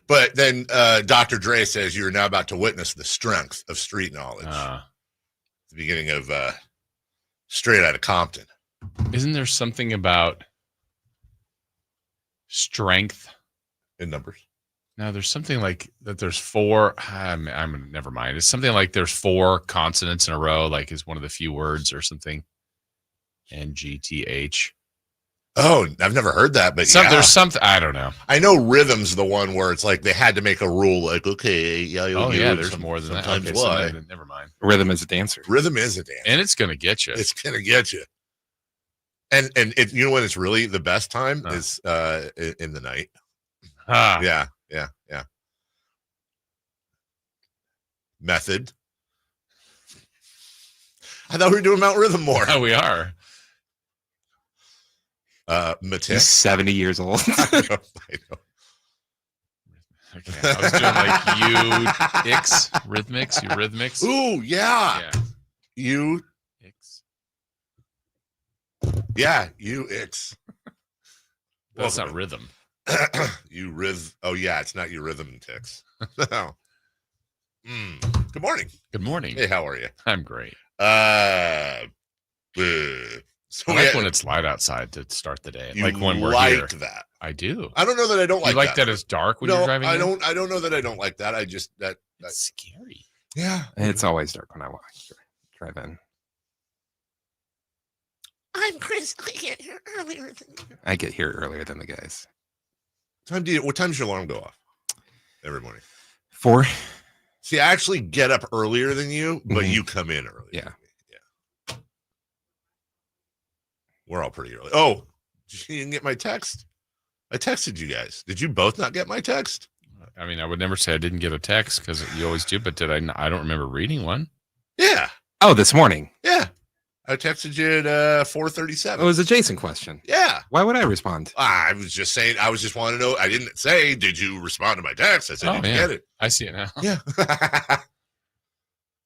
But then Dr. Dre says you're now about to witness the strength of street knowledge. The beginning of Straight Outta Compton. Isn't there something about strength in numbers? No, there's something like that. There's four. I'm never mind. It's something like there's four consonants in a row, like is one of the few words or something. NGTH. Oh, I've never heard that, but there's something. I don't know. I know rhythm's the one where it's like they had to make a rule, like there's more than that. Okay, never mind. Rhythm is a dancer. Rhythm is a dancer, and it's gonna get you. It's gonna get you. And it, you know when it's really the best time is in the night. Yeah. Method. I thought we were doing Mount Rhythm more. Oh, we are. Matic. He's 70 years old. I know. Okay, I was doing like Rhythmics. Ooh, yeah. X. Yeah, UX. That's not rhythm. Oh, yeah, it's not Eurythmics. No. Good morning. Good morning. Hey, how are you? I'm great. So I like when it's light outside to start the day. Like when we're here. That. I do. I don't know that I don't like that. You like that it's dark when you're driving? I don't know that I don't like that. I just that's scary. Yeah. It's always dark when I drive in. I'm Chris. I get here earlier than the guys. What time does your alarm go off every morning? 4. See, I actually get up earlier than you, but you come in early. Yeah. We're all pretty early. Oh, you didn't get my text? I texted you guys. Did you both not get my text? I mean, I would never say I didn't get a text because you always do, but did I? I don't remember reading one. Yeah. Oh, this morning. Yeah. I texted you at 4:37. It was a Jason question. Yeah. Why would I respond? I was just saying, I was just wanting to know. I didn't say, did you respond to my text? I said, did you get it? I see it now. Yeah.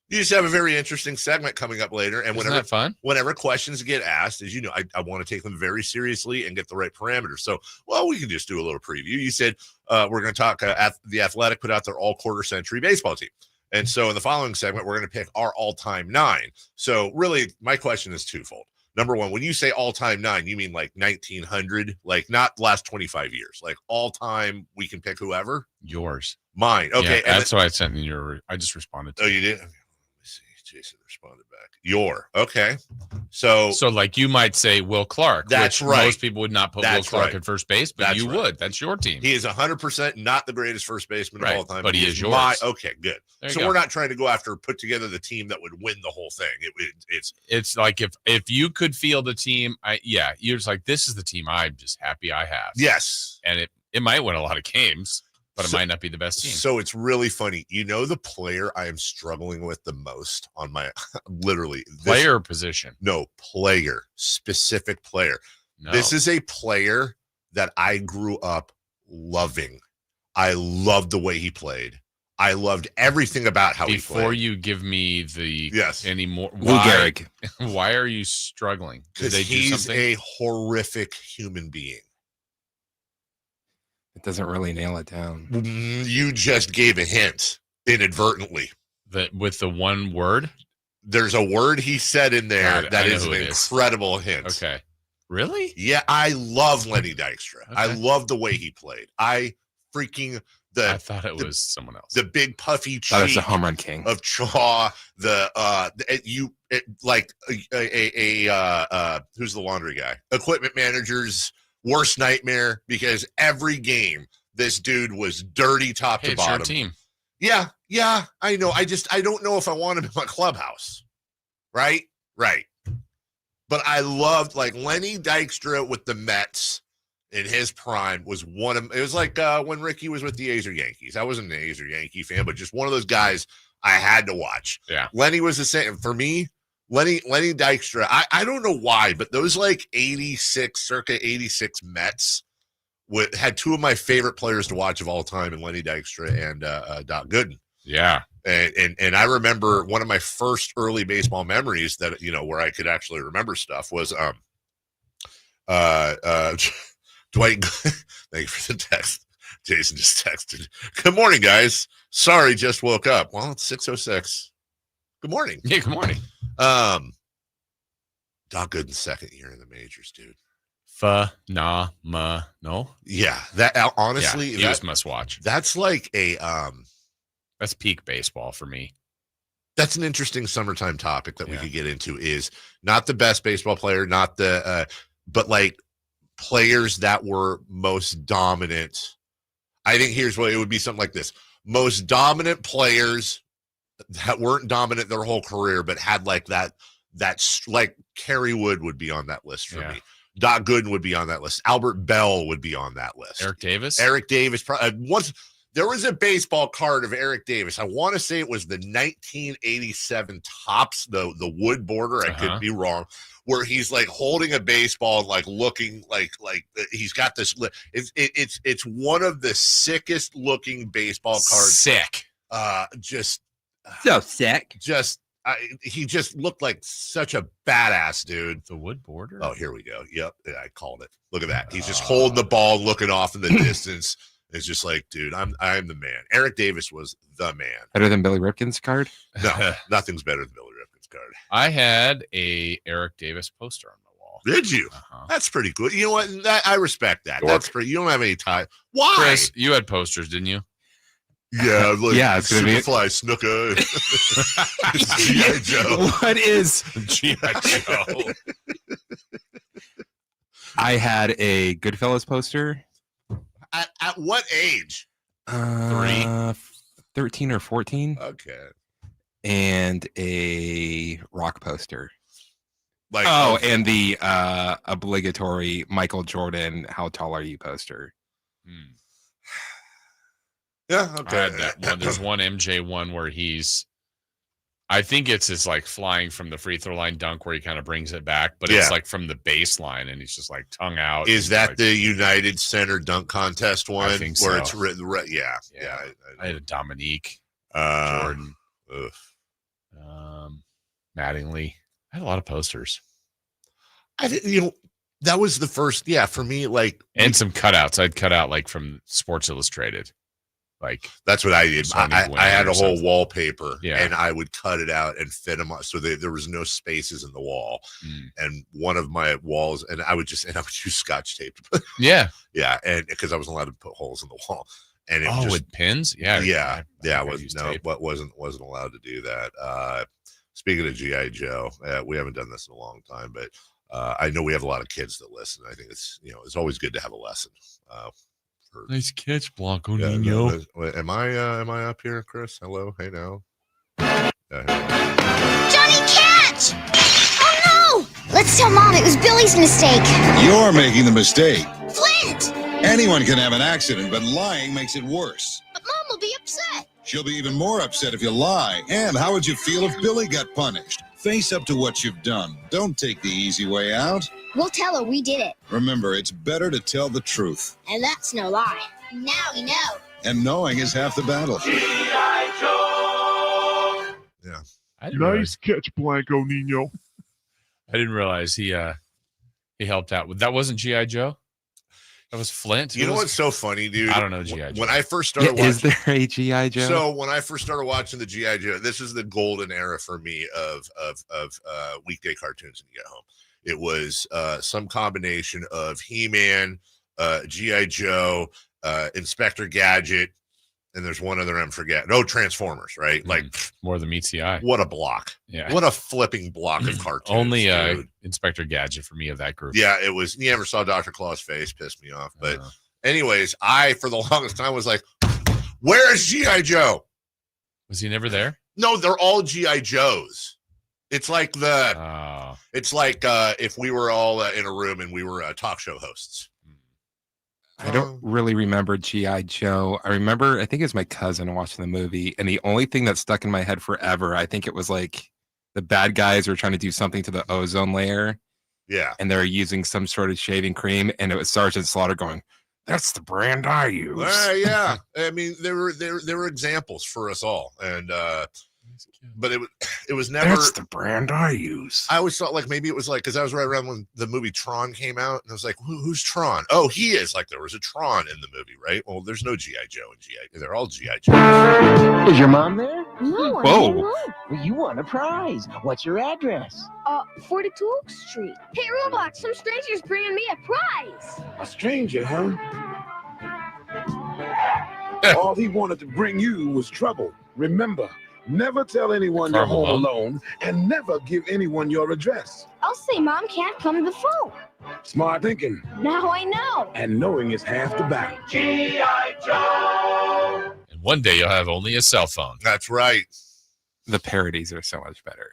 You just have a very interesting segment coming up later. And Isn't that fun? Whenever questions get asked, as you know, I want to take them very seriously and get the right parameters. So, we can just do a little preview. You said we're going to talk the Athletic put out their all-quarter century baseball team. And so in the following segment, we're going to pick our all-time 9. So really, my question is twofold. Number one, when you say all-time 9, you mean like 1900, like not the last 25 years, like all-time, we can pick whoever? Yours. Mine. Okay. Yeah, that's why I sent in I just responded to you. You did? Okay. Let me see. Jason responded back. Okay. So like you might say Will Clark. That's which right. Most people would not put Will Clark at first base, but you would. That's your team. He is 100% not the greatest first baseman of all time. But he is yours. Okay, good. So we're not trying to go after put together the team that would win the whole thing. It's like if you could field a team, you're just like, this is the team I'm just happy I have. Yes. And it might win a lot of games, but it might not be the best team. So it's really funny. You know the player I am struggling with the most on my player position? No, player, specific player. No. This is a player that I grew up loving. I loved the way he played. I loved everything about how he played. Before you give me any more, why are you struggling? Because he's a horrific human being. It doesn't really nail it down. You just gave a hint inadvertently. With the one word? There's a word he said in there that is an incredible hint. Okay. Really? Yeah, I love Lenny Dykstra. Okay. I love the way he played. I thought it was someone else. The big puffy cheek. That was the home run king of Chaw. Who's the laundry guy? Equipment manager's worst nightmare, because every game this dude was dirty top to bottom. It's your team. Yeah, I know. I don't know if I want him in my clubhouse. Right. But I loved Lenny Dykstra with the Mets in his prime was it was like when Ricky was with the A's or Yankees. I wasn't an A's or Yankee fan, but just one of those guys I had to watch. Yeah. Lenny was the same for me. Lenny Dykstra, I don't know why, but those circa 86 Mets had two of my favorite players to watch of all time, in Lenny Dykstra and Doc Gooden. Yeah. And I remember one of my first early baseball memories that, where I could actually remember stuff was Dwight, thank you for the text. Jason just texted. Good morning, guys. Sorry, just woke up. Well, it's 6:06. Good morning. Yeah, good morning. Doc Gooden's second year in the majors, dude. No. Yeah, that honestly, he was must watch. That's like a That's peak baseball for me. That's an interesting summertime topic that we could get into. Is not the best baseball player, not the but like players that were most dominant. I think here's what it would be: something like this: most dominant players that weren't dominant their whole career, but had like that. That's like Kerry Wood would be on that list for me. Doc Gooden would be on that list. Albert Bell would be on that list. Eric Davis. Once there was a baseball card of Eric Davis. I want to say it was the 1987 Topps, the wood border. I could be wrong. Where he's like holding a baseball and like looking like he's got this. It's one of the sickest looking baseball cards. Sick. Just so sick. He just looked like such a badass dude. The wood border. Oh, here we go. Yep, I called it. Look at that. He's just holding the ball, looking off in the distance. It's just like, dude, I'm the man. Eric Davis was the man. Better than Billy Ripken's card? No, nothing's better than Billy Ripken's card. I had a Eric Davis poster on my wall. Did you? That's pretty good. You know what? I respect that. Dork. That's pretty. You don't have any time. Why? Chris, you had posters, didn't you? Yeah, like it's gonna be Superfly, Snooker, G.I. Joe. What is G.I. Joe? I had a Goodfellas poster. At what age? 13 or 14. Okay. And a Rock poster. Like and the obligatory Michael Jordan "How Tall Are You" poster. Yeah, okay. I had that one. There's one MJ one where I think it's his like flying from the free throw line dunk where he kind of brings it back, but it's like from the baseline and he's just like tongue out. Is that the United Center dunk contest one? I think where so. it's written? Yeah. I had a Dominique Jordan. Mattingly. I had a lot of posters. That was the first. Yeah, for me, like, and some cutouts. I'd cut out like from Sports Illustrated. Like that's what I did. I had a whole wallpaper, Yeah. and I would cut it out and fit them up so there was no spaces in the wall. And one of my walls, and I would use Scotch tape. Yeah, and because I wasn't allowed to put holes in the wall, and it with pins, wasn't allowed to do that. Speaking of G.I. Joe, we haven't done this in a long time, but I know we have a lot of kids that listen. I think it's always good to have a lesson. Nice catch, Blanco Nino. Am I up here, Chris? Hello, hey now. Johnny, catch! Oh no! Let's tell Mom it was Billy's mistake. You're making the mistake. Flint! Anyone can have an accident, but lying makes it worse. But Mom will be upset. She'll be even more upset if you lie. And how would you feel if Billy got punished? Face up to what you've done. Don't take the easy way out. We'll tell her we did it. Remember, it's better to tell the truth. And that's no lie. Now we know. And knowing is half the battle. Yeah. Nice catch, Blanco Nino. I didn't realize he helped out. That wasn't G.I. Joe. That was Flint. You know what's so funny, dude? I don't know G.I. Joe. When I first started watching, is there a G.I. Joe? So when I first started watching the G.I. Joe, this is the golden era for me of weekday cartoons when you get home. It was some combination of He-Man, G.I. Joe, Inspector Gadget, and there's one other I'm forgetting. No, Transformers, right? Like more than meets the eye. What a block. Yeah. What a flipping block of cartoons. Only Inspector Gadget for me of that group. Yeah, it was. You never saw Dr. Claw's face, pissed me off. But anyways, I for the longest time was like, where's G.I. Joe? Was he never there? No, they're all G.I. Joes. It's like if we were all in a room and we were talk show hosts. I don't really remember G.I. Joe. I think it was my cousin watching the movie, and the only thing that stuck in my head forever, I think it was like the bad guys were trying to do something to the ozone layer. Yeah. And they're using some sort of shaving cream, and it was Sergeant Slaughter going, "That's the brand I use." Yeah. I mean, there were examples for us all. And but it was never. That's the brand I use. I always thought like maybe it was like because I was right around when the movie Tron came out, and I was like, who's Tron? Oh, he is. Like there was a Tron in the movie, right? Well, there's no G.I. Joe and G.I. They're all G.I. Joe. Is your mom there? No, I'm Whoa. home. Well, you won a prize. What's your address? 42 Oak Street. Hey, Roblox, some stranger's bringing me a prize. A stranger, huh? All he wanted to bring you was trouble. Remember, never tell anyone you're home alone and never give anyone your address. I'll say Mom can't come to the phone. Smart thinking. Now I know. And knowing is half the battle. G.I. Joe. And one day you'll have only a cell phone. That's right. The parodies are so much better.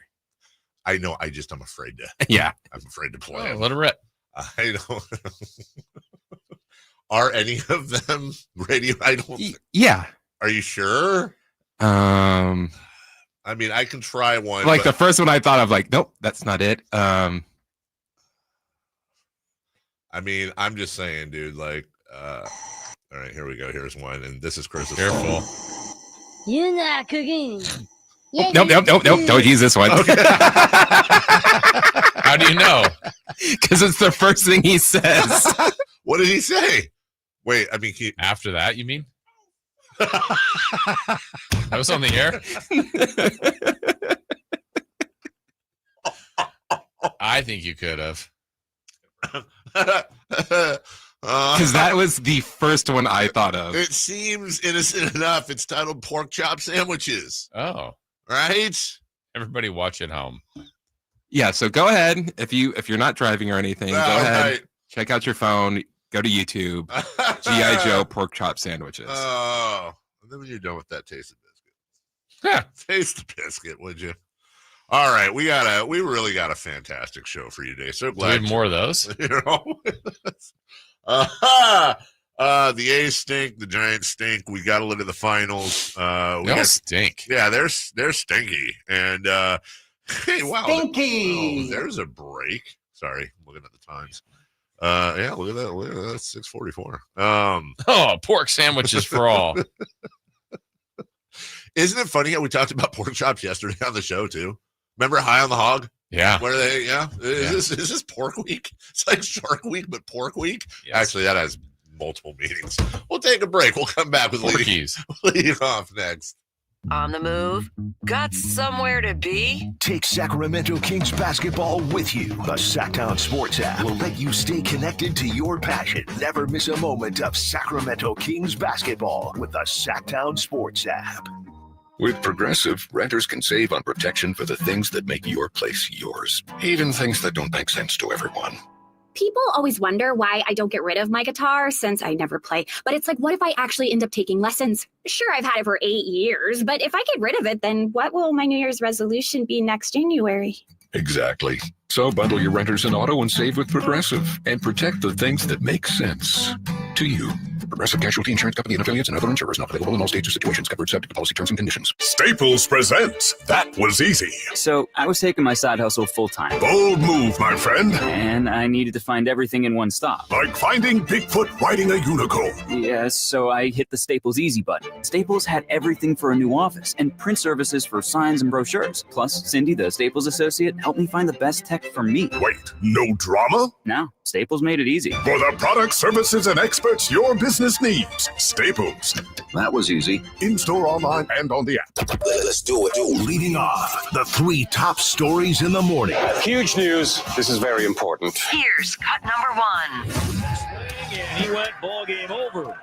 I know. I'm afraid to. Yeah. I'm afraid to play. Let it rip. I don't. Are any of them radio? I don't. Yeah. Are you sure? I mean, I can try one. Like the first one I thought of, like, nope, that's not it. I mean, I'm just saying, dude. Like, all right, here we go. Here's one, and this is Chris's. Careful. You're not cooking. Oh, nope. Don't use this one. Okay. How do you know? Because it's the first thing he says. What did he say? Wait, I mean, After that, you mean? That was on the air? I think you could have. Because that was the first one I thought of. It seems innocent enough. It's titled Pork Chop Sandwiches. Oh. Right? Everybody watch at home. Yeah, so go ahead. If you're not driving or anything, go ahead. Right. Check out your phone. Go to YouTube. G.I. Joe pork chop sandwiches. Oh. And then when you're done with that, taste the biscuit. Yeah. Taste the biscuit, would you? All right, we really got a fantastic show for you today. So Do we glad have more of those. you know. The A's stink, the Giants stink. We got to look at the finals. They all stink. Yeah, they're stinky. And hey, wow. Stinky. Oh, there's a break. Sorry, I'm looking at the times. Yeah, look at that. That's 6:44. Oh, pork sandwiches for all. Isn't it funny how we talked about pork chops yesterday on the show too? Remember High on the Hog? Yeah. Where they? Yeah. Is this Pork Week? It's like Shark Week, but Pork Week. Yes. Actually, that has multiple meanings. We'll take a break. We'll come back with leading off next. On the move? Got somewhere to be? Take Sacramento Kings basketball with you. The Sacktown Sports app will let you stay connected to your passion. Never miss a moment of Sacramento Kings basketball with the Sacktown Sports app. With Progressive, renters can save on protection for the things that make your place yours, even things that don't make sense to everyone. People always wonder why I don't get rid of my guitar since I never play. But it's like, what if I actually end up taking lessons? Sure, I've had it for 8 years, but if I get rid of it, then what will my New Year's resolution be next January? Exactly. So bundle your renters and auto and save with Progressive and protect the things that make sense to you. Progressive Casualty Insurance Company and affiliates and other insurers not available in all states or situations. Covered subject to policy terms and conditions. Staples presents That Was Easy. So I was taking my side hustle full time. Bold move, my friend. And I needed to find everything in one stop. Like finding Bigfoot riding a unicorn. Yes, so I hit the Staples Easy button. Staples had everything for a new office and print services for signs and brochures. Plus, Cindy, the Staples associate, helped me find the best tech for me. Wait, no drama? No, Staples made it easy. For the products, services, and experts your business needs. Staples. That was easy. In-store, online, and on the app. Let's do it. Leading off, the 3 top stories in the morning. Huge news. This is very important. Here's cut number 1. And he went ball game over.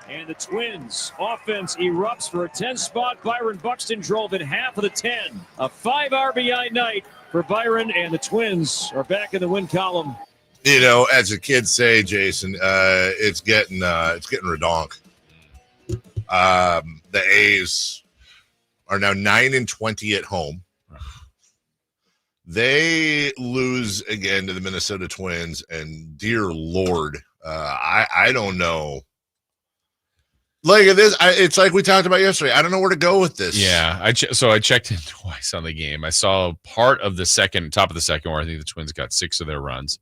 And the Twins offense erupts for a 10-spot. Byron Buxton drove in half of the 10. A 5 RBI night for Byron, and the Twins are back in the win column. You know, as the kids say, Jason, it's getting redonk. The A's are now 9-20 at home. They lose again to the Minnesota Twins, and dear Lord, I don't know. Like this, it's like we talked about yesterday. I don't know where to go with this. Yeah, so I checked in twice on the game. I saw part of the top of the second, where I think the Twins got 6 of their runs.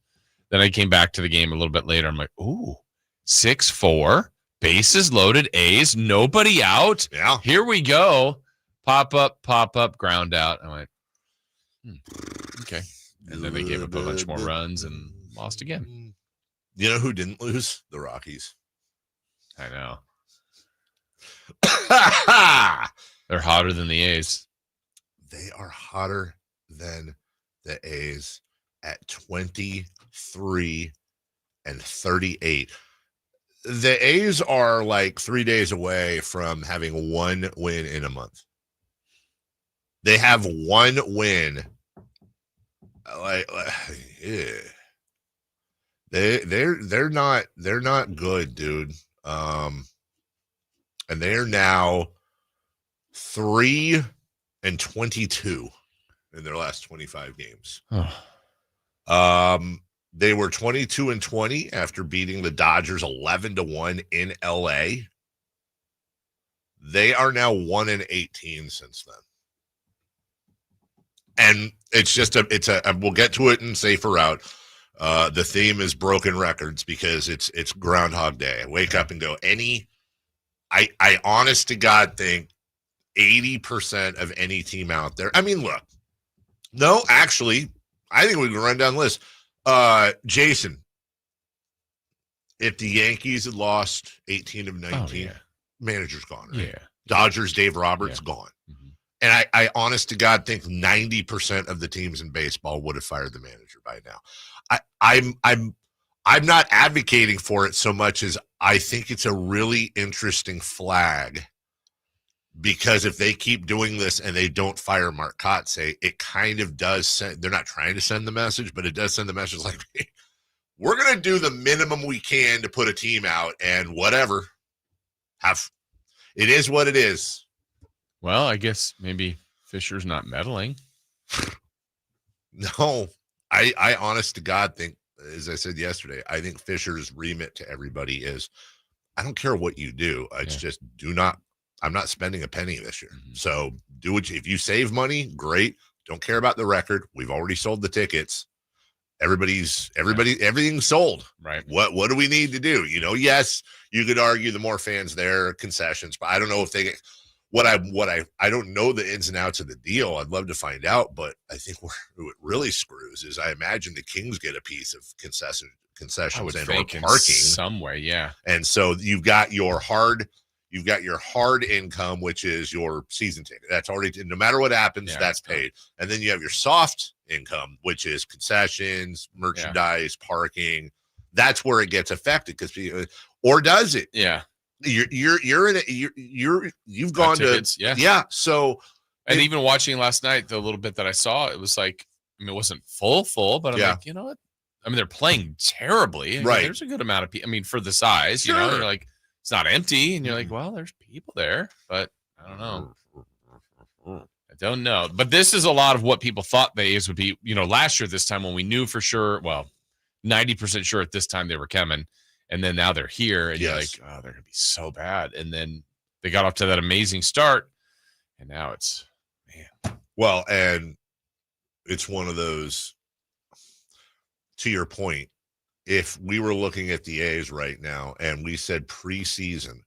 Then I came back to the game a little bit later. I'm like, ooh, 6-4, bases loaded, A's, nobody out. Yeah, here we go. pop up, ground out. I went, okay. And then they gave up a bunch more runs and lost again. You know who didn't lose? The Rockies. I know. They're hotter than the A's. They are hotter than the A's at 23 and 38. The A's are like 3 days away from having one win in a month. They have one win. Yeah. They're not good, dude. And they're now 3 and 22 in their last 25 games. They were 22 and 20 after beating the Dodgers 11-1 in LA. They are now 1 and 18 since then. And it's just we'll get to it in Safer Route. The theme is broken records because it's Groundhog Day. I wake up and go, I honest to God think 80% of any team out there. I mean, look, no, actually, I think we can run down the list. Jason, if the Yankees had lost 18 of 19, manager's gone, right? Yeah. Dodgers, Dave Roberts, gone. Mm-hmm. And I honest to God think 90% of the teams in baseball would have fired the manager by now. I'm not advocating for it so much as I think it's a really interesting flag, because if they keep doing this and they don't fire Mark Kotsay, it kind of does send, they're not trying to send the message, but it does send the message like, hey, we're going to do the minimum we can to put a team out, and whatever. It is what it is. Well, I guess maybe Fisher's not meddling. No, I honest to God think, as I said yesterday, I think Fisher's remit to everybody is, I don't care what you do. It's just I'm not spending a penny this year. Mm-hmm. So do what if you save money, great. Don't care about the record. We've already sold the tickets. Everything's sold. Right. What do we need to do? Yes, you could argue the more fans there, concessions, but I don't know if they get I don't know the ins and outs of the deal. I'd love to find out, but I think what really screws is I imagine the Kings get a piece of concessions and parking some way. Yeah. And so you've got your hard income, which is your season ticket. That's already, no matter what happens, that's paid. And then you have your soft income, which is concessions, merchandise, parking. That's where it gets affected or does it? Yeah. You've gone tickets, to so. And even watching last night, the little bit that I saw, it was like, it wasn't full, but I'm like, you know what? I mean, they're playing terribly. Right. There's a good amount of people. I mean, for the size, you're like, it's not empty, and you're like, well, there's people there, but I don't know. I don't know. But this is a lot of what people thought the A's would be. Last year, this time when we knew for sure, 90% sure at this time they were coming, and then now they're here, and you're like, oh, they're going to be so bad. And then they got off to that amazing start, and now it's, man. Well, and it's one of those, to your point, if we were looking at the A's right now and we said preseason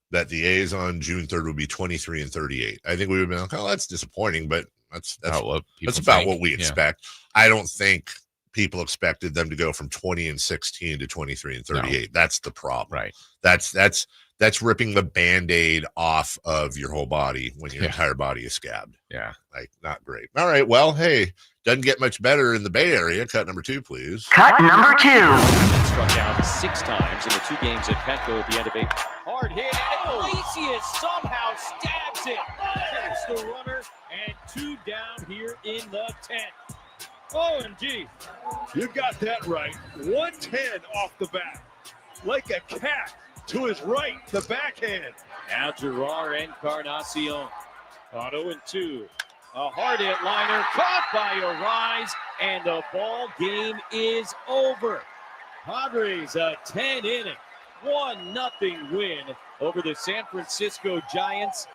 that the A's on June 3rd would be 23 and 38, I think we would have been like, oh, that's disappointing, but that's about what we expect. I don't think people expected them to go from 20 and 16 to 23 and 38. No. That's the problem. Right. That's ripping the Band-Aid off of your whole body when your entire body is scabbed. Yeah. Like, not great. All right. Well, hey, doesn't get much better in the Bay Area. Cut number 2, please. Cut number 2. Struck out 6 times in the 2 games at Petco at the end of April. Hard hit, and Iglesias somehow stabs it. Hits the runner, and 2 down here in the 10th. OMG. You got that right. 110 off the bat. Like a cat to his right, the backhand. Now Gerard Encarnacion. On 0-2. A hard hit liner caught by Arise, and the ball game is over. Padres a 10-inning, 1-0 win over the San Francisco Giants.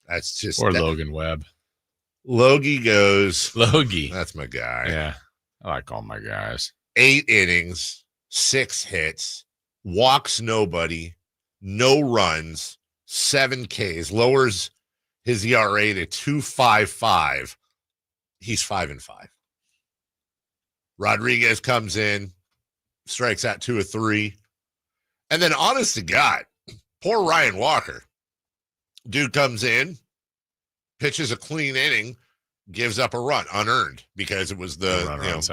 That's just Logan Webb. Logie goes. Logie. That's my guy. Yeah. I like all my guys. 8 innings, 6 hits, walks nobody, no runs, 7 Ks, lowers his ERA to 2.55. He's 5-5. Rodriguez comes in, strikes out 2 of 3. And then, honest to God, poor Ryan Walker. Dude comes in, pitches a clean inning, gives up a run, unearned, because it was the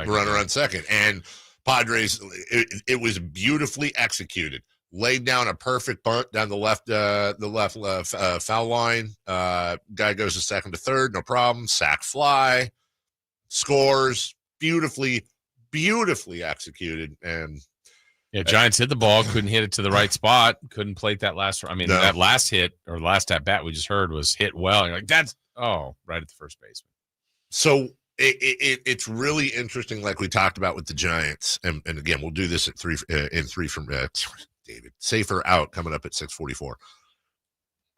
runner on second. And Padres, it was beautifully executed. Laid down a perfect bunt down the left foul line. Guy goes to second to third, no problem. Sack fly, scores, beautifully executed. And Giants hit the ball, couldn't hit it to the right spot, couldn't plate that last. I mean, that last hit or last at bat we just heard was hit well. You're like, that's right at the first baseman. So it's really interesting, like we talked about with the Giants, and again, we'll do this at 3 from David. Safer out coming up at 6:44.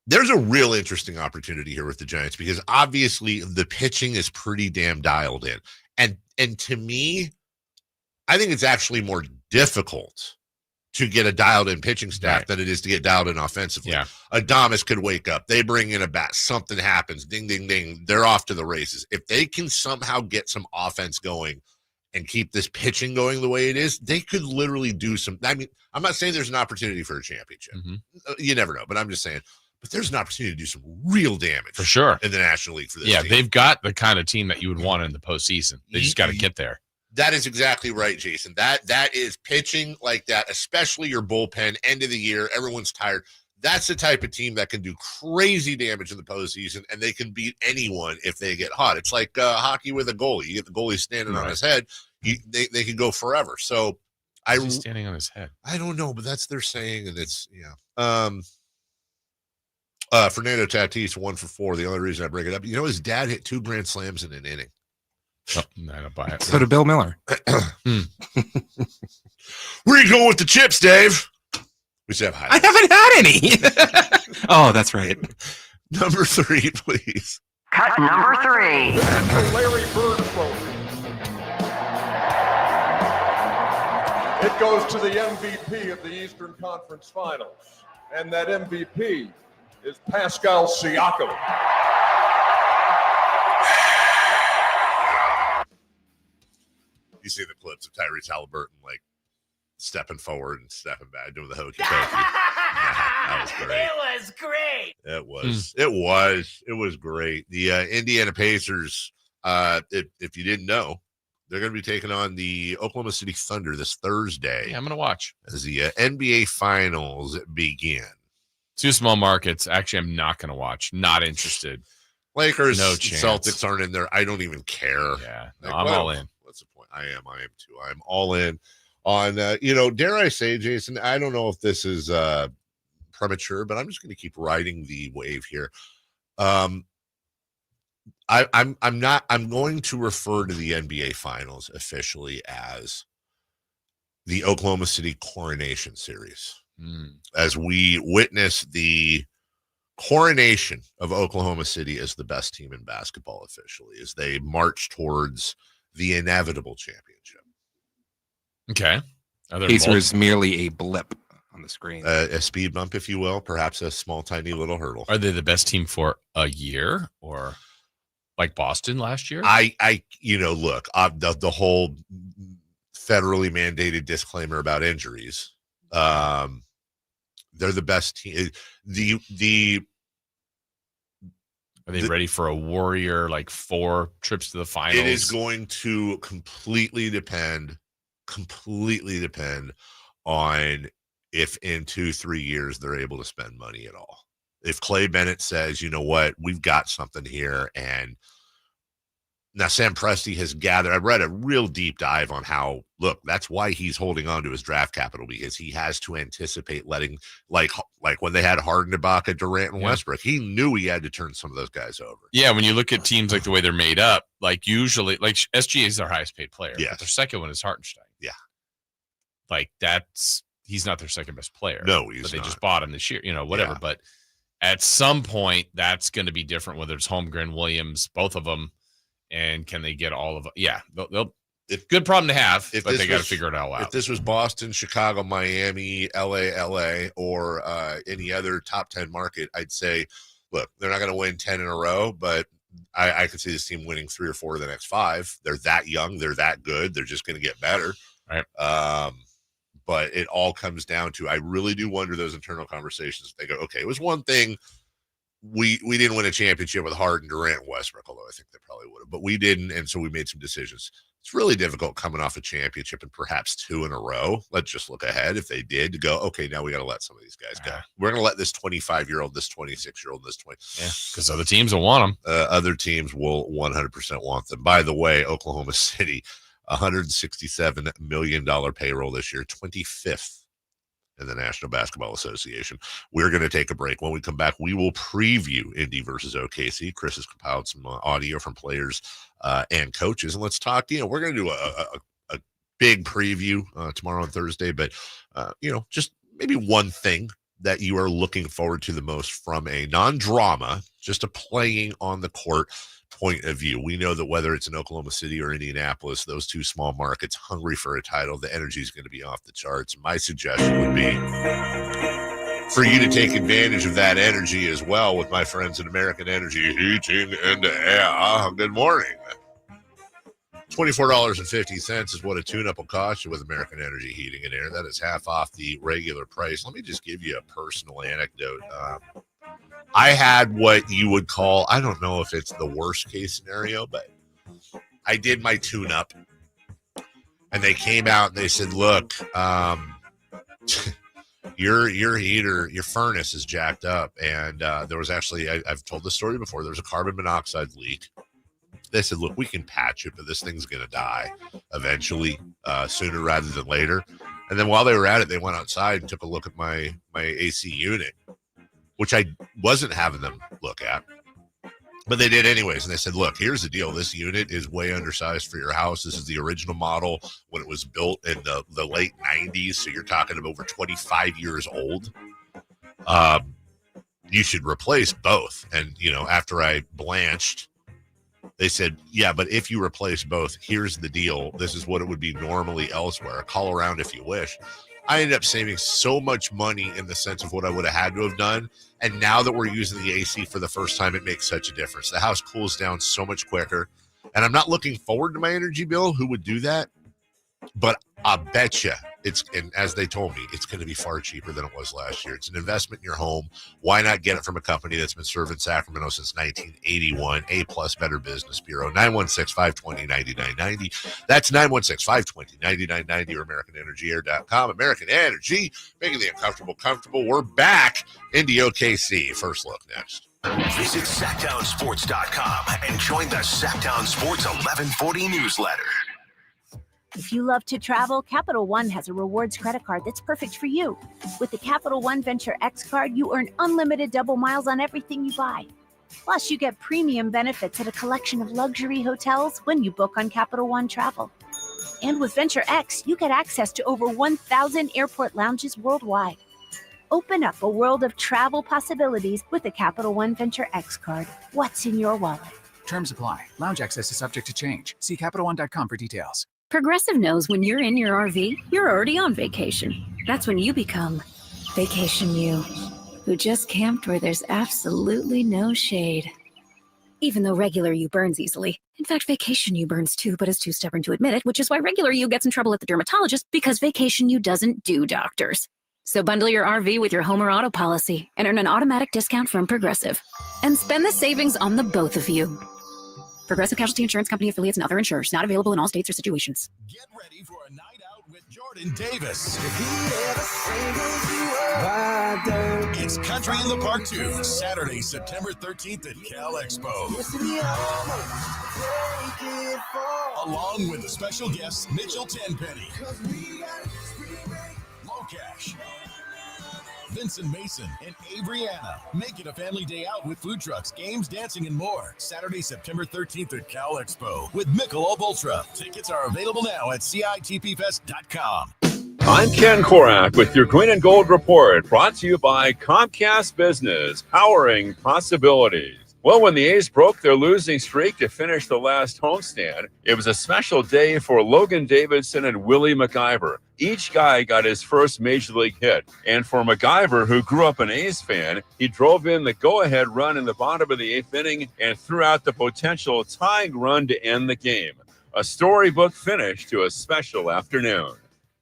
There's a real interesting opportunity here with the Giants because obviously the pitching is pretty damn dialed in, and to me, I think it's actually more difficult to get a dialed-in pitching staff than it is to get dialed in offensively. Yeah. Adames could wake up. They bring in a bat. Something happens. Ding, ding, ding. They're off to the races. If they can somehow get some offense going and keep this pitching going the way it is, they could literally do some. I mean, I'm not saying there's an opportunity for a championship. Mm-hmm. You never know, but I'm just saying. But there's an opportunity to do some real damage for sure in the National League for this team. They've got the kind of team that you would want in the postseason. They just got to get there. That is exactly right, Jason. That is pitching like that, especially your bullpen, end of the year, everyone's tired. That's the type of team that can do crazy damage in the postseason, and they can beat anyone if they get hot. It's like hockey with a goalie. You get the goalie standing on his head, they can go forever. So he's standing on his head. I don't know, but that's their saying, and it's Fernando Tatis 1 for 4. The only reason I bring it up, his dad hit 2 grand slams in an inning. Oh, I don't buy it. So did Bill Miller. Where are you going with the chips, Dave? We should have high. I haven't had any. Oh, that's right. Number 3, please. Cut number 3. The Larry Bird Trophy. It goes to the MVP of the Eastern Conference Finals. And that MVP is Pascal Siakam. You see the clips of Tyrese Halliburton like stepping forward and stepping back, doing the hokey pokey. That was great. It was great. It was great. The Indiana Pacers, if you didn't know, they're going to be taking on the Oklahoma City Thunder this Thursday. Yeah, I'm going to watch as the NBA Finals begin. 2 small markets. Actually, I'm not going to watch. Not interested. Lakers, no chance. Celtics aren't in there. I don't even care. Yeah, I'm all in. What's the point? I am too. I'm all in on, dare I say, Jason, I don't know if this is premature, but I'm just going to keep riding the wave here. I'm going to refer to the NBA Finals officially as the Oklahoma City Coronation Series. As we witness the coronation of Oklahoma City as the best team in basketball officially, as they march towards the inevitable championship. Okay. Pacer is merely a blip on the screen. A speed bump, if you will, perhaps a small, tiny little hurdle. Are they the best team for a year or like Boston last year? Look, the whole federally mandated disclaimer about injuries. They're the best team. Are they ready for a Warrior, like 4 trips to the finals? It is going to completely depend on if in 2-3 years they're able to spend money at all. If Clay Bennett says, you know what, we've got something here, and now Sam Presti has gathered. I read a real deep dive on how, look, that's why he's holding on to his draft capital, because he has to anticipate letting, like when they had Harden, Ibaka, Durant, and Westbrook, he knew he had to turn some of those guys over. Yeah, when you look at teams like the way they're made up, like usually, like SGA is their highest paid player. Yeah. But their second one is Hartenstein. Yeah. Like he's not their second best player. No, he's but they not. just bought him this year, whatever. Yeah. But at some point, that's going to be different, whether it's Holmgren, Williams, both of them. And can they get all of it? Yeah, they'll good problem to have, but they got to figure it all out. If this was Boston, Chicago, Miami, LA, or any other top 10 market, I'd say, look, they're not going to win 10 in a row, but I could see this team winning 3 or 4 of the next 5. They're that young. They're that good. They're just going to get better. Right. But it all comes down to, I really do wonder those internal conversations. They go, okay, it was one thing. We didn't win a championship with Harden, Durant, and Westbrook, although I think they probably would have, but we didn't. And so we made some decisions. It's really difficult coming off a championship and perhaps 2 in a row. Let's just look ahead. If they did, to go, okay, now we got to let some of these guys go. We're going to let this 25-year-old, this 26-year-old, this 20. Yeah, because other teams will want them. Other teams will 100% want them. By the way, Oklahoma City, $167 million payroll this year, 25th in the National Basketball Association. We're going to take a break. When we come back, we will preview Indy versus OKC. Chris has compiled some audio from players and coaches, and let's talk. We're going to do a big preview tomorrow and Thursday, but just maybe one thing that you are looking forward to the most from a non-drama, just a playing on the court point of view. We know that whether it's in Oklahoma City or Indianapolis, those 2 small markets hungry for a title, the energy is going to be off the charts. My suggestion would be for you to take advantage of that energy as well with my friends at American Energy Heating and Air. Good morning. $24.50 is what a tune-up will cost you with American Energy Heating and Air. That is half off the regular price. Let me just give you a personal anecdote. I had what you would call, I don't know if it's the worst case scenario, but I did my tune-up. And they came out and they said, look, your heater, your furnace is jacked up. And there was actually, I've told this story before, there was a carbon monoxide leak. They said, look, we can patch it, but this thing's going to die eventually, sooner rather than later. And then while they were at it, they went outside and took a look at my AC unit, which I wasn't having them look at. But they did anyways. And they said, look, here's the deal. This unit is way undersized for your house. This is the original model when it was built in the late 90s. So you're talking about over 25 years old. You should replace both. And, after I blanched, they said, yeah, but if you replace both, here's the deal. This is what it would be normally elsewhere. Call around if you wish. I ended up saving so much money in the sense of what I would have had to have done. And now that we're using the AC for the first time, it makes such a difference. The house cools down so much quicker. And I'm not looking forward to my energy bill. Who would do that? But I bet you and as they told me, it's going to be far cheaper than it was last year. It's an investment in your home. Why not get it from a company that's been serving Sacramento since 1981? A+ Better Business Bureau, 916-520-9990. That's 916-520-9990 or AmericanEnergyAir.com. American Energy, making the uncomfortable comfortable. We're back into OKC. First look next. Visit SacktownSports.com and join the Sacktown Sports 1140 newsletter. If you love to travel, Capital One has a rewards credit card that's perfect for you. With the Capital One Venture X card, you earn unlimited double miles on everything you buy. Plus, you get premium benefits at a collection of luxury hotels when you book on Capital One Travel. And with Venture X, you get access to over 1,000 airport lounges worldwide. Open up a world of travel possibilities with the Capital One Venture X card. What's in your wallet? Terms apply. Lounge access is subject to change. See CapitalOne.com for details. Progressive knows when you're in your RV, you're already on vacation. That's when you become Vacation You, who just camped where there's absolutely no shade. Even though regular you burns easily. In fact, Vacation You burns too, but is too stubborn to admit it, which is why regular you gets in trouble at the dermatologist, because Vacation You doesn't do doctors. So bundle your RV with your home or auto policy and earn an automatic discount from Progressive. And spend the savings on the both of you. Progressive Casualty Insurance Company affiliates and other insurers. Not available in all states or situations. Get ready for a night out with Jordan Davis. It's Country in the Park 2, Saturday, September 13th at Cal Expo. Along with the special guests, Mitchell Tenpenny, Locash, Vincent Mason, and Abriana. Make it a family day out with food trucks, games, dancing, and more. Saturday, September 13th at Cal Expo with Michelob Ultra. Tickets are available now at CITPFest.com. I'm Ken Korak with your Green and Gold Report, brought to you by Comcast Business, powering possibilities. Well, when the A's broke their losing streak to finish the last homestand, it was a special day for Logan Davidson and Willie McIver. Each guy got his first major league hit. And for McIver, who grew up an A's fan, he drove in the go-ahead run in the bottom of the 8th inning and threw out the potential tying run to end the game. A storybook finish to a special afternoon.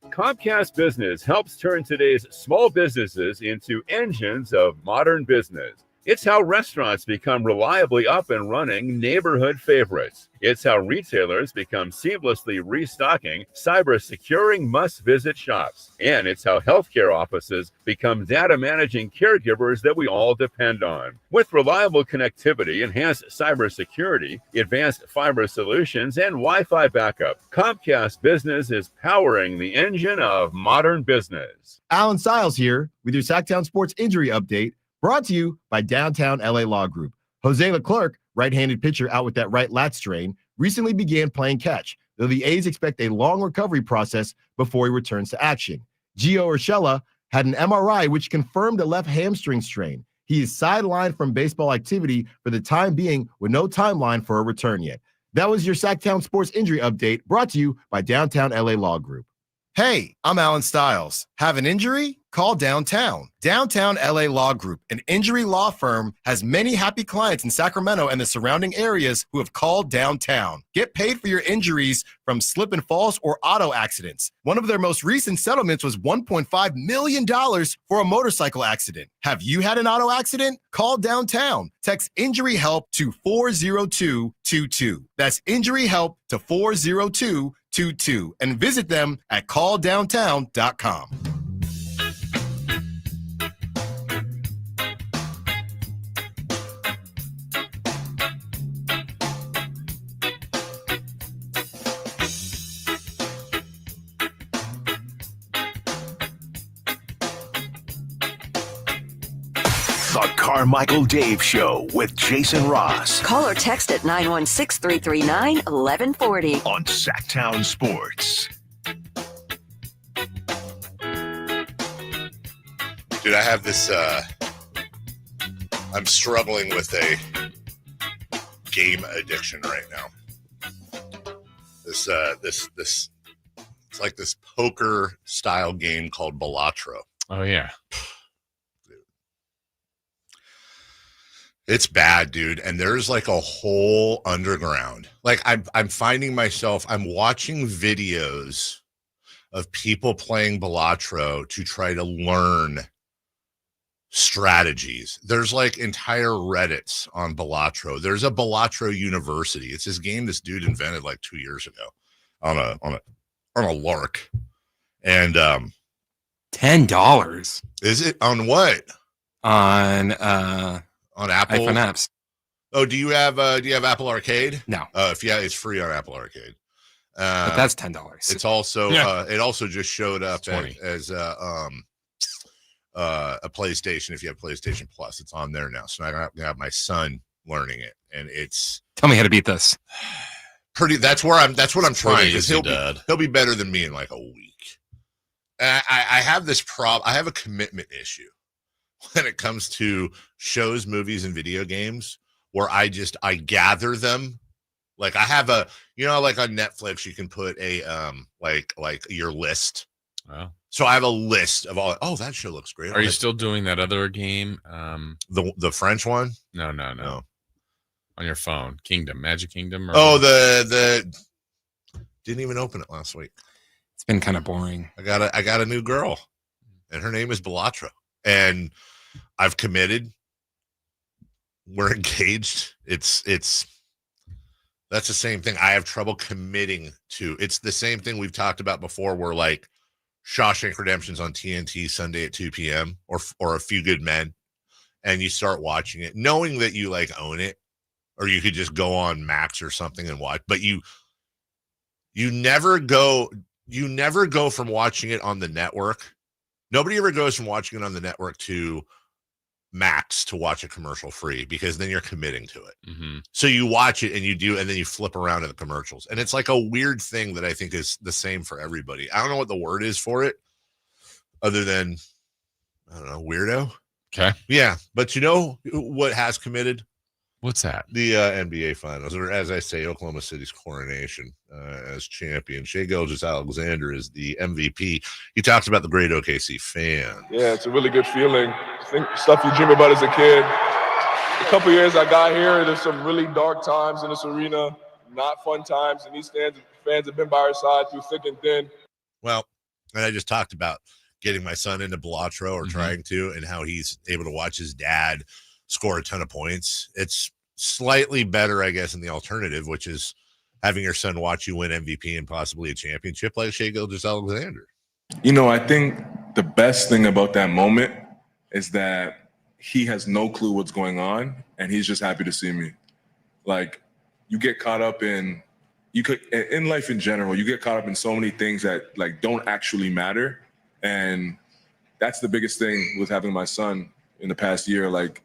Comcast Business helps turn today's small businesses into engines of modern business. It's how restaurants become reliably up and running neighborhood favorites. It's how retailers become seamlessly restocking, cyber-securing must-visit shops. And it's how healthcare offices become data-managing caregivers that we all depend on. With reliable connectivity, enhanced cybersecurity, advanced fiber solutions, and Wi-Fi backup, Comcast Business is powering the engine of modern business. Alan Stiles here with your Sacktown Sports Injury Update, brought to you by Downtown LA Law Group. Jose Leclerc, right-handed pitcher out with that right lat strain, recently began playing catch, though the A's expect a long recovery process before he returns to action. Gio Urshela had an MRI which confirmed a left hamstring strain. He is sidelined from baseball activity for the time being with no timeline for a return yet. That was your Sacktown Sports Injury Update, brought to you by Downtown LA Law Group. Hey, I'm Alan Stiles. Have an injury? Call Downtown. Downtown LA Law Group, an injury law firm, has many happy clients in Sacramento and the surrounding areas who have called Downtown. Get paid for your injuries from slip and falls or auto accidents. One of their most recent settlements was $1.5 million for a motorcycle accident. Have you had an auto accident? Call Downtown. Text injury help to 40222. That's injury help to 40222 and visit them at calldowntown.com. The Carmichael Dave Show with Jason Ross. Call or text at 916-339-1140 on Sacktown Sports. Dude, I have this, I'm struggling with a game addiction right now. This, it's like this poker style game called Balatro. Oh, yeah. It's bad, dude. And there's like a whole underground. Like I'm finding myself, I'm watching videos of people playing Balatro to try to learn strategies. There's like entire Reddits on Balatro. There's a Balatro University. It's this game this dude invented like 2 years ago on a lark. And $10. Is it on what? On Apple iPhone apps. Oh, do you have Apple Arcade? No. If yeah, it's free on Apple Arcade. But that's $10. It's also it also just showed up as a PlayStation. If you have PlayStation Plus, it's on there now. So I have my son learning it, and it's tell me how to beat this. That's what I'm trying. Easy, He'll be better than me in like a week. And I have this problem. I have a commitment issue when it comes to shows, movies, and video games, where I gather them. Like I have like on Netflix, you can put a like your list. Wow. So I have a list of all. Oh, that show looks great. Are you still doing that other game? The French one? No. On your phone, Magic Kingdom. The didn't even open it last week. It's been kind of boring. I got a new girl, and her name is Balatro, and I've committed. We're engaged. It's that's the same thing. I have trouble committing to. It's the same thing we've talked about before, where like Shawshank Redemption's on TNT Sunday at 2 p.m. or A Few Good Men, and you start watching it knowing that you like own it, or you could just go on Max or something and watch, but you never go from watching it on the network. Nobody ever goes from watching it on the network to Max to watch a commercial free, because then you're committing to it. Mm-hmm. So you watch it and then you flip around to the commercials. And it's like a weird thing that I think is the same for everybody. I don't know what the word is for it other than, I don't know, weirdo. Okay. Yeah. But you know what has committed? What's that? The NBA Finals, or as I say, Oklahoma City's coronation as champion. Shai Gilgeous-Alexander is the MVP. He talks about the great OKC fan. Yeah, it's a really good feeling. I think stuff you dream about as a kid. A couple years I got here, there's some really dark times in this arena, not fun times, and these fans have been by our side through thick and thin. Well, and I just talked about getting my son into Belatro or trying to, and how he's able to watch his dad score a ton of points. It's slightly better, I guess, in the alternative, which is having your son watch you win MVP and possibly a championship like Shai Gilgeous-Alexander. You know, I think the best thing about that moment is that he has no clue what's going on, and he's just happy to see me. Like, you get caught up in life in general, you get caught up in so many things that like don't actually matter. And that's the biggest thing with having my son in the past year. Like,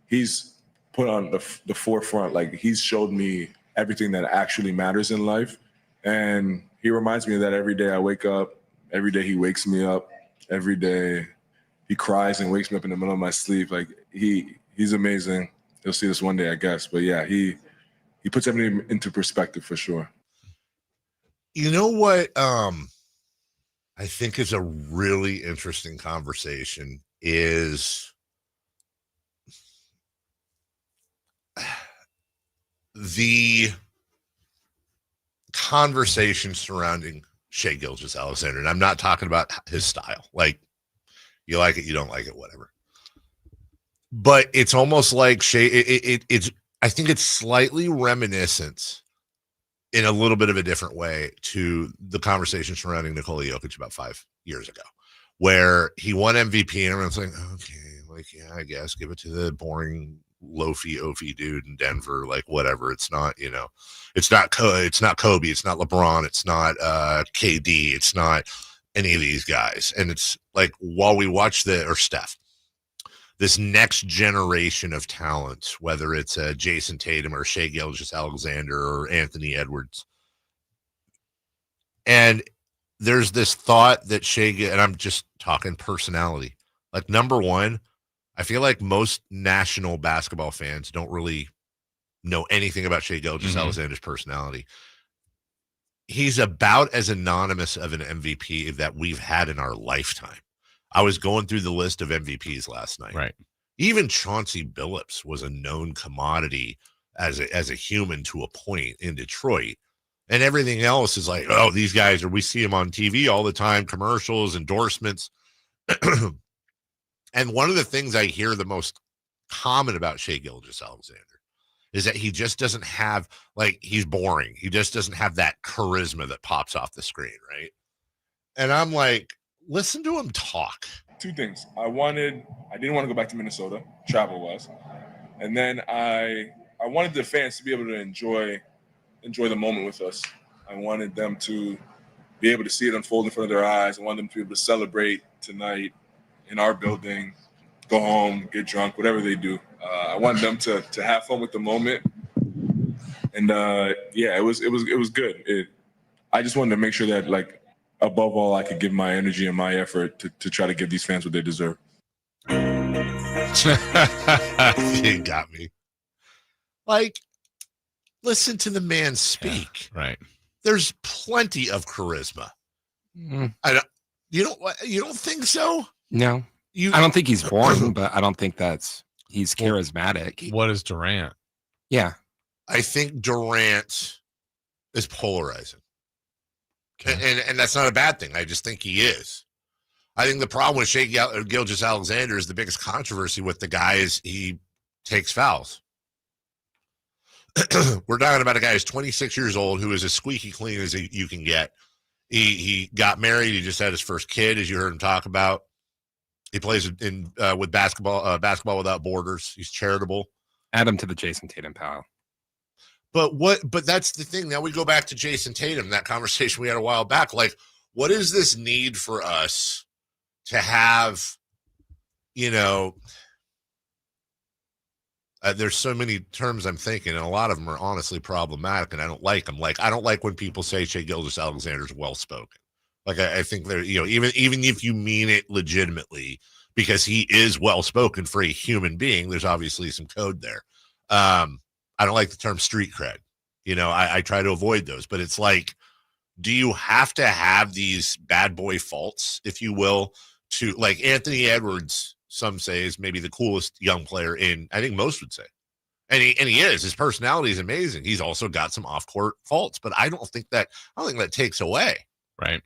he's put on the forefront. Like, he's showed me everything that actually matters in life. And he reminds me of that every day I wake up, every day he wakes me up, every day he cries and wakes me up in the middle of my sleep. Like, he's amazing. He'll see this one day, I guess. But yeah, he puts everything into perspective for sure. You know what? I think is a really interesting conversation is the conversation surrounding Shai Gilgeous-Alexander. And I'm not talking about his style. Like, you like it, you don't like it, whatever. But it's almost like Shai, I think it's slightly reminiscent in a little bit of a different way to the conversation surrounding Nikola Jokic about 5 years ago, where he won MVP and everyone's like, okay, like, yeah, I guess give it to the boring loafy Oafy dude in Denver, like whatever. It's not, you know, it's not Kobe, it's not LeBron, it's not KD, it's not any of these guys. And it's like, while we watch Steph, this next generation of talent, whether it's Jason Tatum or Shai Gilgeous-Alexander or Anthony Edwards. And there's this thought that and I'm just talking personality. Like, number one, I feel like most national basketball fans don't really know anything about Shai Gilgeous-Alexander's personality. He's about as anonymous of an MVP that we've had in our lifetime. I was going through the list of MVPs last night. Right. Even Chauncey Billups was a known commodity as a human to a point in Detroit. And everything else is like, oh, these guys we see them on TV all the time, commercials, endorsements. And one of the things I hear the most common about Shai Gilgeous-Alexander is that he just doesn't have, like, he's boring. He just doesn't have that charisma that pops off the screen, right? And I'm like, listen to him talk. Two things. I didn't want to go back to Minnesota, travel-wise. And then I wanted the fans to be able to enjoy the moment with us. I wanted them to be able to see it unfold in front of their eyes. I wanted them to be able to celebrate tonight in our building, go home, get drunk, whatever they do. I wanted them to have fun with the moment. And yeah, it was good. I just wanted to make sure that, like, above all, I could give my energy and my effort to try to give these fans what they deserve. You got me. Like, listen to the man speak. Yeah, right. There's plenty of charisma. You don't think so? No. I don't think he's boring, but I don't think he's charismatic. What is Durant? Yeah. I think Durant is polarizing. Okay. And that's not a bad thing. I just think he is. I think the problem with Shai Gilgeous-Alexander is the biggest controversy with the guy is he takes fouls. We're talking about a guy who's 26 years old who is as squeaky clean as you can get. He got married. He just had his first kid, as you heard him talk about. He plays with basketball without borders. He's charitable. Add him to the Jason Tatum pile. But that's the thing. Now we go back to Jason Tatum, that conversation we had a while back. Like, what is this need for us to have, there's so many terms I'm thinking, and a lot of them are honestly problematic, and I don't like them. Like, I don't like when people say Shai Gilgeous-Alexander is well-spoken. Like, I think there, even if you mean it legitimately, because he is well-spoken for a human being, there's obviously some code there. I don't like the term street cred. You know, I try to avoid those, but it's like, do you have to have these bad boy faults, if you will, to like Anthony Edwards, some say is maybe the coolest young player in, I think most would say. And he is. His personality is amazing. He's also got some off-court faults, but I don't think that takes away. Right.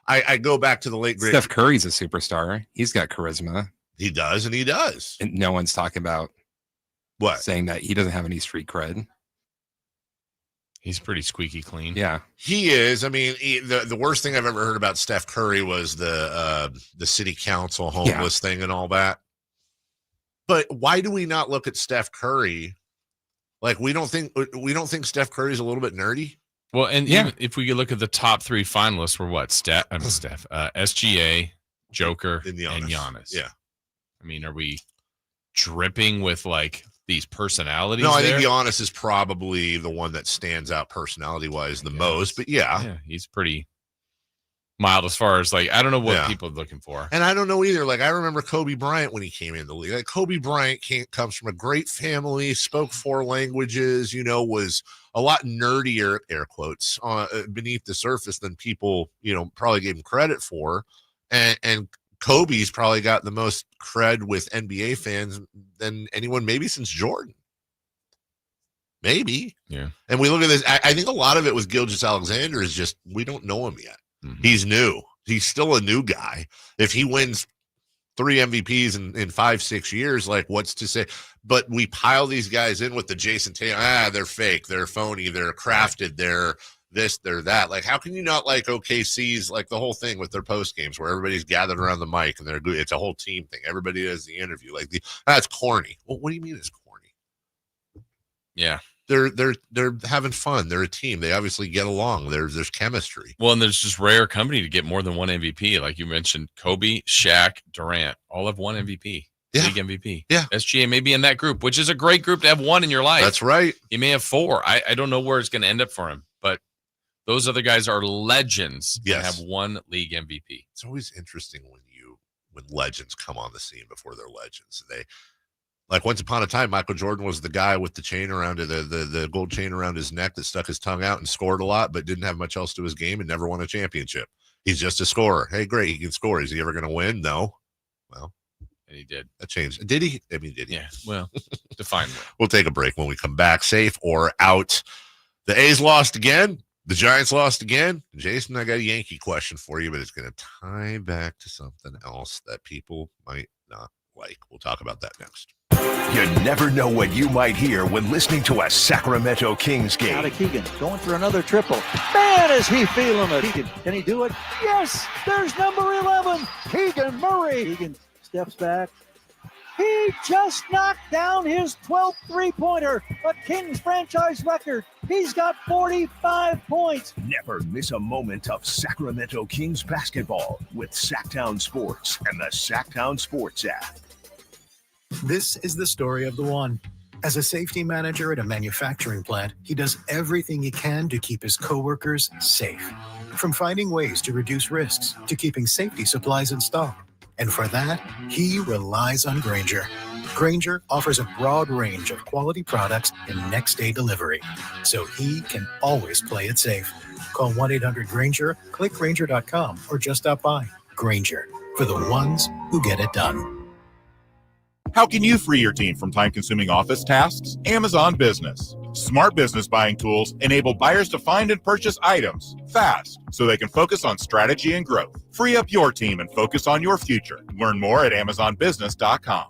I go back to the late great Steph Curry's a superstar. He's got charisma. He does, and he does. And no one's talking about what? Saying that he doesn't have any street cred. He's pretty squeaky clean. Yeah, he is. I mean, the worst thing I've ever heard about Steph Curry was the city council homeless thing and all that. But why do we not look at Steph Curry? Like we don't think Steph Curry's a little bit nerdy. Well, and even if we could look at the top 3 finalists, were what? SGA, Joker, and Giannis. Yeah. I mean, are we dripping with like these personalities? No, I think Giannis is probably the one that stands out personality-wise the most. But yeah, he's pretty mild as far as like, I don't know what people are looking for. And I don't know either. Like I remember Kobe Bryant when he came in the league. Like Kobe Bryant comes from a great family, spoke 4 languages, you know, was a lot nerdier, air quotes, beneath the surface than people, you know, probably gave him credit for. And Kobe's probably got the most cred with NBA fans than anyone, maybe since Jordan. Maybe. Yeah. And we look at this. I think a lot of it with Gilgeous-Alexander is just we don't know him yet. Mm-hmm. He's new. He's still a new guy. If he wins 3 MVPs in 5-6 years, like what's to say? But we pile these guys in with the Jason Tatum. They're fake. They're phony. They're crafted. They're this, they're that. Like, how can you not like OKC's, like the whole thing with their post games where everybody's gathered around the mic and they're good. It's a whole team thing. Everybody does the interview. Like that's corny. Well, what do you mean it's corny? Yeah. They're having fun. They're a team. They obviously get along. There's chemistry. Well, and there's just rare company to get more than 1 MVP. Like you mentioned, Kobe, Shaq, Durant, all have 1 MVP. Yeah. League MVP. Yeah. SGA may be in that group, which is a great group to have 1 in your life. That's right. He may have 4. I don't know where it's going to end up for him, but those other guys are legends that have 1 league MVP. It's always interesting when legends come on the scene before they're legends. Like once upon a time, Michael Jordan was the guy with the chain around the gold chain around his neck that stuck his tongue out and scored a lot, but didn't have much else to his game and never won a championship. He's just a scorer. Hey, great. He can score. Is he ever going to win? No. Well, and he did. That changed. Did he? I mean, did he? Yeah. Well, define that. We'll take a break. When we come back, safe or out. The A's lost again. The Giants lost again. Jason, I got a Yankee question for you, but it's going to tie back to something else that people might not like. We'll talk about that next. You never know what you might hear when listening to a Sacramento Kings game. Out of Keegan, going for another triple. Man, is he feeling it. Keegan, can he do it? Yes, there's number 11, Keegan Murray. Keegan steps back. He just knocked down his 12th three-pointer, a Kings franchise record. He's got 45 points. Never miss a moment of Sacramento Kings basketball with Sacktown Sports and the Sacktown Sports app. This is the story of the one. As a safety manager at a manufacturing plant, he does everything he can to keep his coworkers safe. From finding ways to reduce risks to keeping safety supplies in stock. And for that, he relies on Grainger. Grainger offers a broad range of quality products and next-day delivery, so he can always play it safe. Call 1-800-GRAINGER, click Grainger.com, or just stop by. Grainger, for the ones who get it done. How can you free your team from time-consuming office tasks? Amazon Business. Smart business buying tools enable buyers to find and purchase items fast so they can focus on strategy and growth. Free up your team and focus on your future. Learn more at AmazonBusiness.com.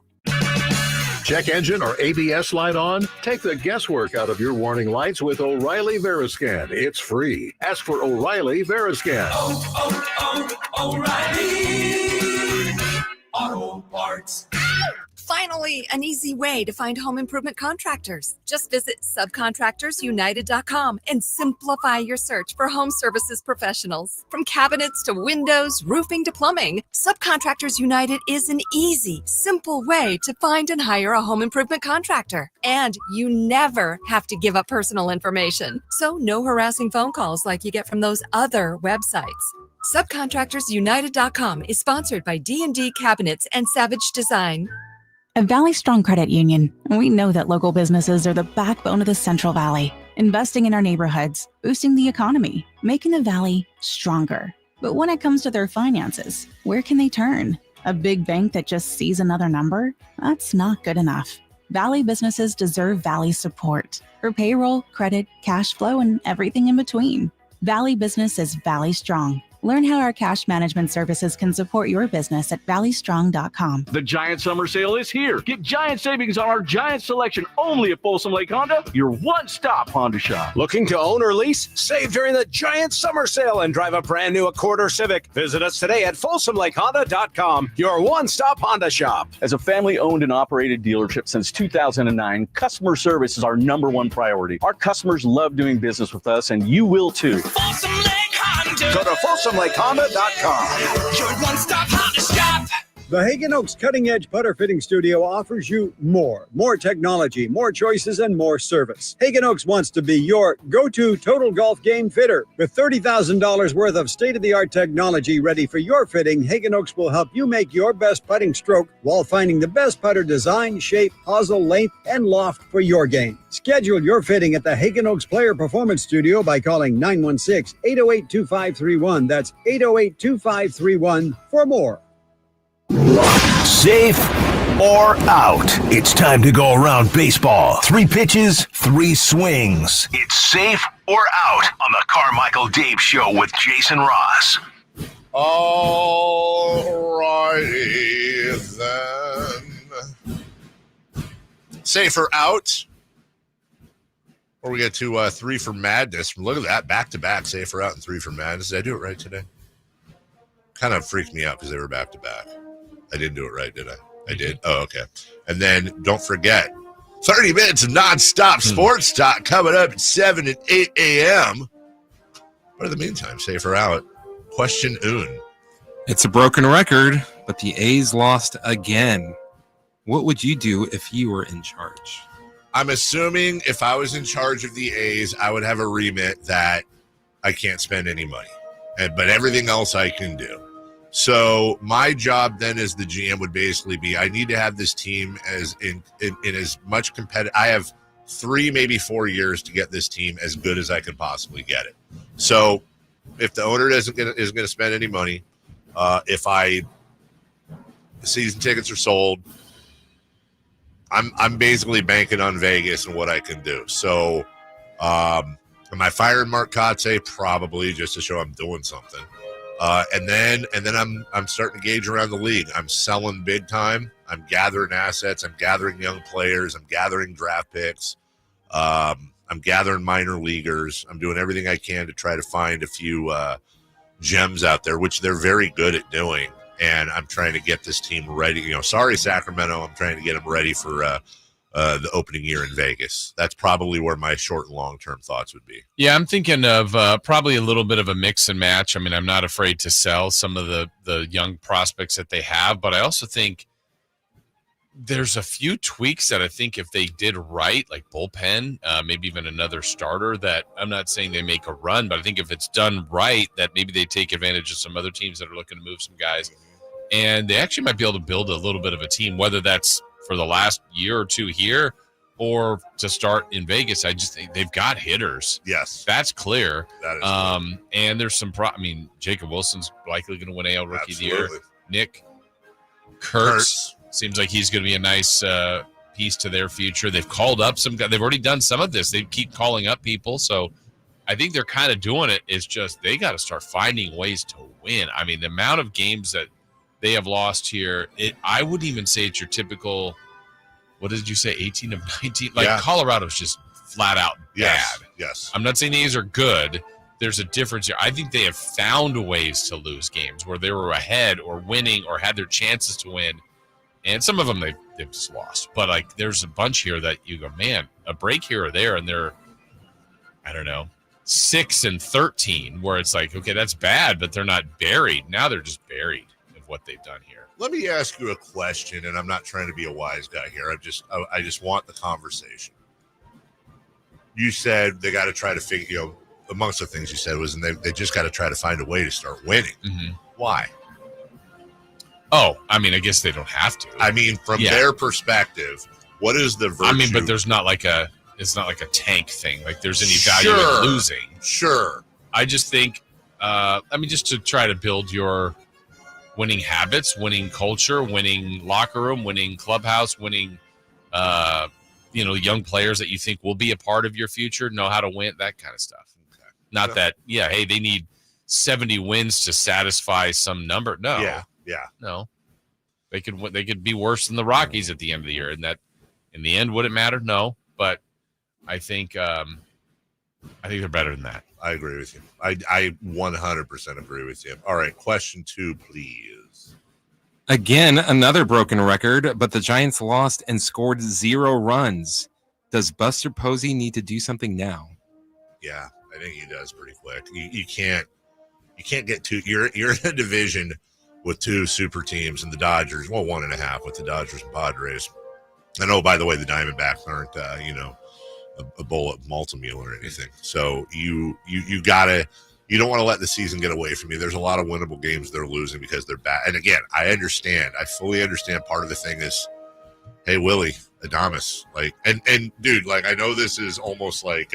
Check engine or ABS light on? Take the guesswork out of your warning lights with O'Reilly Veriscan. It's free. Ask for O'Reilly Veriscan. O'Reilly Auto Parts. Finally, an easy way to find home improvement contractors. Just visit subcontractorsunited.com and simplify your search for home services professionals. From cabinets to windows, roofing to plumbing, Subcontractors United is an easy, simple way to find and hire a home improvement contractor. And you never have to give up personal information. So no harassing phone calls like you get from those other websites. Subcontractorsunited.com is sponsored by D&D Cabinets and Savage Design. At Valley Strong Credit Union, we know that local businesses are the backbone of the Central Valley, investing in our neighborhoods, boosting the economy, making the Valley stronger. But when it comes to their finances, where can they turn? A big bank that just sees another number? That's not good enough. Valley businesses deserve Valley support for payroll, credit, cash flow, and everything in between. Valley Business is Valley Strong. Learn how our cash management services can support your business at valleystrong.com. The Giant Summer Sale is here. Get giant savings on our Giant selection only at Folsom Lake Honda, your one-stop Honda shop. Looking to own or lease? Save during the Giant Summer Sale and drive a brand new Accord or Civic. Visit us today at folsomlakehonda.com, your one-stop Honda shop. As a family-owned and operated dealership since 2009, customer service is our #1 priority. Our customers love doing business with us, and you will too. Folsom Lake Honda. Go to folsomlakehonda.com. Your one-stop Honda shop. The Hagen Oaks Cutting Edge Putter Fitting Studio offers you more technology, more choices, and more service. Hagen Oaks wants to be your go-to total golf game fitter. With $30,000 worth of state-of-the-art technology ready for your fitting, Hagen Oaks will help you make your best putting stroke while finding the best putter design, shape, hosel, length, and loft for your game. Schedule your fitting at the Hagen Oaks Player Performance Studio by calling 916-808-2531. That's 808-2531 for more. Safe or out? It's time to go around baseball. 3 pitches, 3 swings. It's safe or out on the Carmichael Dave Show with Jason Ross. All righty then. Safe or out? Or we get to 3 for Madness. Look at that, back-to-back, safe or out and 3 for Madness. Did I do it right today? Kind of freaked me out because they were back-to-back. I didn't do it right, did I? I did. Oh, okay. And then don't forget, 30 minutes of nonstop sports talk coming up at 7 and 8 a.m. But in the meantime, safe or out? Question un. It's a broken record, but the A's lost again. What would you do if you were in charge? I'm assuming if I was in charge of the A's, I would have a remit that I can't spend any money, but everything else I can do. So my job then as the GM would basically be, I need to have this team as in as much competitive. I have 3, maybe 4 years to get this team as good as I can possibly get it. So if the owner isn't going to spend any money, if the season tickets are sold, I'm basically banking on Vegas and what I can do. So am I firing Mark Kotze? Probably, just to show I'm doing something. And then I'm starting to gauge around the league. I'm selling big time. I'm gathering assets. I'm gathering young players. I'm gathering draft picks. I'm gathering minor leaguers. I'm doing everything I can to try to find a few gems out there, which they're very good at doing. And I'm trying to get this team ready. Sorry, Sacramento. I'm trying to get them ready for the opening year in Vegas. That's probably where my short and long-term thoughts would be. Yeah, I'm thinking of probably a little bit of a mix and match. I mean, I'm not afraid to sell some of the young prospects that they have, but I also think there's a few tweaks that I think if they did right, like bullpen, maybe even another starter, that I'm not saying they make a run, but I think if it's done right, that maybe they take advantage of some other teams that are looking to move some guys, and they actually might be able to build a little bit of a team, whether that's for the last year or two here or to start in Vegas. I just think they've got hitters. Yes. That's clear. That is clear. And there's some Jacob Wilson's likely going to win AL Rookie of the Year. Nick Kurtz seems like he's going to be a nice piece to their future. They've called up some guys. They've already done some of this. They keep calling up people. So I think they're kind of doing it. It's just they got to start finding ways to win. I mean, the amount of games that they have lost here, I wouldn't even say it's your typical, what did you say, 18 of 19? Like, Colorado's just flat out bad. Yes. I'm not saying these are good. There's a difference here. I think they have found ways to lose games where they were ahead or winning or had their chances to win. And some of them they've just lost. But, like, there's a bunch here that you go, man, a break here or there, and they're, I don't know, 6 and 13, where it's like, okay, that's bad, but they're not buried. Now they're just buried. What they've done here. Let me ask you a question, and I'm not trying to be a wise guy here. I just want the conversation. You said they got to try to figure, amongst the things you said was, and they just got to try to find a way to start winning. Mm-hmm. Why? Oh, I mean, I guess they don't have to. I mean, from their perspective, what is the virtue? I mean, but there's not like it's not like a tank thing. Like there's any value in losing. Sure. I just think, just to try to build your winning habits, winning culture, winning locker room, winning clubhouse, winning, young players that you think will be a part of your future, know how to win, that kind of stuff. Okay. Not that, hey, they need 70 wins to satisfy some number. No. Yeah. No. They could be worse than the Rockies at the end of the year. And that, in the end, would it matter? No. But I think they're better than that. I agree with you. I 100% agree with you. All right, question 2, please. Again, another broken record, but the Giants lost and scored 0 runs. Does Buster Posey need to do something now? Yeah, I think he does pretty quick. You can't get two. You're in a division with 2 super teams and the Dodgers. Well, 1.5 with the Dodgers and Padres. And by the way, the Diamondbacks aren't a bowl of Malta-Meal or anything. So you don't want to let the season get away from you. There's a lot of winnable games they're losing because they're bad. And again, I fully understand. Part of the thing is, hey, Willie Adames, and dude, I know this is almost like,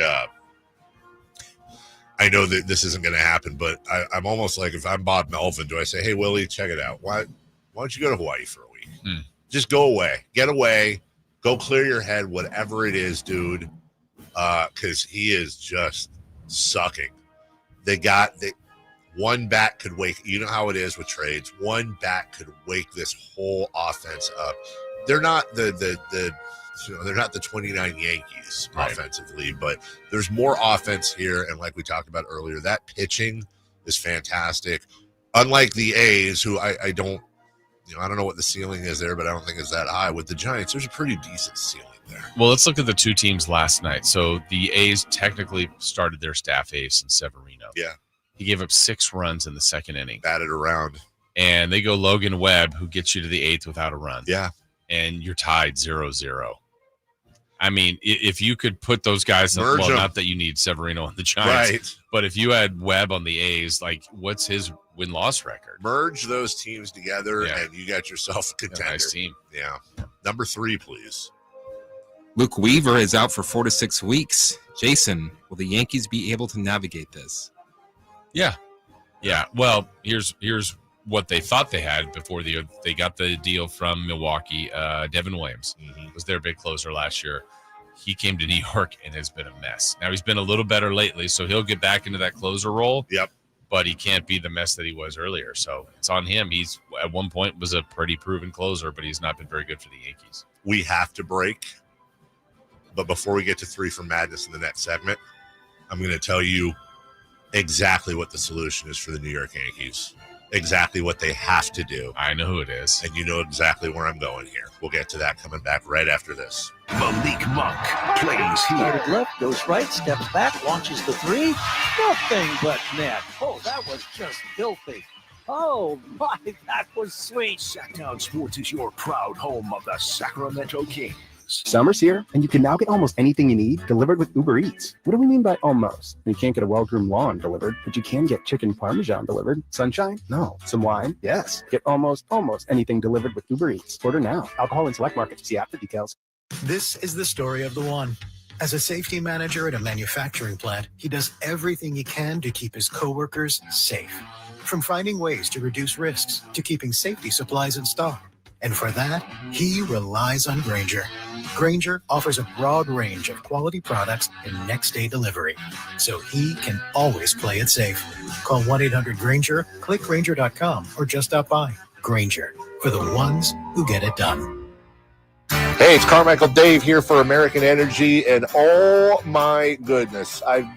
I know that this isn't going to happen, but I'm almost like, if I'm Bob Melvin, do I say, hey, Willie, check it out. Why don't you go to Hawaii for a week? Just go away, get away, go clear your head, whatever it is, dude. Because he is just sucking. One bat could wake. You know how it is with trades. One bat could wake this whole offense up. They're not they're not the 29 Yankees offensively, but there's more offense here. And like we talked about earlier, that pitching is fantastic. Unlike the A's, who I don't know what the ceiling is there, but I don't think it's that high. With the Giants, there's a pretty decent ceiling there. Well, let's look at the 2 teams last night. So the A's technically started their staff ace in Severino. Yeah. He gave up 6 runs in the second inning. Batted around. And they go Logan Webb, who gets you to the 8th without a run. Yeah. And you're tied 0-0. I mean, if you could put those guys, not that you need Severino on the Giants, right? But if you had Webb on the A's, what's his win-loss record? Merge those teams together, and you got yourself a contender. Nice team. Yeah. Number 3, please. Luke Weaver is out for 4 to 6 weeks. Jason, will the Yankees be able to navigate this? Yeah. Well, here's what they thought they had before they got the deal from Milwaukee. Devin Williams was their big closer last year. He came to New York and has been a mess. Now he's been a little better lately, so he'll get back into that closer role. Yep. But he can't be the mess that he was earlier. So it's on him. He's at one point was a pretty proven closer, but he's not been very good for the Yankees. We have to break. But before we get to 3 for Madness in the next segment, I'm going to tell you exactly what the solution is for the New York Yankees. Exactly what they have to do. I know who it is. And you know exactly where I'm going here. We'll get to that coming back right after this. Malik Monk plays here. Started left, goes right, steps back, launches the 3. Nothing but net. Oh, that was just filthy. Oh, my, that was sweet. Sacktown Sports is your proud home of the Sacramento Kings. Summer's here, and you can now get almost anything you need delivered with Uber Eats. What do we mean by almost? You can't get a well-groomed lawn delivered, but you can get chicken parmesan delivered. Sunshine? No. Some wine? Yes. Get almost anything delivered with Uber Eats. Order now. Alcohol in select markets. See app for details. This is the story of the one. As a safety manager at a manufacturing plant, he does everything he can to keep his coworkers safe. From finding ways to reduce risks to keeping safety supplies in stock. And for that, he relies on Grainger. Grainger offers a broad range of quality products and next-day delivery, so he can always play it safe. Call 1-800-GRAINGER, click Grainger.com, or just stop by. Grainger, for the ones who get it done. Hey, it's Carmichael Dave here for American Energy, and oh my goodness, I'm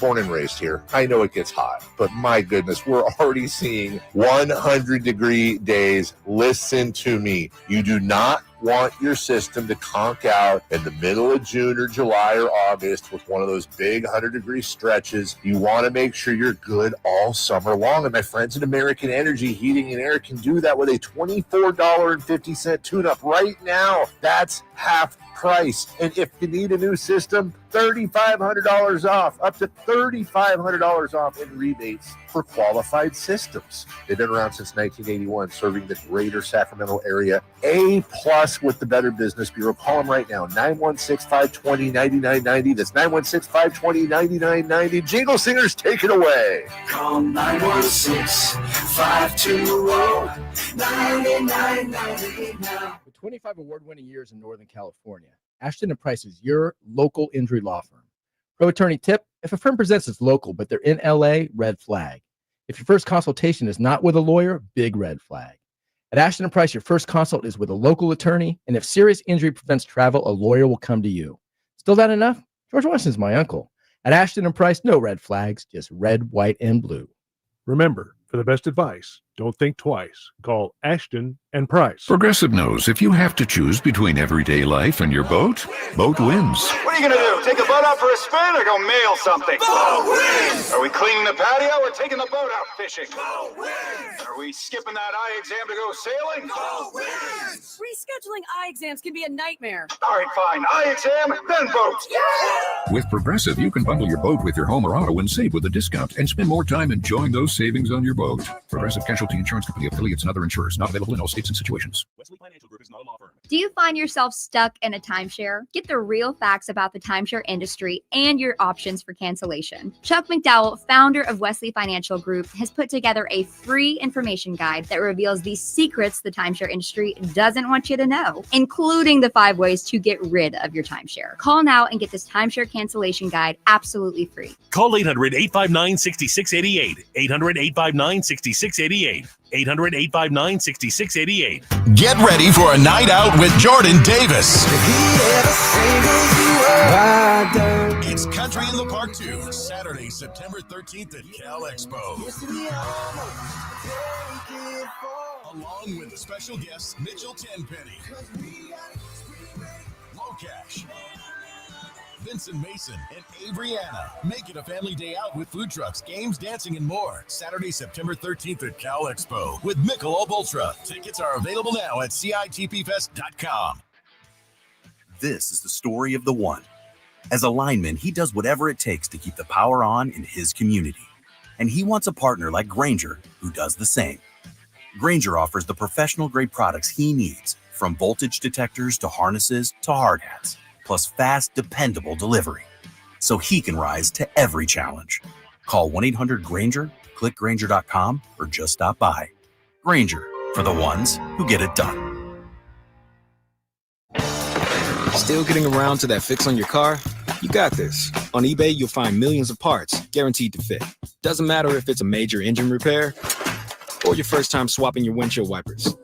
born and raised here. I know it gets hot, but my goodness, we're already seeing 100-degree days. Listen to me. You do not want your system to conk out in the middle of June or July or August with one of those big 100-degree stretches. You want to make sure you're good all summer long. And my friends at American Energy Heating and Air can do that with a $24.50 tune-up right now. That's half price. And if you need a new system, $3,500 off, up to $3,500 off in rebates for qualified systems. They've been around since 1981, serving the greater Sacramento area. A+ with the Better Business Bureau. Call them right now, 916-520-9990. That's 916-520-9990. Jingle Singers, take it away. Call 916-520-9990 now. With 25 award-winning years in Northern California, Ashton & Price is your local injury law firm. Pro attorney tip: if a firm presents as local but they're in LA, red flag. If your first consultation is not with a lawyer, big red flag. At Ashton & Price, your first consult is with a local attorney, and if serious injury prevents travel, a lawyer will come to you. Still not enough? George Washington's my uncle. At Ashton & Price, no red flags, just red, white, and blue. Remember, for the best advice, don't think twice. Call Ashton & Price. Progressive knows if you have to choose between everyday life and your boat, boat wins. What are you going to do? Take a boat out for a spin or go mail something? Boat wins! Are we cleaning the patio or taking the boat out fishing? Boat wins! Are we skipping that eye exam to go sailing? Boat wins! Rescheduling eye exams can be a nightmare. All right, fine. Eye exam, then boat. Yeah! With Progressive, you can bundle your boat with your home or auto and save with a discount and spend more time enjoying those savings on your boat. Progressive Casualty Insurance Company, affiliates, and other insurers. Not available in all states and situations. Wesley Financial Group is not a law firm. Do you find yourself stuck in a timeshare? Get the real facts about the timeshare industry and your options for cancellation. Chuck McDowell, founder of Wesley Financial Group, has put together a free information guide that reveals the secrets the timeshare industry doesn't want you to know, including the 5 ways to get rid of your timeshare. Call now and get this timeshare cancellation guide absolutely free. Call 800-859-6688. 800-859-6688. 800-859-6688. Get ready for a night out with Jordan Davis. It's Country in the Park 2, Saturday, September 13th at Cal Expo. Along with the special guests Mitchell Tenpenny, Locash, Vincent Mason, and Avriana. Make it a family day out with food trucks, games, dancing, and more. Saturday, September 13th at Cal Expo with Michelob Ultra. Tickets are available now at CITPFest.com. This is the story of the one. As a lineman, he does whatever it takes to keep the power on in his community. And he wants a partner like Grainger who does the same. Grainger offers the professional-grade products he needs, from voltage detectors to harnesses to hard hats, plus fast, dependable delivery, so he can rise to every challenge. Call 1-800-GRAINGER, click Grainger.com, or just stop by. Grainger, for the ones who get it done. Still getting around to that fix on your car? You got this. On eBay, you'll find millions of parts guaranteed to fit. Doesn't matter if it's a major engine repair or your first time swapping your windshield wipers.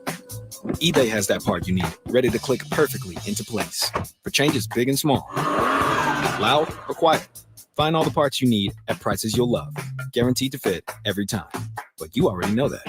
eBay has that part you need, ready to click perfectly into place for changes big and small. Loud or quiet, find all the parts you need at prices you'll love, guaranteed to fit every time. But you already know that.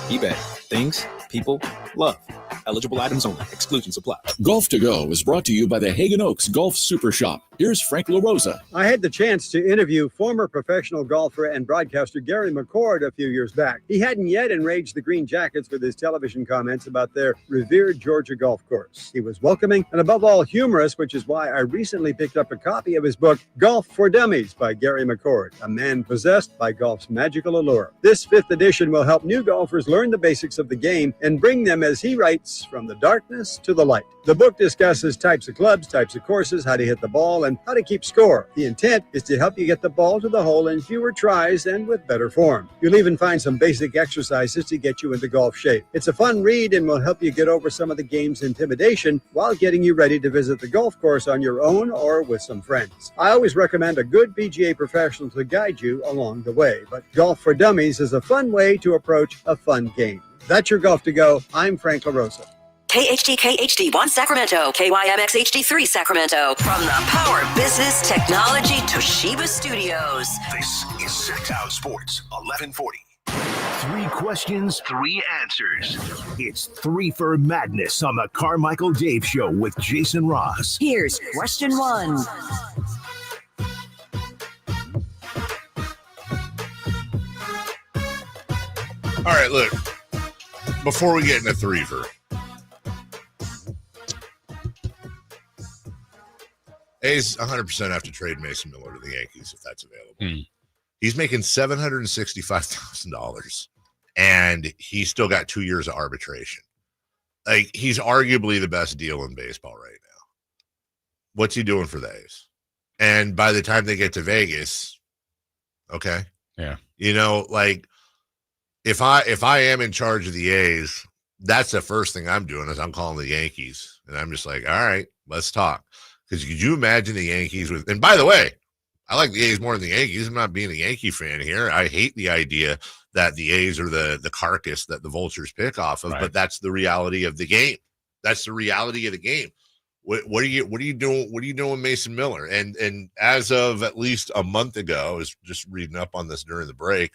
eBay, things, people, love. Eligible items only. Exclusions apply. Golf to Go is brought to you by the Hagen Oaks Golf Super Shop. Here's Frank LaRosa. I had the chance to interview former professional golfer and broadcaster Gary McCord a few years back. He hadn't yet enraged the Green Jackets with his television comments about their revered Georgia golf course. He was welcoming and above all humorous, which is why I recently picked up a copy of his book, Golf for Dummies by Gary McCord, a man possessed by golf's magical allure. This 5th edition will help new golfers learn the basics of the game and bring them, as he writes, from the darkness to the light. The book discusses types of clubs, types of courses, how to hit the ball, and how to keep score. The intent is to help you get the ball to the hole in fewer tries and with better form. You'll even find some basic exercises to get you into golf shape. It's a fun read and will help you get over some of the game's intimidation while getting you ready to visit the golf course on your own or with some friends. I always recommend a good PGA professional to guide you along the way, but Golf for Dummies is a fun way to approach a fun game. That's your Golf to Go. I'm Frank LaRosa. KHD1 Sacramento, KYMX HD3 Sacramento. From the Power Business Technology Toshiba Studios. This is Sacktown Sports 1140. 3 questions, 3 answers. It's 3 for Madness on the Carmichael Dave Show with Jason Ross. Here's question 1. All right, look. Before we get into 3 for A's 100% have to trade Mason Miller to the Yankees if that's available. He's making $765,000, and he's still got 2 years of arbitration. Like, he's arguably the best deal in baseball right now. What's he doing for the A's? And by the time they get to Vegas, okay, yeah, you know, like if I am in charge of the A's, that's the first thing I'm doing is I'm calling the Yankees, and I'm just like, all right, let's talk. Because could you imagine the Yankees with? And by the way, I like the A's more than the Yankees. I'm not being a Yankee fan here. I hate the idea that the A's are the carcass that the vultures pick off of, but that's the reality of the game. That's the reality of the game. What are you doing? What are you doing, Mason Miller? And as of at least a month ago, I was just reading up on this during the break.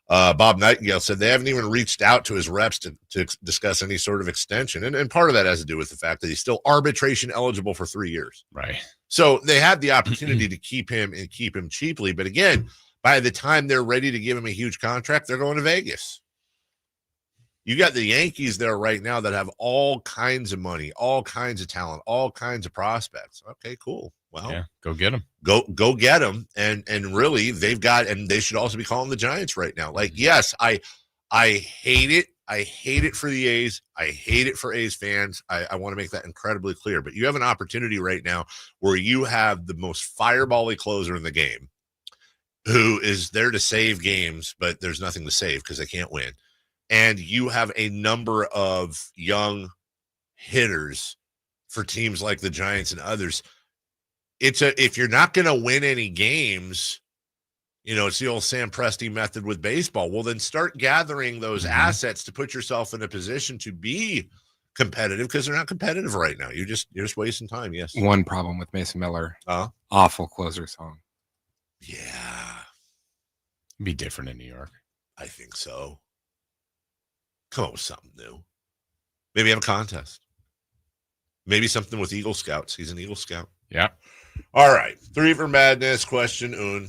Bob Nightingale said they haven't even reached out to his reps to discuss any sort of extension. And part of that has to do with the fact that he's still arbitration eligible for 3 years. Right. So they had the opportunity to keep him and keep him cheaply. But again, by the time they're ready to give him a huge contract, they're going to Vegas. You got the Yankees there right now that have all kinds of money, all kinds of talent, all kinds of prospects. Okay, cool. Well, yeah, go get them. Go get them. And really, they've got, and they should also be calling the Giants right now. Like, yes, I hate it. I hate it for the A's. I hate it for A's fans. I want to make that incredibly clear. But you have an opportunity right now where you have the most firebally closer in the game who is there to save games, but there's nothing to save because they can't win. And you have a number of young hitters for teams like the Giants and others. If you're not going to win any games, you know, it's the old Sam Presti method with baseball. Well, then start gathering those assets to put yourself in a position to be competitive because they're not competitive right now. You're just wasting time. Yes. One problem with Mason Miller. Awful closer song. Yeah. It'd be different in New York. I think so. Come up with something new. Maybe have a contest. Maybe something with Eagle Scouts. He's an Eagle Scout. Yeah. All right. 3 for Madness. Question, Un.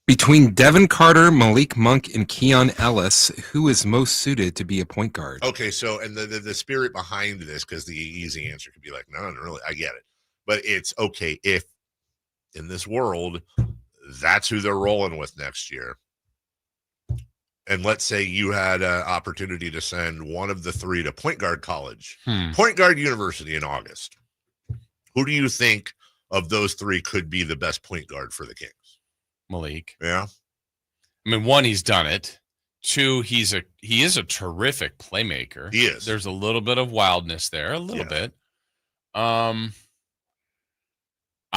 Between Devin Carter, Malik Monk, and Keon Ellis, who is most suited to be a point guard? Okay, so, and the spirit behind this, because the easy answer could be like, no, really, I get it. But it's okay if in this world, that's who they're rolling with next year. And let's say you had an opportunity to send one of the 3 to point guard college, point guard university in August. Who do you think of those 3 could be the best point guard for the Kings? Malik. Yeah. I mean, 1, he's done it. 2, he is a terrific playmaker. He is. There's a little bit of wildness there, a little bit. I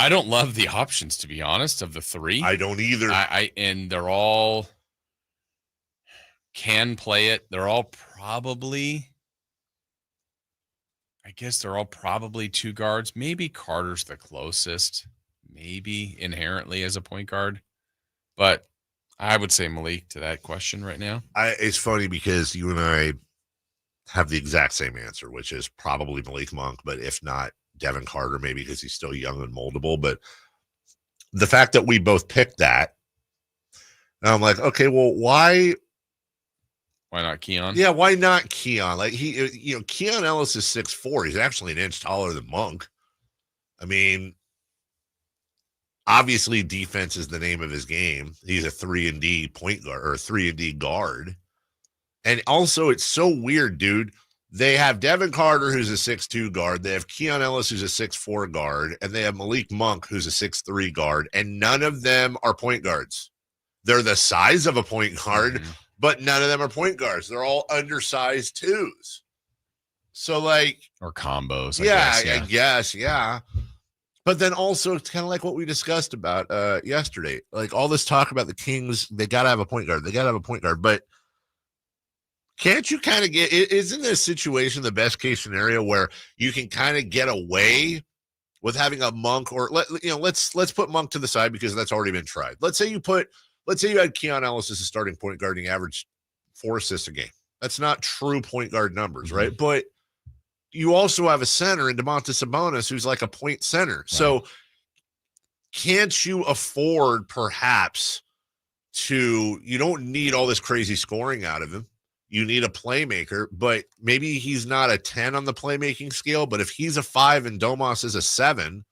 don't love the options, to be honest, of the 3. I don't either. And they're all can play it. They're all probably, I guess they're all probably 2 guards. Maybe Carter's the closest, maybe inherently as a point guard. But I would say Malik to that question right now. It's funny because you and I have the exact same answer, which is probably Malik Monk, but if not, Devin Carter, maybe because he's still young and moldable. But the fact that we both picked that, and I'm like, okay, well, why not Keon? Yeah, why not Keon? Like Keon Ellis is 6'4". He's actually an inch taller than Monk. I mean, obviously defense is the name of his game. He's a 3-and-D point guard or 3-and-D guard. And also it's so weird, dude. They have Devin Carter, who's a 6'2" guard. They have Keon Ellis, who's a 6'4" guard. And they have Malik Monk, who's a 6'3" guard. And none of them are point guards. They're the size of a point guard, but none of them are point guards. They're all undersized 2s. So, like... Or combos, I guess, yeah. But then also, it's kind of like what we discussed about yesterday. Like, all this talk about the Kings, they got to have a point guard. They got to have a point guard. But can't you kind of get... Isn't this situation the best-case scenario where you can kind of get away with having a Monk? Or, let's put Monk to the side because that's already been tried. Let's say you had Keon Ellis as a starting point guard and he averaged 4 assists a game. That's not true point guard numbers, right? But you also have a center in Domantas Sabonis who's like a point center. Right. So can't you afford perhaps you don't need all this crazy scoring out of him. You need a playmaker, but maybe he's not a 10 on the playmaking scale, but if he's a 5 and Domas is a 7,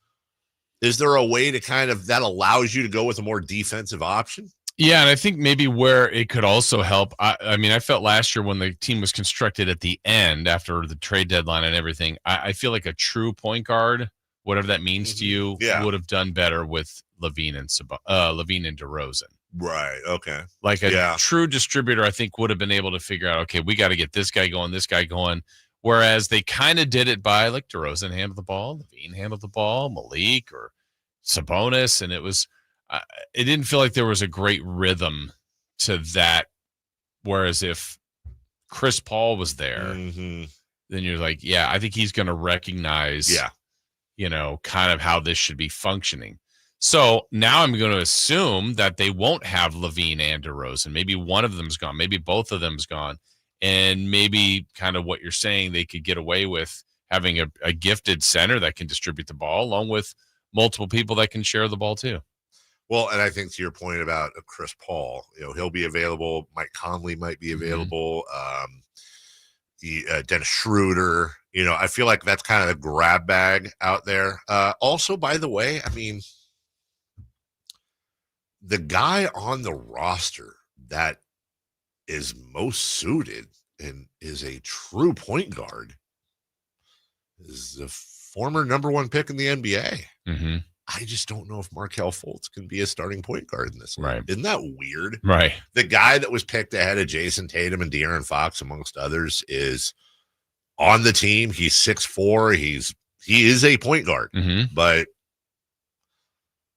is there a way to that allows you to go with a more defensive option? Yeah, and I think maybe where it could also help, I mean, I felt last year when the team was constructed at the end after the trade deadline and everything, I feel like a true point guard, whatever that means to you, would have done better with Levine and DeRozan. Right, okay. Like a true distributor, I think, would have been able to figure out, okay, we got to get this guy going. Whereas they kind of did it by, like, DeRozan handled the ball, Levine handled the ball, Malik or Sabonis, and it didn't feel like there was a great rhythm to that. Whereas if Chris Paul was there, then you're like, yeah, I think he's going to recognize, kind of how this should be functioning. So now I'm going to assume that they won't have Levine and DeRozan. Maybe one of them's gone. Maybe both of them's gone. And maybe kind of what you're saying, they could get away with having a gifted center that can distribute the ball along with multiple people that can share the ball too. Well, and I think to your point about Chris Paul, he'll be available. Mike Conley might be available. Dennis Schroeder, I feel like that's kind of the grab bag out there. Also, by the way, I mean, the guy on the roster that is most suited and is a true point guard is the former number 1 pick in the NBA. I just don't know if Markelle Fultz can be a starting point guard in this league. Right. Isn't that weird? Right. The guy that was picked ahead of Jason Tatum and De'Aaron Fox, amongst others, is on the team. He's 6'4". He is a point guard, but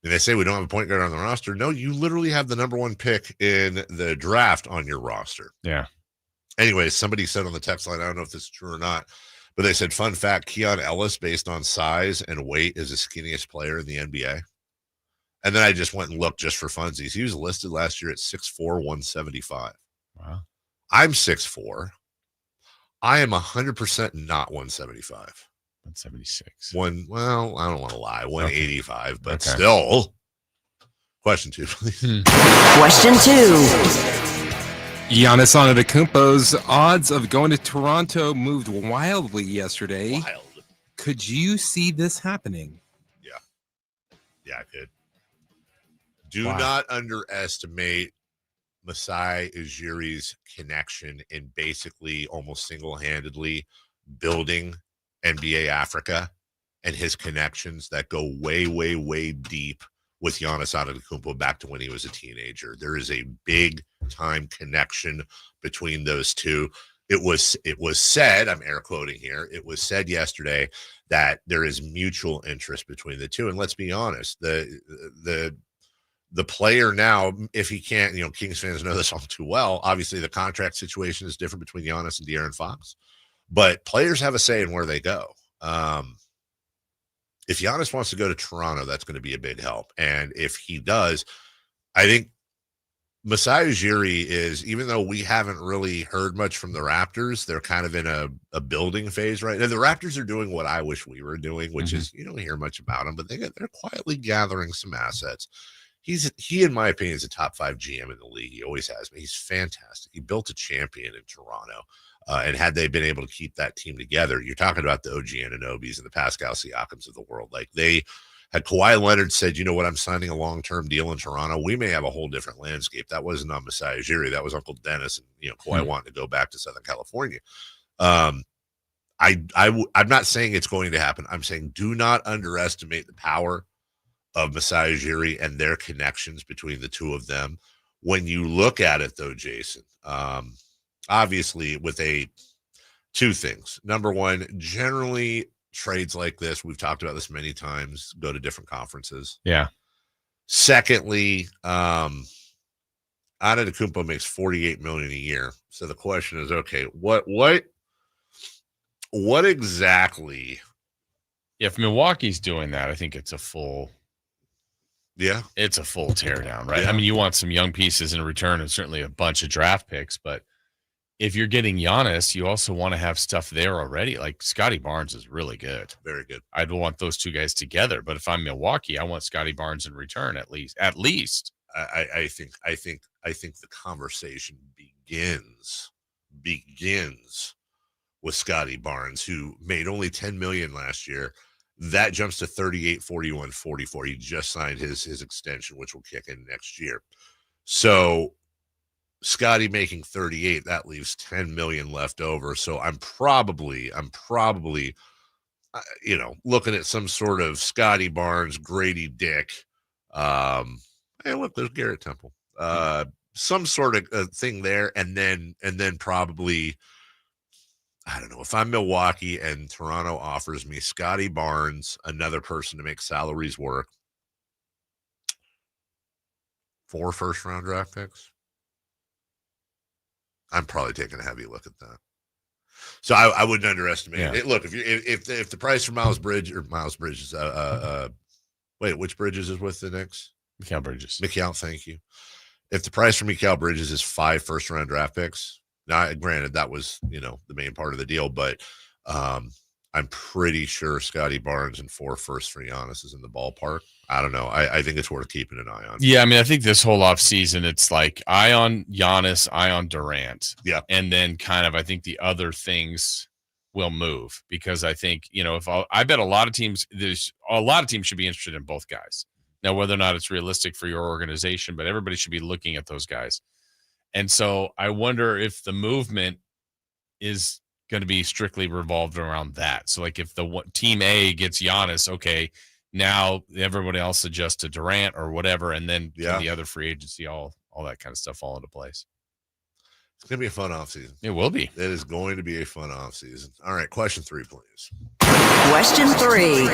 they say we don't have a point guard on the roster. No, you literally have the number 1 pick in the draft on your roster. Yeah. Anyway, somebody said on the text line, I don't know if this is true or not, but they said, fun fact, Keon Ellis, based on size and weight, is the skinniest player in the NBA. And then I just went and looked just for funsies. He was listed last year at 6'4", 175. Wow. I'm 6'4". I am 100% not 175. 176. Well, I don't want to lie. 185, but still. Question 2, please. Question 2. Giannis Antetokounmpo's odds of going to Toronto moved wildly yesterday. Could you see this happening? Yeah, I could. Do not underestimate Masai Ujiri's connection in basically almost single-handedly building NBA Africa and his connections that go way, way, way deep with Giannis Antetokounmpo back to when he was a teenager. There is a big time connection between those two. It was said, I'm air quoting here, it was said yesterday that there is mutual interest between the two. And let's be honest, the player now, if he can't, Kings fans know this all too well. Obviously, the contract situation is different between Giannis and De'Aaron Fox, but players have a say in where they go. If Giannis wants to go to Toronto, that's going to be a big help. And if he does, I think Masai Ujiri is, even though we haven't really heard much from the Raptors, they're kind of in a building phase right now. The Raptors are doing what I wish we were doing, which is you don't hear much about them, but they're quietly gathering some assets. He, in my opinion, is a top 5 GM in the league. He always has been. He's fantastic. He built a champion in Toronto. And had they been able to keep that team together, you're talking about the OG Anunobis and the Pascal Siakams of the world. Like, they had Kawhi Leonard said, you know what, I'm signing a long-term deal in Toronto, we may have a whole different landscape. That wasn't on Masai Ujiri. That was Uncle Dennis and, Kawhi wanting to go back to Southern California. I'm not saying it's going to happen. I'm saying do not underestimate the power of Masai Ujiri and their connections between the two of them. When you look at it, though, Jason, obviously with two things. Number one, generally trades like this, we've talked about this many times, go to different conferences. Yeah. Secondly, Antetokounmpo makes $48 million a year. So the question is, okay, what exactly? If Milwaukee's doing that, I think it's a full. Yeah, it's a full teardown, right? Yeah. I mean, you want some young pieces in return and certainly a bunch of draft picks, but if you're getting Giannis, you also want to have stuff there already. Like Scotty Barnes is really good. Very good. I'd want those two guys together. But if I'm Milwaukee, I want Scotty Barnes in return at least. At least. I think the conversation begins with Scotty Barnes, who made only $10 million last year. That jumps to 38, 41, 44. He just signed his extension, which will kick in next year. So Scotty making 38, that leaves 10 million left over. So I'm probably looking at some sort of Scotty Barnes, Grady Dick. Hey, look, there's Garrett Temple. Some sort of thing there, and then probably, I don't know, if I'm Milwaukee and Toronto offers me Scotty Barnes, another person to make salaries work, 4 first-round draft picks, I'm probably taking a heavy look at that. So I wouldn't underestimate it. Look, if the price for Miles Bridges, wait, which Bridges is with the Knicks? Mikal Bridges. Mikal, thank you. If the price for Mikal Bridges is 5 first-round draft picks, now granted that was the main part of the deal, but I'm pretty sure Scotty Barnes and 4 firsts for Giannis is in the ballpark. I don't know. I think it's worth keeping an eye on. Yeah, I mean, I think this whole offseason, it's like eye on Giannis, eye on Durant. Yeah. And then kind of, I think the other things will move because I think, I bet a lot of teams should be interested in both guys. Now, whether or not it's realistic for your organization, but everybody should be looking at those guys. And so I wonder if the movement is going to be strictly revolved around that. So like if the team A gets Giannis, okay, now everybody else adjusts to Durant or whatever, and then the other free agency, all that kind of stuff fall into place. It's going to be a fun offseason. It will be. It is going to be a fun offseason. All right, question 3, please. Question 3.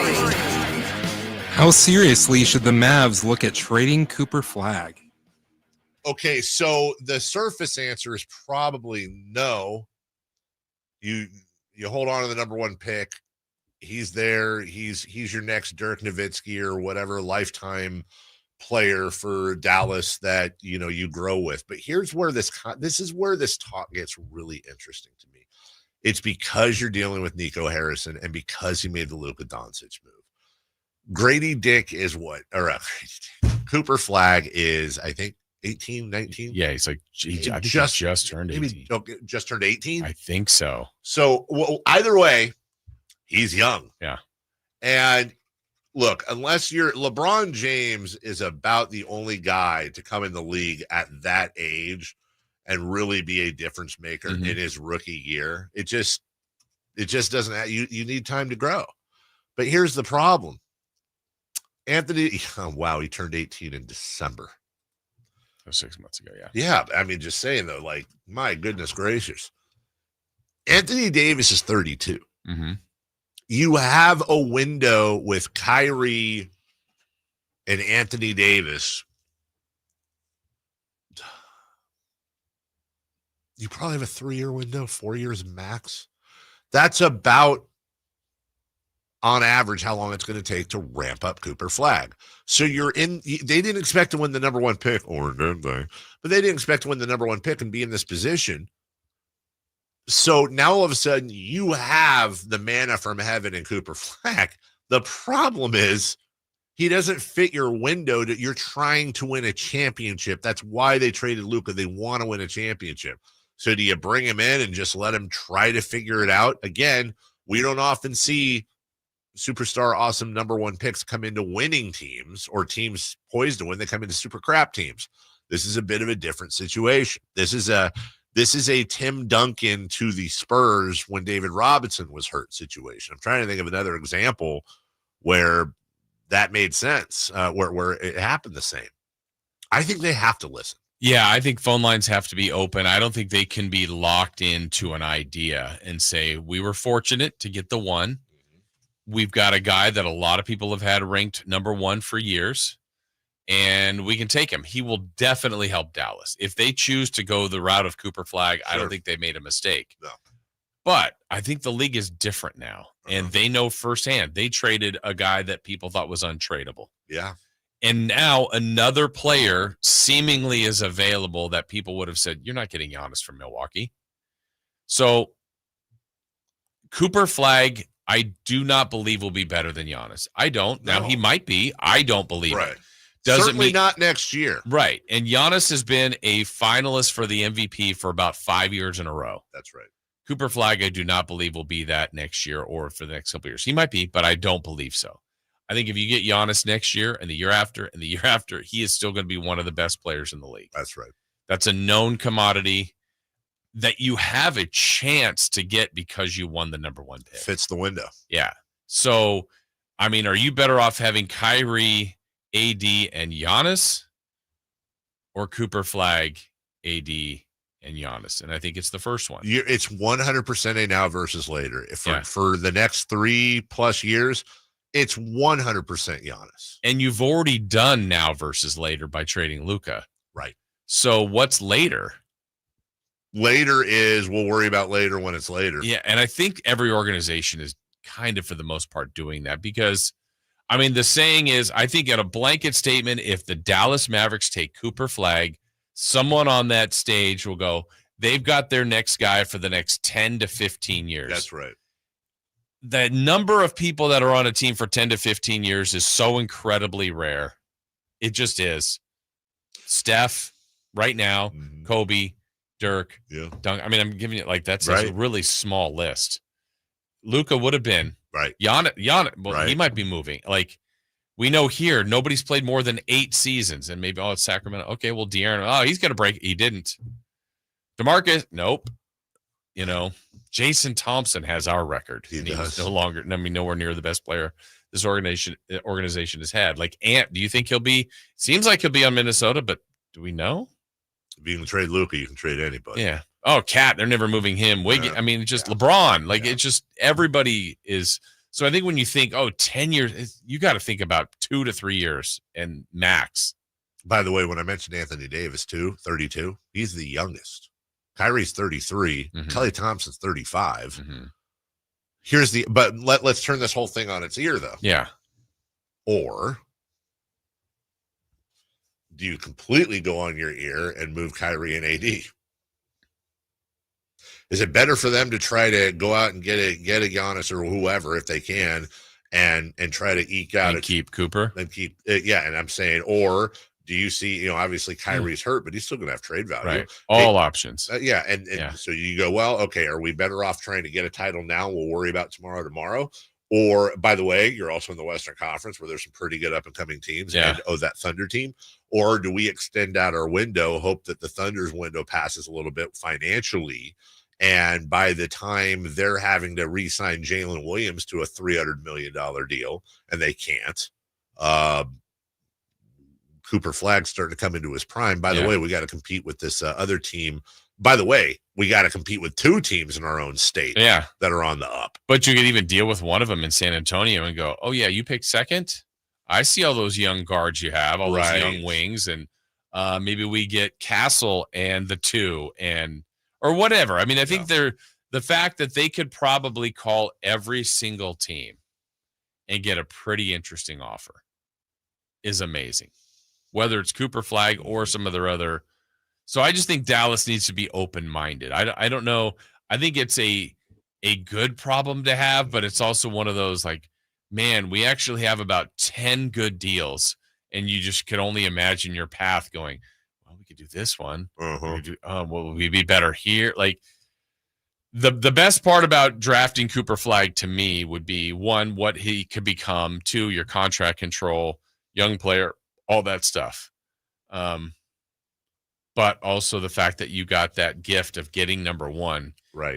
How seriously should the Mavs look at trading Cooper Flagg? Okay, so the surface answer is probably no. You hold on to the number 1 pick. He's there. He's your next Dirk Nowitzki or whatever lifetime player for Dallas that you grow with. But here's where this is where this talk gets really interesting to me. It's because you're dealing with Nico Harrison and because he made the Luka Doncic move. Grady Dick is what? Or Cooper Flagg is, I think, 18, 19. Yeah, he's like he just turned 18. Just turned 18. I think so. So either way, he's young. Yeah. And look, unless LeBron James is about the only guy to come in the league at that age and really be a difference maker in his rookie year, it just doesn't have, you need time to grow. But here's the problem. Anthony, he turned 18 in December. 6 months ago, yeah. Yeah, I mean, just saying though, like, my goodness gracious. Anthony Davis is 32. Mm-hmm. You have a window with Kyrie and Anthony Davis. You probably have a 3-year window, 4 years max. That's about, on average, how long it's going to take to ramp up Cooper Flagg. So they didn't expect to win the number 1 pick, or did they? But they didn't expect to win the number 1 pick and be in this position. So now all of a sudden you have the manna from heaven in Cooper Flagg. The problem is he doesn't fit your window that you're trying to win a championship. That's why they traded Luka. They want to win a championship. So do you bring him in and just let him try to figure it out? Again, we don't often see superstar awesome number 1 picks come into winning teams or teams poised to win. They come into super crap teams. This is a bit of a different situation. This is a Tim Duncan to the Spurs when David Robinson was hurt situation. I'm trying to think of another example where that made sense, where it happened the same. I think they have to listen. Yeah, I think phone lines have to be open. I don't think they can be locked into an idea and say, we were fortunate to get the 1. We've got a guy that a lot of people have had ranked number 1 for years, and we can take him. He will definitely help Dallas. If they choose to go the route of Cooper Flagg, I don't think they made a mistake. No. But I think the league is different now, and they know firsthand. They traded a guy that people thought was untradeable. Yeah. And now another player seemingly is available that people would have said, you're not getting Giannis from Milwaukee. So Cooper Flag, I do not believe will be better than Giannis. I don't. Now he might be. I don't believe it. Certainly not next year. Right. And Giannis has been a finalist for the MVP for about 5 years in a row. That's right. Cooper Flag, I do not believe will be that next year or for the next couple of years. He might be, but I don't believe so. I think if you get Giannis next year and the year after and the year after, he is still going to be one of the best players in the league. That's right. That's a known commodity that you have a chance to get because you won the number 1 pick. Fits the window. Yeah. So, I mean, are you better off having Kyrie, AD, and Giannis, or Cooper Flag, AD, and Giannis? And I think it's the first one. It's 100% a now versus later. For the next 3+ years, it's 100% Giannis. And you've already done now versus later by trading Luka. Right. So what's later? Later is we'll worry about later when it's later. Yeah, and I think every organization is kind of for the most part doing that because, I mean, the saying is, I think at a blanket statement, if the Dallas Mavericks take Cooper Flag, someone on that stage will go, they've got their next guy for the next 10 to 15 years. That's right. The number of people that are on a team for 10 to 15 years is so incredibly rare. It just is. Steph, right now, Kobe, Dirk, Dunk. I mean, I'm giving it like that's a really small list. Luka would have been right. Giannis, well, he might be moving. Like we know here, nobody's played more than 8 seasons, and maybe it's Sacramento. Okay, well, De'Aaron, he's gonna break. He didn't. DeMarcus, nope. You know, Jason Thompson has our record. He's no longer. I mean, nowhere near the best player this organization has had. Like Ant, do you think he'll be? Seems like he'll be on Minnesota, but do we know? If you can trade Luka, you can trade anybody. Yeah. Oh, Cat, they're never moving him. Wiggins, I mean, just LeBron. Like it's just everybody is. So I think when you think, 10 years, you got to think about 2 to 3 years and max. By the way, when I mentioned Anthony Davis too, 32, he's the youngest. Kyrie's 33. Klay Thompson's 35. But let's turn this whole thing on its ear though. Yeah. Or do you completely go on your ear and move Kyrie and AD? Is it better for them to try to go out and get a Giannis or whoever if they can, and try to eke out and keep Cooper and keep and I'm saying, or do you see, obviously Kyrie's hurt, but he's still going to have trade value, right? All options, and so you go, well, okay, are we better off trying to get a title now? We'll worry about tomorrow. Or, by the way, you're also in the Western Conference where there's some pretty good up-and-coming teams. Yeah. And, that Thunder team. Or do we extend out our window, hope that the Thunder's window passes a little bit financially, and by the time they're having to re-sign Jalen Williams to a $300 million deal, and they can't, Cooper Flag's starting to come into his prime. By the way, we got to compete with this other team. By the way, we got to compete with 2 teams in our own state that are on the up. But you could even deal with one of them in San Antonio and go, oh, yeah, you picked second? I see all those young guards you have, all those young wings, and maybe we get Castle and the 2 or whatever. I mean, I think the fact that they could probably call every single team and get a pretty interesting offer is amazing, whether it's Cooper Flag or some of their other. So I just think Dallas needs to be open-minded. I don't know. I think it's a good problem to have, but it's also one of those like, man, we actually have about 10 good deals, and you just could only imagine your path going, well, we could do this one. Will we be better here? Like the best part about drafting Cooper Flag to me would be 1, what he could become, 2, your contract control, young player, all that stuff. But also the fact that you got that gift of getting number 1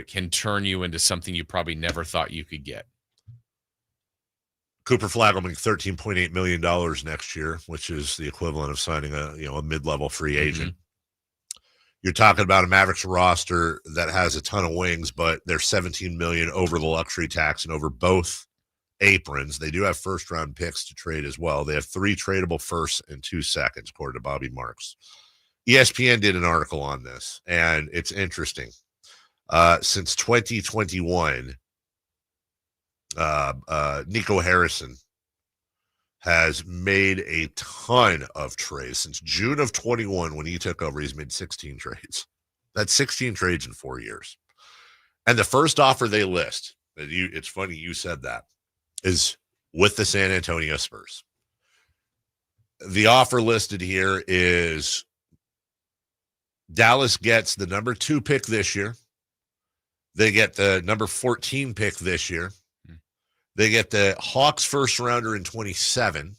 can turn you into something you probably never thought you could get. Cooper Flag will make $13.8 million next year, which is the equivalent of signing a mid-level free agent. You're talking about a Mavericks roster that has a ton of wings, but they're $17 million over the luxury tax and over both aprons. They do have first-round picks to trade as well. They have 3 tradable firsts and 2 seconds, according to Bobby Marks. ESPN did an article on this, and it's interesting. Since 2021, Nico Harrison has made a ton of trades. Since June of 21, when he took over, he's made 16 trades. That's 16 trades in 4 years. And the first offer they list, it's funny you said that, is with the San Antonio Spurs. The offer listed here is Dallas gets the number 2 pick this year. They get the number 14 pick this year. They get the Hawks first rounder in 27.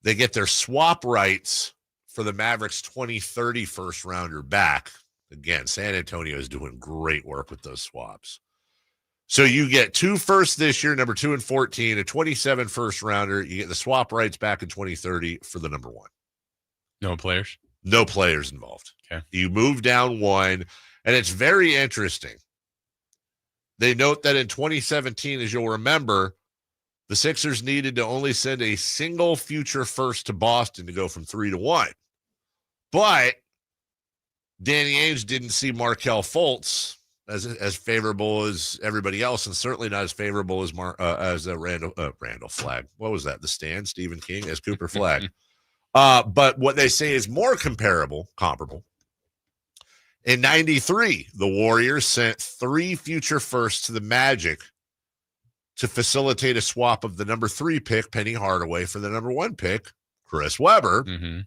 They get their swap rights for the Mavericks 2030 first rounder back. Again, San Antonio is doing great work with those swaps. So you get 2 firsts this year, number 2 and 14, a 27 first rounder. You get the swap rights back in 2030 for the number 1. No players? No players involved. Okay. You move down 1, and it's very interesting. They note that in 2017, as you'll remember, the Sixers needed to only send a single future first to Boston to go from 3 to 1. But Danny Ainge didn't see Markelle Fultz as favorable as everybody else, and certainly not as favorable as Randall Flagg. What was that? The Stand, Stephen King as Cooper Flagg. But what they say is more comparable. In 93, the Warriors sent 3 future firsts to the Magic to facilitate a swap of the number 3 pick, Penny Hardaway, for the number 1 pick, Chris Webber. Mm-hmm.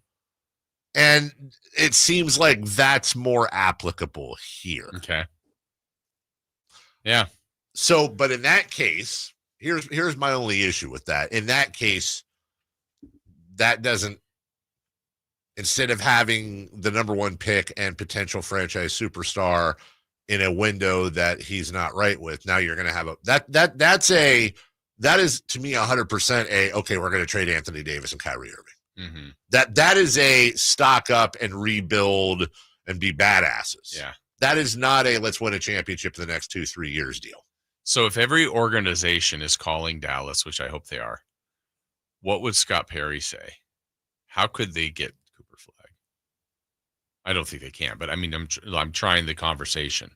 And it seems like that's more applicable here. Okay. Yeah. So, but in that case, here's my only issue with that. In that case, that doesn't, instead of having the number 1 pick and potential franchise superstar in a window that he's not right with, now you're going to have that is to me 100% okay, we're going to trade Anthony Davis and Kyrie Irving. Mm-hmm. That is a stock up and rebuild and be badasses. Yeah. That is not a let's win a championship in the next 2-3 years deal. So if every organization is calling Dallas, which I hope they are, what would Scott Perry say? How could they get Cooper Flagg? I don't think they can, but I mean, I'm trying the conversation.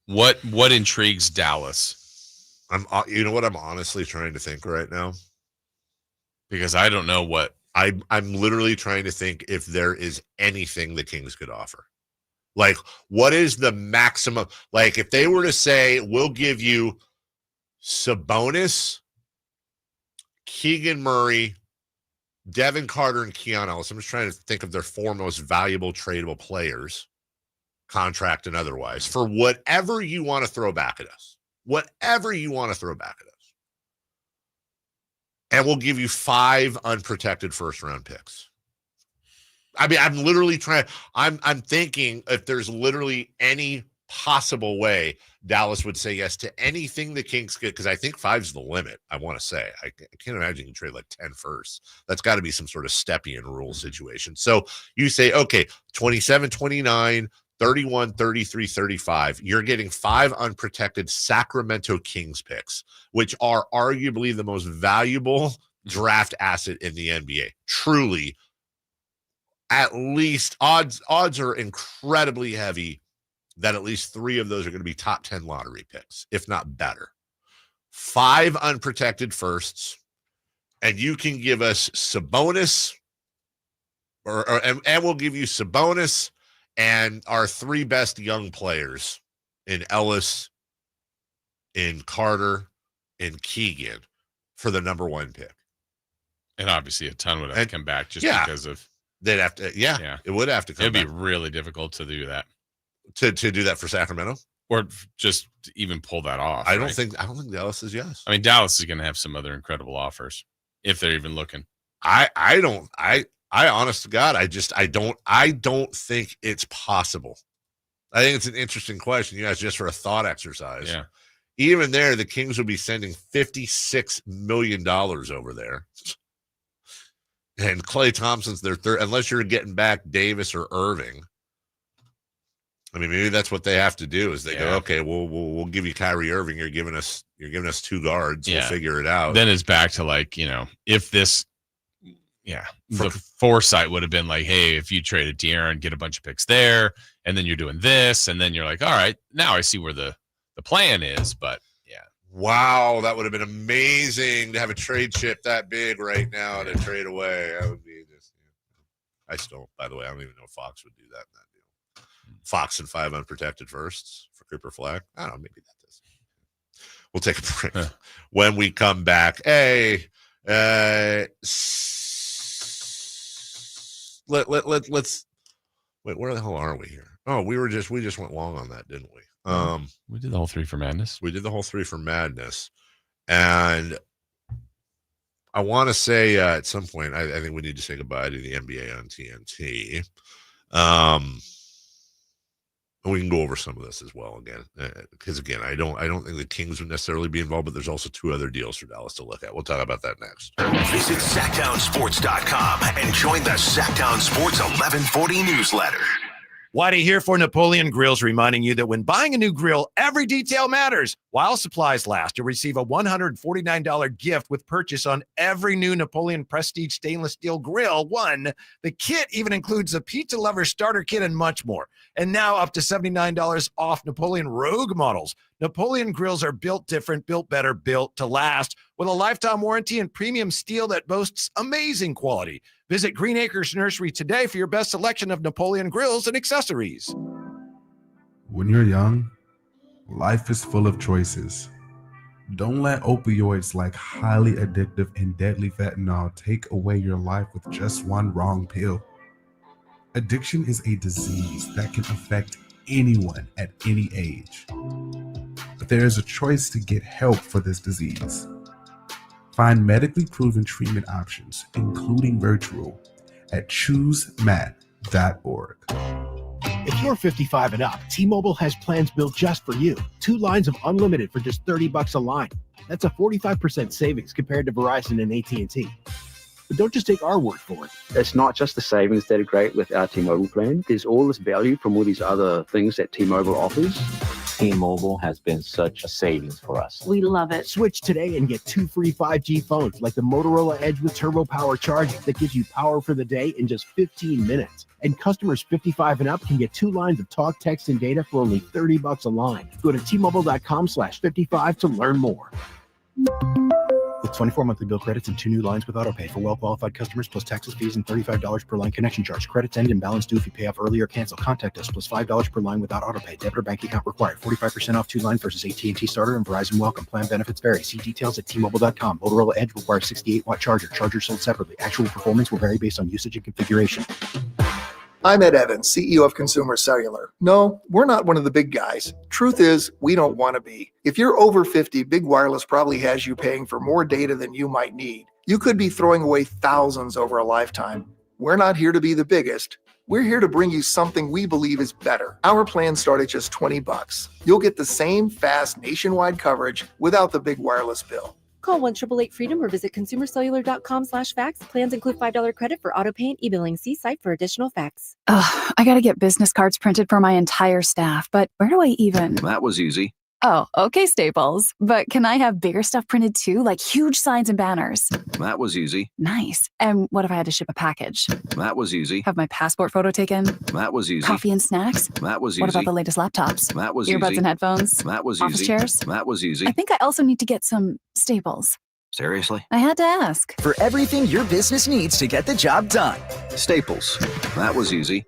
What intrigues Dallas? You know what I'm honestly trying to think right now? Because I don't know what I'm literally trying to think if there is anything the Kings could offer. Like, what is the maximum? Like, if they were to say, we'll give you Sabonis, Keegan Murray, Devin Carter, and Keon Ellis. I'm just trying to think of their 4 most valuable tradable players, contract and otherwise, for whatever you want to throw back at us. Whatever you want to throw back at us. And we'll give you 5 unprotected first-round picks. I mean, I'm literally I'm thinking if there's literally any possible way Dallas would say yes to anything the Kings get, because I think 5's the limit, I want to say. I can't imagine you can trade like 10 firsts. That's got to be some sort of Stepien rule situation. So you say, okay, 27, 29, 31, 33, 35. You're getting 5 unprotected Sacramento Kings picks, which are arguably the most valuable draft asset in the NBA. Truly, at least odds are incredibly heavy that at least 3 of those are going to be top 10 lottery picks, if not better. 5 unprotected firsts, and you can give us Sabonis, and we'll give you Sabonis and our 3 best young players in Ellis, in Carter, in Keegan for the number 1 pick. And obviously a ton would have to come back just because of they'd have to, it would have to come back. It'd be really difficult to do that. To do that for Sacramento? Or just even pull that off. I don't think Dallas is yes. I mean, Dallas is going to have some other incredible offers if they're even looking. I honest to God, I don't think it's possible. I think it's an interesting question, you guys, just for a thought exercise. Yeah. Even there, the Kings would be sending $56 million over there. And Klay Thompson's their third, unless you're getting back Davis or Irving. I mean, maybe that's what they have to do is they go, okay, we'll give you Kyrie Irving. You're giving us 2 guards. We'll figure it out. Then it's back to like, if this, the foresight would have been like, hey, if you traded De'Aaron, get a bunch of picks there, and then you're doing this, and then you're like, all right, now I see where the plan is, but wow, that would have been amazing to have a trade chip that big right now to trade away. That would be just. I still, by the way, I don't even know if Fox would do that in that deal. Fox and 5 unprotected firsts for Cooper Flag. I don't know, maybe that does. We'll take a break. When we come back, let's wait, where the hell are we here? Oh, we just went long on that, didn't we? We did the whole 3 for Madness. We did the whole 3 for Madness. And I want to say at some point, I think we need to say goodbye to the NBA on TNT. And we can go over some of this as well again, because again, I don't think the Kings would necessarily be involved, but there's also 2 other deals for Dallas to look at. We'll talk about that next. Visit SacktownSports.com and join the Sacktown Sports 1140 newsletter. Whitey here for Napoleon Grills, reminding you that when buying a new grill, every detail matters. While supplies last, you'll receive a $149 gift with purchase on every new Napoleon Prestige stainless steel grill. The kit even includes a pizza lover starter kit and much more. And now up to $79 off Napoleon Rogue models. Napoleon grills are built different, built better, built to last, with a lifetime warranty and premium steel that boasts amazing quality. Visit Green Acres Nursery today for your best selection of Napoleon grills and accessories. When you're young, life is full of choices. Don't let opioids like highly addictive and deadly fentanyl take away your life with just one wrong pill. Addiction is a disease that can affect anyone at any age. But there is a choice to get help for this disease. Find medically proven treatment options, including virtual, at choosemat.org. If you're 55 and up, T-Mobile has plans built just for you. 2 lines of unlimited for just $30 a line. That's a 45% savings compared to Verizon and AT&T. But don't just take our word for it. It's not just the savings that are great with our T-Mobile plan. There's all this value from all these other things that T-Mobile offers. T-Mobile has been such a savings for us. We love it. Switch today and get 2 free 5G phones like the Motorola Edge with Turbo Power charging that gives you power for the day in just 15 minutes. And customers 55 and up can get 2 lines of talk, text, and data for only $30 a line. Go to T-Mobile.com/55 to learn more. With 24 monthly bill credits and 2 new lines with autopay for well-qualified customers, plus taxes, fees, and $35 per line connection charge. Credits end and balance due if you pay off early or cancel. Contact us, plus $5 per line without autopay. Debit or bank account required. 45% off 2 line versus AT&T Starter and Verizon Welcome. Plan benefits vary. See details at T-Mobile.com. Motorola Edge requires 68-watt charger. Charger sold separately. Actual performance will vary based on usage and configuration. I'm Ed Evans, CEO of Consumer Cellular. No, we're not one of the big guys. Truth is, we don't want to be. If you're over 50, Big Wireless probably has you paying for more data than you might need. You could be throwing away thousands over a lifetime. We're not here to be the biggest. We're here to bring you something we believe is better. Our plans start at just $20. You'll get the same fast nationwide coverage without the big wireless bill. Call 1-888-FREEDOM or visit consumercellular.com/facts. Plans include $5 credit for auto pay and e-billing. See site for additional facts. Ugh, I gotta get business cards printed for my entire staff, but where do I even? That was easy. Oh, okay, Staples. But can I have bigger stuff printed too, like huge signs and banners? That was easy. Nice. And what if I had to ship a package? That was easy. Have my passport photo taken? That was easy. Coffee and snacks? That was easy. What about the latest laptops? That was Earbuds easy. and headphones? That was Office easy. chairs? That was easy. I think I also need to get some Staples. Seriously? I had to ask. For everything your business needs to get the job done. Staples. That was easy.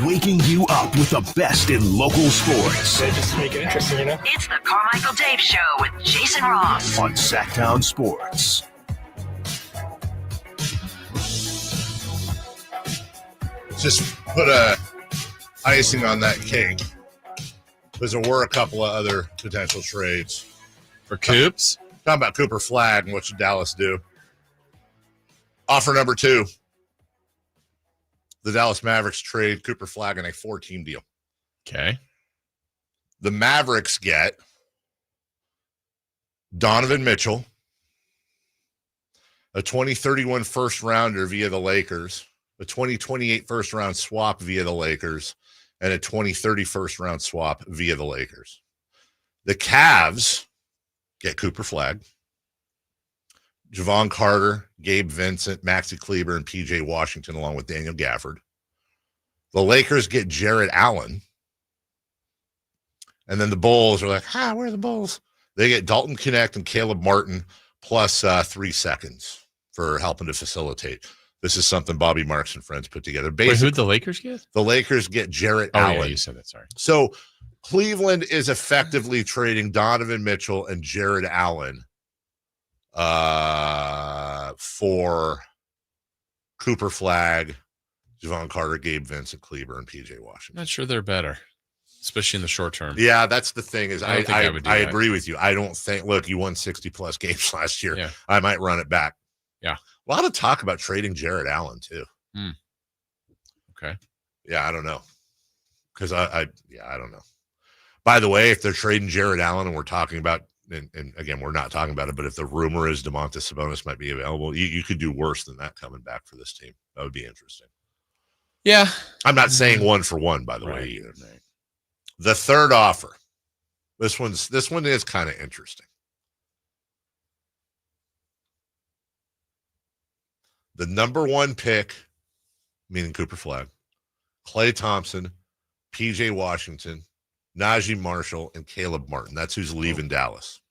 Waking you up with the best in local sports. Just make it interesting, you know? It's the Carmichael Dave Show with Jason Ross on Sacktown Sports. Just put a icing on that cake, because there were a couple of other potential trades for Coops. Talking about Cooper Flag and what should Dallas do. Offer number 2. The Dallas Mavericks trade Cooper Flag in a 4-team deal. Okay. The Mavericks get Donovan Mitchell, a 2031 first rounder via the Lakers, a 2028 first round swap via the Lakers, and a 2030 first round swap via the Lakers. The Cavs get Cooper Flagg, Javon Carter, Gabe Vincent, Maxi Kleber, and PJ Washington, along with Daniel Gafford. The Lakers get Jared Allen. And then the Bulls are like, where are the Bulls? They get Dalton Knecht and Caleb Martin plus 3 seconds for helping to facilitate. This is something Bobby Marks and friends put together. Wait, who'd the Lakers get? The Lakers get Jarrett Allen. Yeah, you said that, sorry. So Cleveland is effectively trading Donovan Mitchell and Jared Allen for Cooper Flagg, Javon Carter, Gabe Vincent, Kleber, and PJ Washington. Not sure they're better, especially in the short term. Yeah, that's the thing is I agree with you. I don't think, look, you won 60-plus games last year. Yeah. I might run it back. Yeah. A lot of talk about trading Jared Allen, too. Okay. Yeah, I don't know. Because I don't know. By the way, if they're trading Jared Allen and we're talking about, and again, we're not talking about it, but if the rumor is Domantas Sabonis might be available, you could do worse than that coming back for this team. That would be interesting. Yeah. I'm not saying 1-for-1, by the way, either. Right. The third offer. This one is kind of interesting. The number 1 pick, meaning Cooper Flagg, Klay Thompson, PJ Washington, Najee Marshall, and Caleb Martin. That's who's leaving Dallas.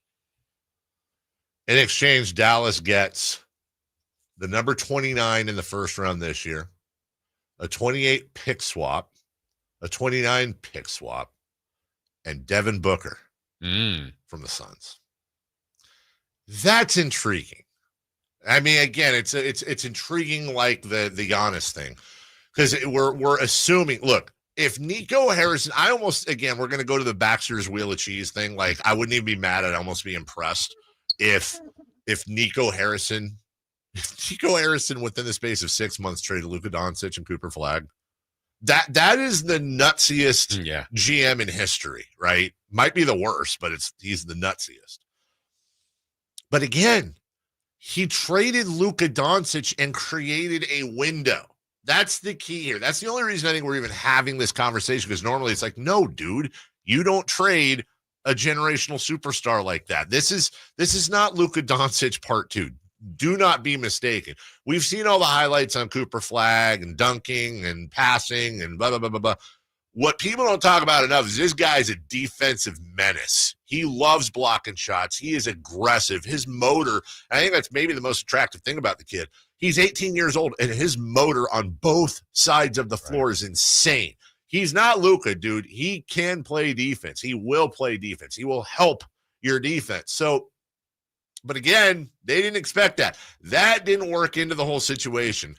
In exchange, Dallas gets the number 29 in the first round this year, a 28 pick swap, a 29 pick swap, and Devin Booker from the Suns. That's intriguing. I mean, again, it's intriguing like the Giannis thing, because we're assuming. Look, if Nico Harrison, we're going to go to the Baxter's Wheel of Cheese thing. Like, I wouldn't even be mad. I'd almost be impressed if Nico Harrison within the space of 6 months traded Luka Doncic and Cooper Flagg. That is the nutsiest GM in history, right? Might be the worst, but he's the nutsiest. But again, he traded Luka Doncic and created a window. That's the key here. That's the only reason I think we're even having this conversation, because normally it's like, no, dude, you don't trade a generational superstar like that. This is not Luka Doncic part 2. Do not be mistaken. We've seen all the highlights on Cooper Flagg and dunking and passing and blah, blah, blah, blah, blah. What people don't talk about enough is this guy's a defensive menace. He loves blocking shots. He is aggressive. His motor, I think that's maybe the most attractive thing about the kid. He's 18 years old, and his motor on both sides of the floor is insane. He's not Luka, dude. He can play defense. He will play defense. He will help your defense. So, but again, they didn't expect that. That didn't work into the whole situation.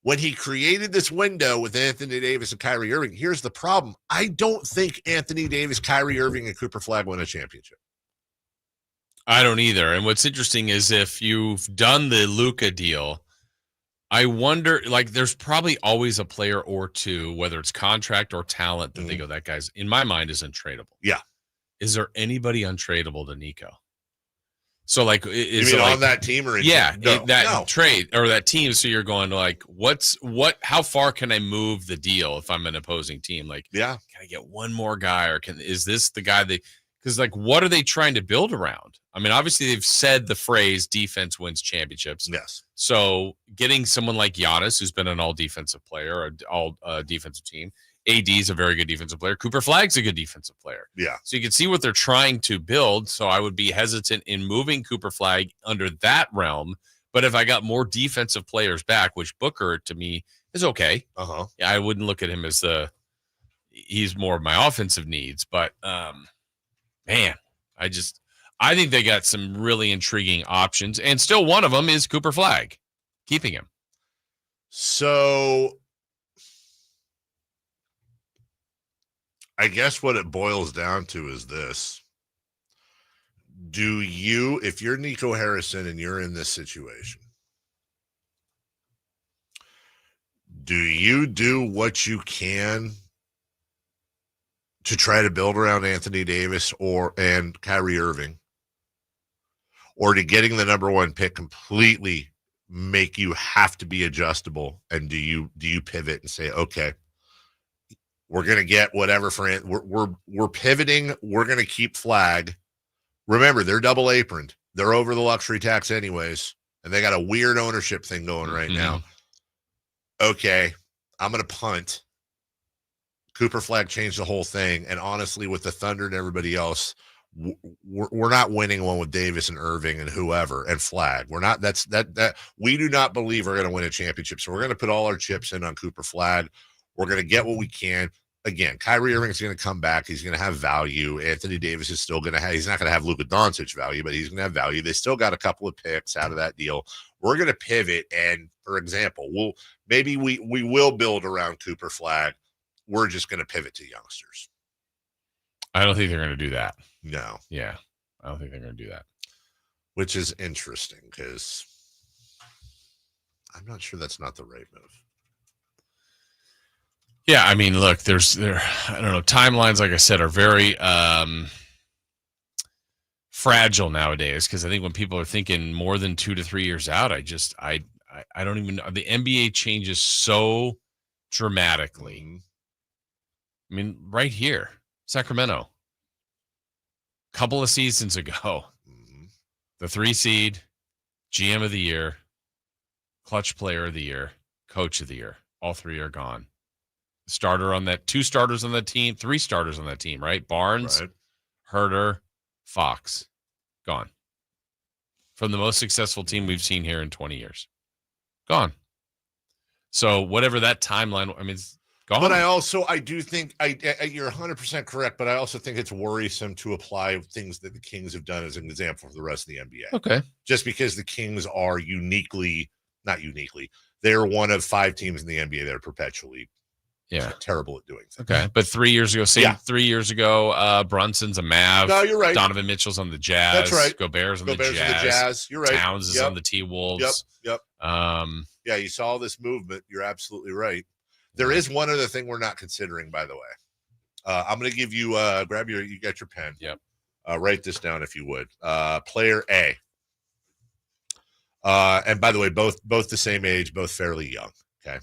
When he created this window with Anthony Davis and Kyrie Irving, here's the problem. I don't think Anthony Davis, Kyrie Irving, and Cooper Flagg win a championship. I don't either. And what's interesting is if you've done the Luka deal, I wonder, like, there's probably always a player or two, whether it's contract or talent, that they go, that guy's, in my mind, is untradeable. Yeah. Is there anybody untradeable to Nico? So, like, is you mean it like, on that team or trade or that team? So you're going to, like, how far can I move the deal if I'm an opposing team? Like, can I get one more guy, or is this the guy because, like, what are they trying to build around? I mean, obviously they've said the phrase defense wins championships. Yes. So getting someone like Giannis, who's been an all defensive player, or all defensive team, AD is a very good defensive player. Cooper Flagg's a good defensive player. Yeah. So you can see what they're trying to build. So I would be hesitant in moving Cooper Flagg under that realm. But if I got more defensive players back, which Booker to me is okay. Yeah, I wouldn't look at him as he's more of my offensive needs. But man, I think they got some really intriguing options. And still one of them is Cooper Flagg, keeping him. So I guess what it boils down to is this. If you're Nico Harrison and you're in this situation, do you do what you can to try to build around Anthony Davis and Kyrie Irving, or to getting the number 1 pick completely make you have to be adjustable? And do you pivot and say, okay, we're going to get whatever for it. We're pivoting. We're going to keep Flag. Remember, they're double aproned. They're over the luxury tax anyways. And they got a weird ownership thing going right now. Okay, I'm going to punt. Cooper Flag changed the whole thing. And honestly, with the Thunder and everybody else, we're not winning one with Davis and Irving and whoever and Flag. We're not. That we do not believe we're going to win a championship. So we're going to put all our chips in on Cooper Flag. We're going to get what we can. Again, Kyrie Irving is going to come back. He's going to have value. Anthony Davis is still going to have. He's not going to have Luka Doncic value, but he's going to have value. They still got a couple of picks out of that deal. We're going to pivot, and for example, we will build around Cooper Flag. We're just going to pivot to youngsters. I don't think they're going to do that. No. Yeah, I don't think they're going to do that. Which is interesting because I'm not sure that's not the right move. Yeah, I mean, look, I don't know, timelines, like I said, are very fragile nowadays because I think when people are thinking more than 2 to 3 years out, I don't even know. The NBA changes so dramatically. I mean, right here, Sacramento, a couple of seasons ago, the 3 seed, GM of the year, clutch player of the year, coach of the year, all 3 are gone. Starter on that, 2 starters on that team, 3 starters on that team, right? Barnes, Herter, Fox, gone. From the most successful team we've seen here in 20 years. Gone. So whatever that timeline, I mean, it's gone. But I do think you're 100% correct, but I also think it's worrisome to apply things that the Kings have done as an example for the rest of the NBA. Okay. Just because the Kings are they're one of 5 teams in the NBA that are perpetually terrible at doing things. Okay, but 3 years ago, 3 years ago, Brunson's a Mav. No, you're right. Donovan Mitchell's on the Jazz. That's right. Gobert's on the Jazz. You're right. Towns is on the T-Wolves. Yep. Yeah, you saw this movement. You're absolutely right. There is one other thing we're not considering, by the way. I'm going to give you you got your pen. Yep. Write this down if you would. Player A. And by the way, both the same age, both fairly young. Okay.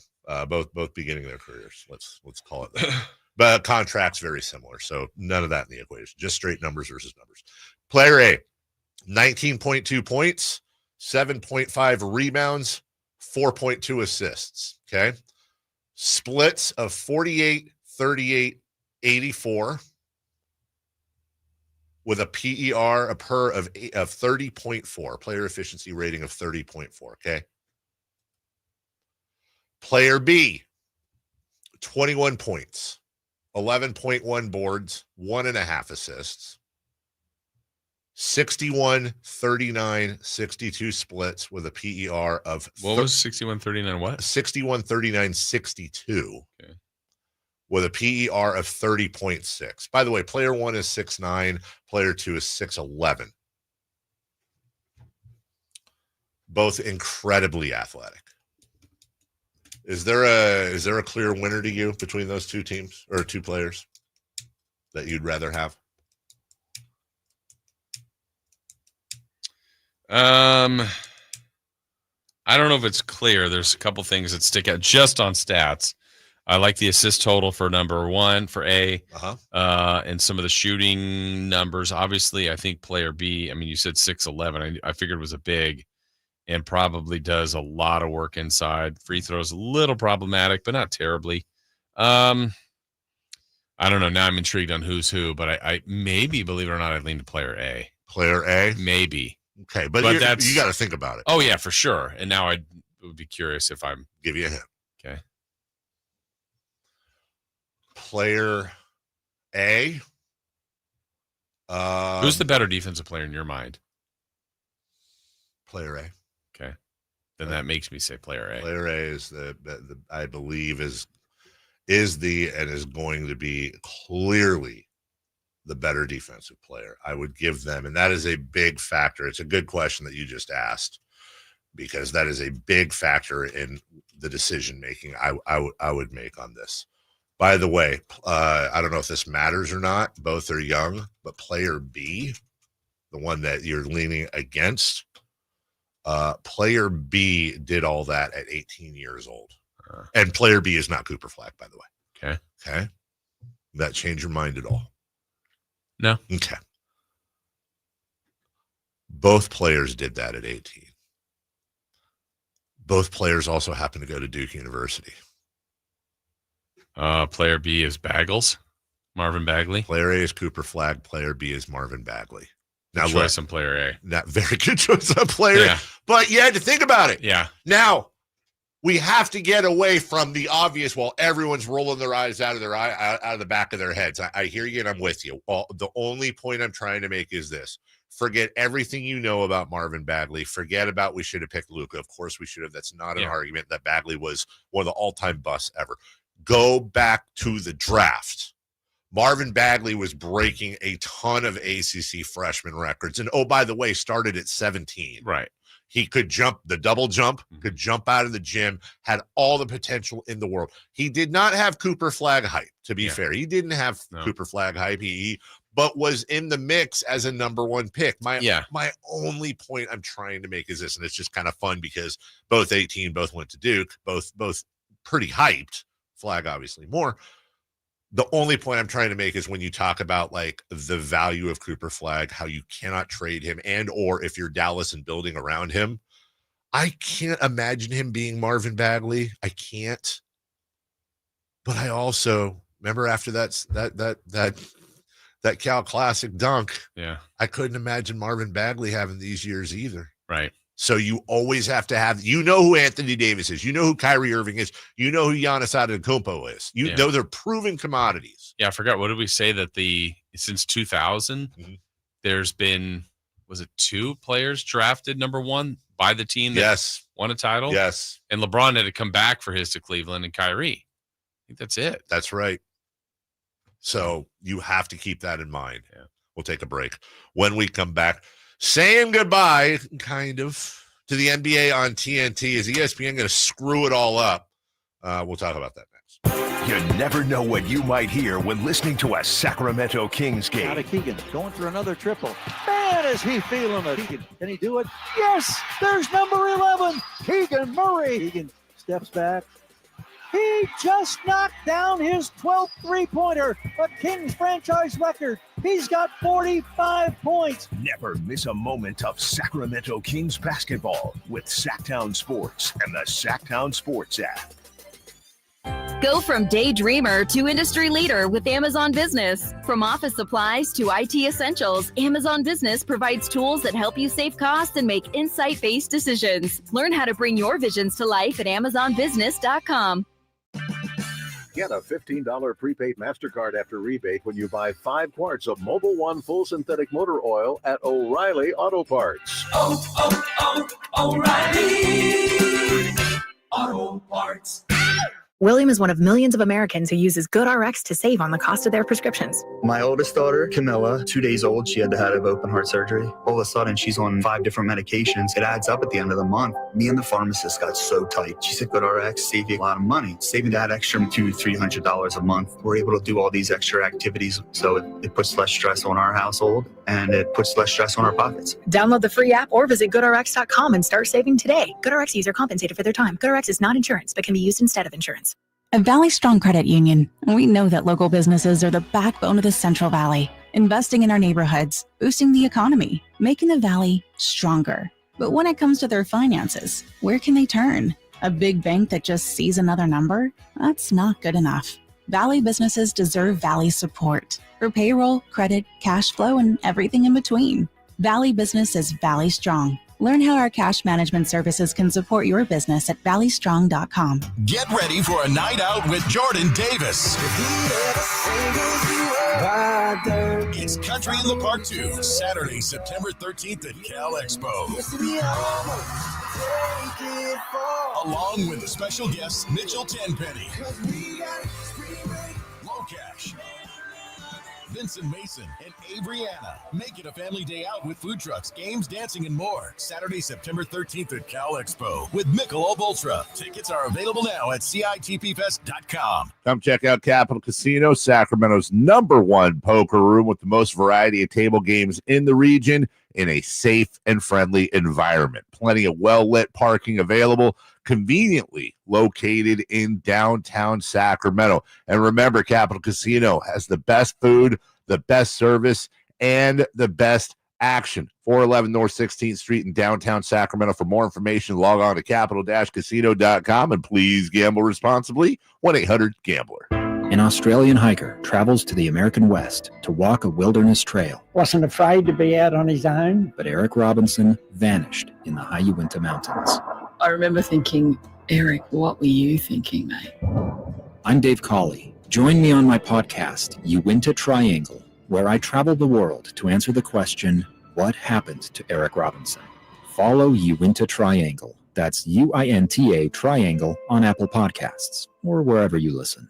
Both beginning their careers. Let's call it that. But contracts very similar. So none of that in the equation. Just straight numbers versus numbers. Player A, 19.2 points, 7.5 rebounds, 4.2 assists. Okay. Splits of 48, 38, 84 with a PER, a PER of 30.4, player efficiency rating of 30.4. Okay. Player B, 21 points, 11.1 boards, 1.5 assists, 61, 39, 62 splits with a PER of what was 61, 39 what? 61, 39, 62 with a PER of 30.6. By the way, player 1 is 6'9", player 2 is 6'11". Both incredibly athletic. Is there a clear winner to you between those 2 teams or 2 players that you'd rather have? I don't know if it's clear. There's a couple things that stick out just on stats. I like the assist total for number 1 for A, and some of the shooting numbers. Obviously, I think player B. I mean, you said 6'11". I figured it was a big. And probably does a lot of work inside. Free throws a little problematic, but not terribly. I don't know. Now I'm intrigued on who's who, but I maybe, believe it or not, I'd lean to player A. Player A? Maybe. Okay, but that's, you got to think about it. Oh, yeah, for sure. And now I would be curious if I'm... Give you a hint. Okay. Player A. Who's the better defensive player in your mind? Player A. Okay. Then that makes me say player A. Player A is the I believe is going to be clearly the better defensive player. I would give them, and that is a big factor. It's a good question that you just asked, because that is a big factor in the decision making I would make on this. By the way, I don't know if this matters or not. Both are young, but player B, the one that you're leaning against, Player B did all that at 18 years old. And player B is not Cooper Flagg, by the way. Okay. That change your mind at all? No. Okay. Both players did that at 18. Both players also happen to go to Duke University. Player B is Marvin Bagley. Player A is Cooper Flagg. Player B is Marvin Bagley. Now, good choice on player A. Not very good choice on player A. But you had to think about it. Yeah. Now, we have to get away from the obvious while everyone's rolling their eyes out of the back of their heads. I hear you and I'm with you. Well, the only point I'm trying to make is this. Forget everything you know about Marvin Bagley. Forget about we should have picked Luka. Of course we should have. That's not an argument that Bagley was one of the all-time busts ever. Go back to the draft. Marvin Bagley was breaking a ton of ACC freshman records. And, oh, by the way, started at 17. Right. He could jump the double jump, could jump out of the gym, had all the potential in the world. He did not have Cooper Flagg hype, to be fair. He didn't have Cooper Flagg hype, but was in the mix as a number one pick. My only point I'm trying to make is this, and it's just kind of fun because both 18, both went to Duke, both pretty hyped. Flagg obviously more. The only point I'm trying to make is when you talk about like the value of Cooper Flagg, how you cannot trade him, and or if you're Dallas and building around him, I can't imagine him being Marvin Bagley. I can't. But I also remember after that Cal Classic dunk. Yeah, I couldn't imagine Marvin Bagley having these years either. Right. So you always have to have, who Anthony Davis is, who Kyrie Irving is, who Giannis Antetokounmpo is. You know they're proven commodities. Yeah, I forgot. What did we say that since 2000, there's been, was it 2 players drafted number 1 by the team that won a title? Yes. And LeBron had to come back for his to Cleveland and Kyrie. I think that's it. That's right. So you have to keep that in mind. Yeah. We'll take a break. When we come back, saying goodbye, kind of, to the NBA on TNT. Is ESPN going to screw it all up? We'll talk about that next. You never know what you might hear when listening to a Sacramento Kings game. Out of Keegan, going for another triple. Man, is he feeling it. Keegan, can he do it? Yes, there's number 11, Keegan Murray. Keegan steps back. He just knocked down his 12th three-pointer, a Kings franchise record. He's got 45 points. Never miss a moment of Sacramento Kings basketball with Sacktown Sports and the Sacktown Sports app. Go from daydreamer to industry leader with Amazon Business. From office supplies to IT essentials, Amazon Business provides tools that help you save costs and make insight-based decisions. Learn how to bring your visions to life at AmazonBusiness.com. Get a $15 prepaid MasterCard after rebate when you buy 5 quarts of Mobil 1 full synthetic motor oil at O'Reilly Auto Parts. O'Reilly Auto Parts. William is one of millions of Americans who uses GoodRx to save on the cost of their prescriptions. My oldest daughter, Camilla, 2 days old, she had to have open heart surgery. All of a sudden, she's on 5 different medications. It adds up at the end of the month. Me and the pharmacist got so tight. She said, GoodRx save you a lot of money. Saving that extra $200-300 a month. We're able to do all these extra activities, so it puts less stress on our household, and it puts less stress on our pockets. Download the free app or visit GoodRx.com and start saving today. GoodRx user compensated for their time. GoodRx is not insurance, but can be used instead of insurance. At Valley Strong Credit Union, we know that local businesses are the backbone of the Central Valley, investing in our neighborhoods, boosting the economy, making the Valley stronger. But when it comes to their finances, where can they turn? A big bank that just sees another number? That's not good enough. Valley businesses deserve Valley support for payroll, credit, cash flow, and everything in between. Valley Business is Valley Strong. Learn how our cash management services can support your business at valleystrong.com. Get ready for a night out with Jordan Davis. It's Country in the Park 2, Saturday, September 13th at Cal Expo. Along with the special guests Mitchell Tenpenny, Locash, Vincent Mason, and Abriana. Make it a family day out with food trucks, games, dancing, and more. Saturday, September 13th at Cal Expo with Michelob Ultra. Tickets are available now at CITPFest.com. Come check out Capital Casino, Sacramento's #1 poker room with the most variety of table games in the region. in a safe and friendly environment. Plenty of well-lit parking available, conveniently located in downtown Sacramento. And remember, Capital Casino has the best food, the best service, and the best action. 411 North 16th Street in downtown Sacramento. For more information, log on to capital-casino.com, and please gamble responsibly. 1-800-GAMBLER. An Australian hiker travels to the American West to walk a wilderness trail. Wasn't afraid to be out on his own. But Eric Robinson vanished in the high Uinta Mountains. I remember thinking, Eric, what were you thinking, mate? I'm Dave Cawley. Join me on my podcast, Uinta Triangle, where I travel the world to answer the question, what happened to Eric Robinson? Follow Uinta Triangle. That's UINTA Triangle on Apple Podcasts or wherever you listen.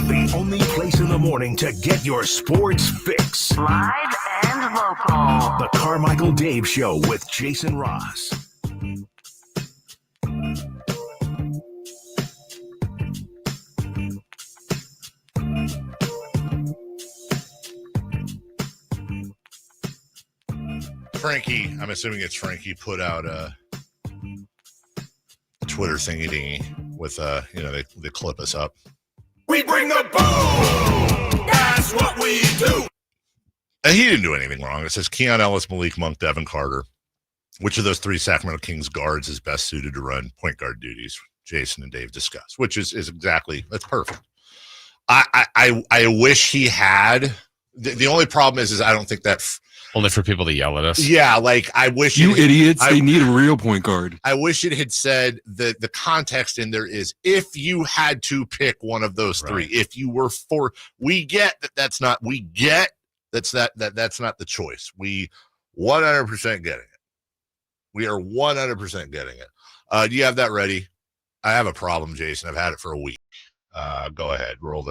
The only place in the morning to get your sports fix. Live and local. The Carmichael Dave Show with Jason Ross. Frankie, I'm assuming it's Frankie, put out a Twitter thingy with they clip us up. We bring the boom. That's what we do. And he didn't do anything wrong. It says Keon Ellis, Malik Monk, Devin Carter. Which of those three Sacramento Kings guards is best suited to run point guard duties? Jason and Dave discuss, which is exactly, that's perfect. I wish he had. The only problem is I don't think that. Only for people to yell at us. Yeah, like I wish you idiots. They need a real point guard. I wish it had said the context in there is if you had to pick one of those three. If you were we get that's not the choice. We 100% getting it. We are 100% getting it. Do you have that ready? I have a problem, Jason. I've had it for a week. Go ahead. Roll.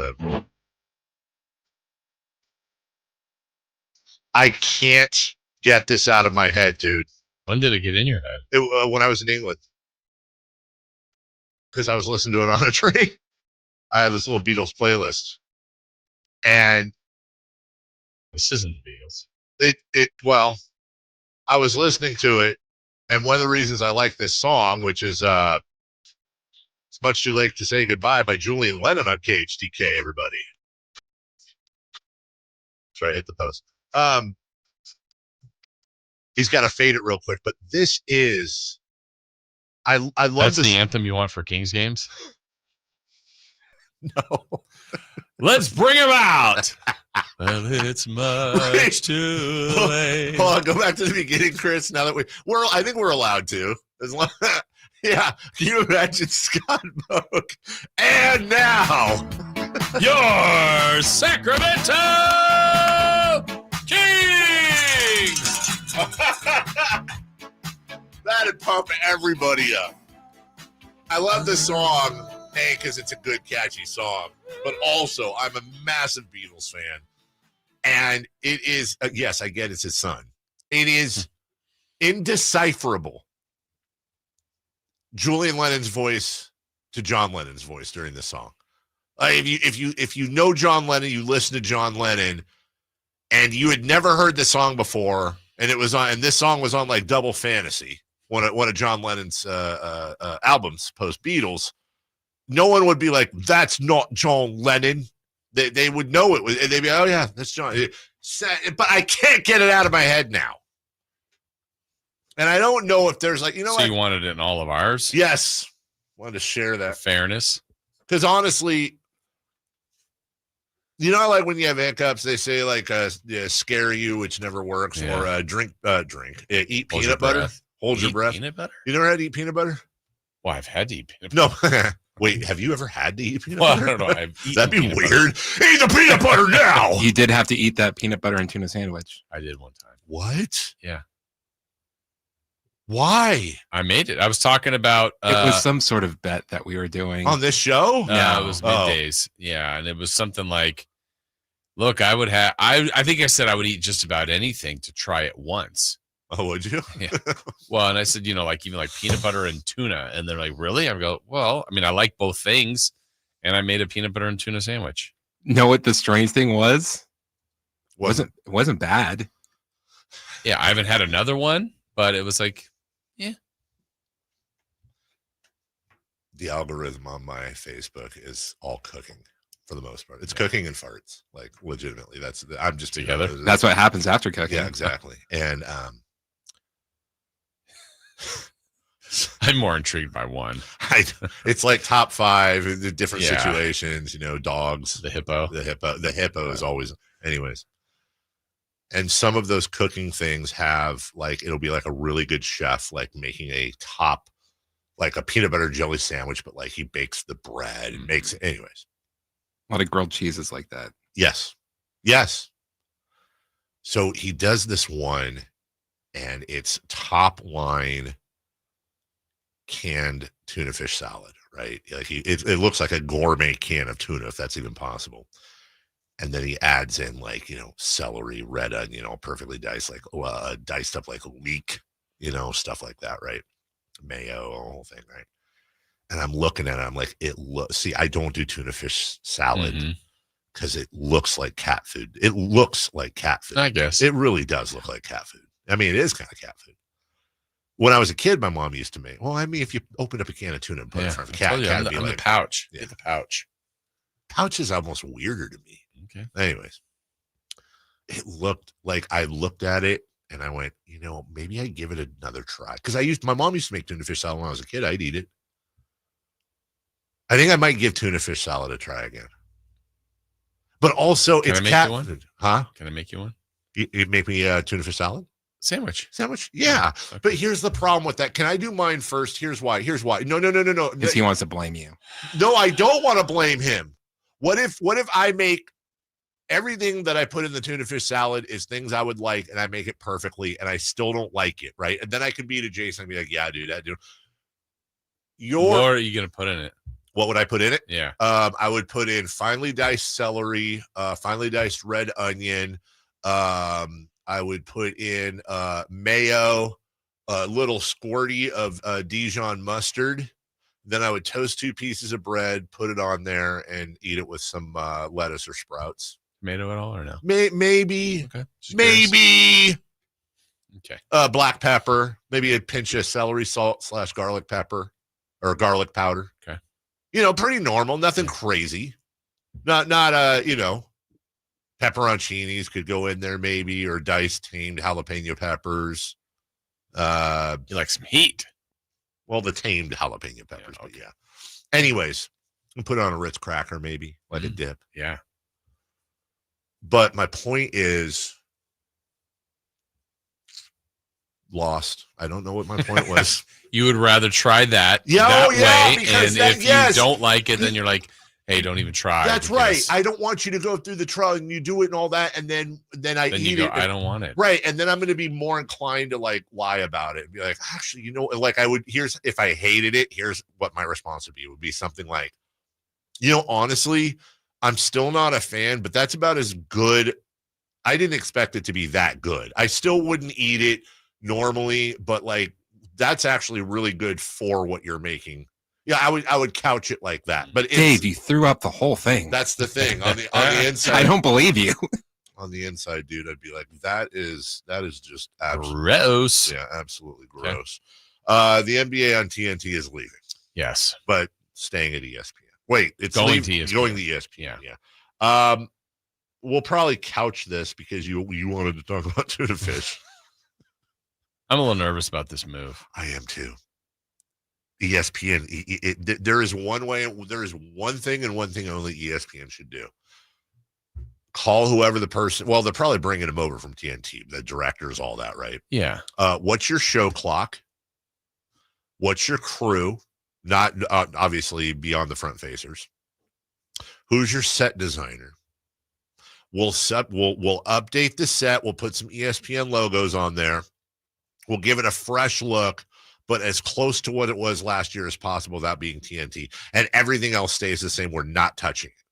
I can't get this out of my head, dude. When did it get in your head? When I was in England. Because I was listening to it on a train. I have this little Beatles playlist. And this isn't Beatles. Well, I was listening to it, and one of the reasons I like this song, which is It's Much Too Late to Say Goodbye by Julian Lennon on KHTK, everybody. Sorry, I hit the post. He's got to fade it real quick, but this is I love That's this. the anthem you want for Kings games? No. Let's bring him out. Well, it's much too late. Hold on, go back to the beginning, Chris. Now that I think we're allowed to. As long, yeah, can you imagine Scott Boak? And now, your Sacramento Kings! That'd pump everybody up. I love this song, A, because it's a good, catchy song, but also I'm a massive Beatles fan. And it is, yes, I get it's his son. It is indecipherable. Julian Lennon's voice to John Lennon's voice during this song. If you know John Lennon, you listen to John Lennon, and you had never heard the song before, and this song was on like Double Fantasy, one of John Lennon's albums post Beatles. No one would be like, "That's not John Lennon." They would know it was. They'd be, "Oh yeah, that's John." But I can't get it out of my head now, and I don't know if there's like So you wanted it in all of ours? Yes, wanted to share that fairness. Because honestly, like when you have hiccups, they say like scare you, which never works, or drink, eat peanut butter, hold your breath. Peanut butter? You never had to eat peanut butter? Well, I've had to eat peanut butter. No. Wait, have you ever had to eat peanut butter? butter? I don't know. That'd be weird. Eat the peanut butter now. You did have to eat that peanut butter and tuna sandwich. I did one time. What? Yeah. Why? I made it. I was talking about it was some sort of bet that we were doing on this show. No, it was middays. Yeah, and it was something like Look, I think I said I would eat just about anything to try it once. Oh, would you? Yeah. Well, and I said, like even like peanut butter and tuna. And they're like, really? I go, well, I mean, I like both things. And I made a peanut butter and tuna sandwich. Know what the strange thing was? It wasn't bad. Yeah, I haven't had another one, but it was like, yeah. The algorithm on my Facebook is all cooking for the most part. It's cooking and farts, like legitimately. I'm just together. That's what happens after cooking. Yeah, exactly. And I'm more intrigued by one. It's like top 5 in the different situations, dogs. The hippo. The hippo is always, anyways. And some of those cooking things have it'll be like a really good chef, making a top, like a peanut butter jelly sandwich, but he bakes the bread and makes it. Anyways. A lot of grilled cheeses like that. Yes. So he does this one, and it's top line canned tuna fish salad, right? It looks like a gourmet can of tuna, if that's even possible. And then he adds in celery, red onion, all perfectly diced, diced up like leek, stuff like that, right? Mayo, the whole thing, right? And I'm looking at it, I'm like, see, I don't do tuna fish salad because it looks like cat food. It looks like cat food. I guess. It really does look like cat food. I mean, it is kind of cat food. When I was a kid, my mom used to make, if you open up a can of tuna and put it in front of a cat, would be the pouch. Yeah. Get the pouch. Pouch is almost weirder to me. Okay. Anyways, it looked like I looked at it and I went, maybe I give it another try. Because my mom used to make tuna fish salad when I was a kid. I'd eat it. I think I might give tuna fish salad a try again. But also, it's cat food. Huh? Can I make you one? You make me a tuna fish salad? Sandwich. Yeah. Okay. But here's the problem with that. Can I do mine first? Here's why. No. Because he wants to blame you. No, I don't want to blame him. What if I make everything that I put in the tuna fish salad is things I would like, and I make it perfectly, and I still don't like it, right? And then I could be to Jason and be like, yeah, dude, I do. What are you going to put in it? What would I put in it? Yeah. I would put in finely diced celery, finely diced red onion. I would put in mayo, a little squirty of Dijon mustard. Then I would toast 2 pieces of bread, put it on there, and eat it with some lettuce or sprouts. Tomato at all or no? Maybe. Okay. Maybe. Okay. Black pepper, maybe a pinch of celery salt / garlic pepper or garlic powder. Okay. Pretty normal, nothing crazy. Not pepperoncinis could go in there maybe, or diced tamed jalapeno peppers. You like some heat. Well, the tamed jalapeno peppers, but yeah. Anyways, and put it on a Ritz cracker maybe, like a dip. Yeah. But my point is lost. I don't know what my point was. You would rather try that way, and if you don't like it, then you're like, hey, don't even try. That's right. I don't want you to go through the trial and you do it and all that, and then I eat it. I don't want it. Right, and then I'm going to be more inclined to lie about it and be like, actually, I would. If I hated it, here's what my response would be. It would be something like, honestly, I'm still not a fan, but that's about as good. I didn't expect it to be that good. I still wouldn't eat it normally, but that's actually really good for what you're making. Yeah, I would couch it like that. But Dave, you threw up the whole thing. That's the thing. On the inside, I don't believe you. On the inside, dude, I'd be like, that is just absolutely gross. Yeah, absolutely gross. Okay. The NBA on TNT is leaving. Yes, but staying at ESPN. Wait, it's going to ESPN. Going to ESPN. Yeah. We'll probably couch this because you wanted to talk about tuna fish. I'm a little nervous about this move. I am too. ESPN. There is one way. There is one thing and one thing only ESPN should do. Call whoever the person. Well, they're probably bringing him over from TNT. The directors, all that, right? Yeah. What's your show clock? What's your crew? Not obviously beyond the front facers. Who's your set designer? We'll update the set. We'll put some ESPN logos on there. We'll give it a fresh look, but as close to what it was last year as possible without being TNT. And everything else stays the same. We're not touching it.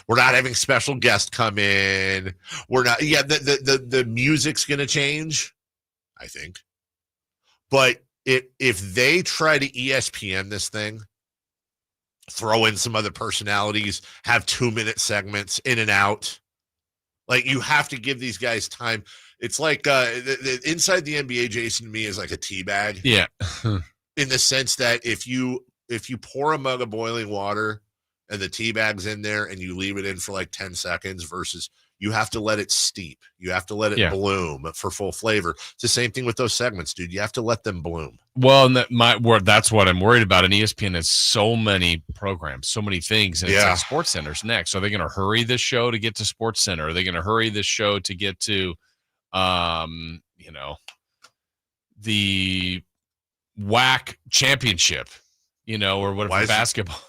We're not having special guests come in. We're not. Yeah, the music's going to change, I think. But if they try to ESPN this thing, throw in some other personalities, have 2-minute segments in and out, like you have to give these guys time. It's like the inside the NBA, Jason, to me is like a tea bag. Yeah. In the sense that if you pour a mug of boiling water and the tea bag's in there and you leave it in for like 10 seconds versus you have to let it steep. You have to let it bloom for full flavor. It's the same thing with those segments, dude. You have to let them bloom. Well, and that's what I'm worried about. And ESPN has so many programs, so many things. And it's like Sports Center's next. So are they going to hurry this show to get to Sports Center? Are they going to hurry this show to get to, the WAC championship, or whatever, basketball,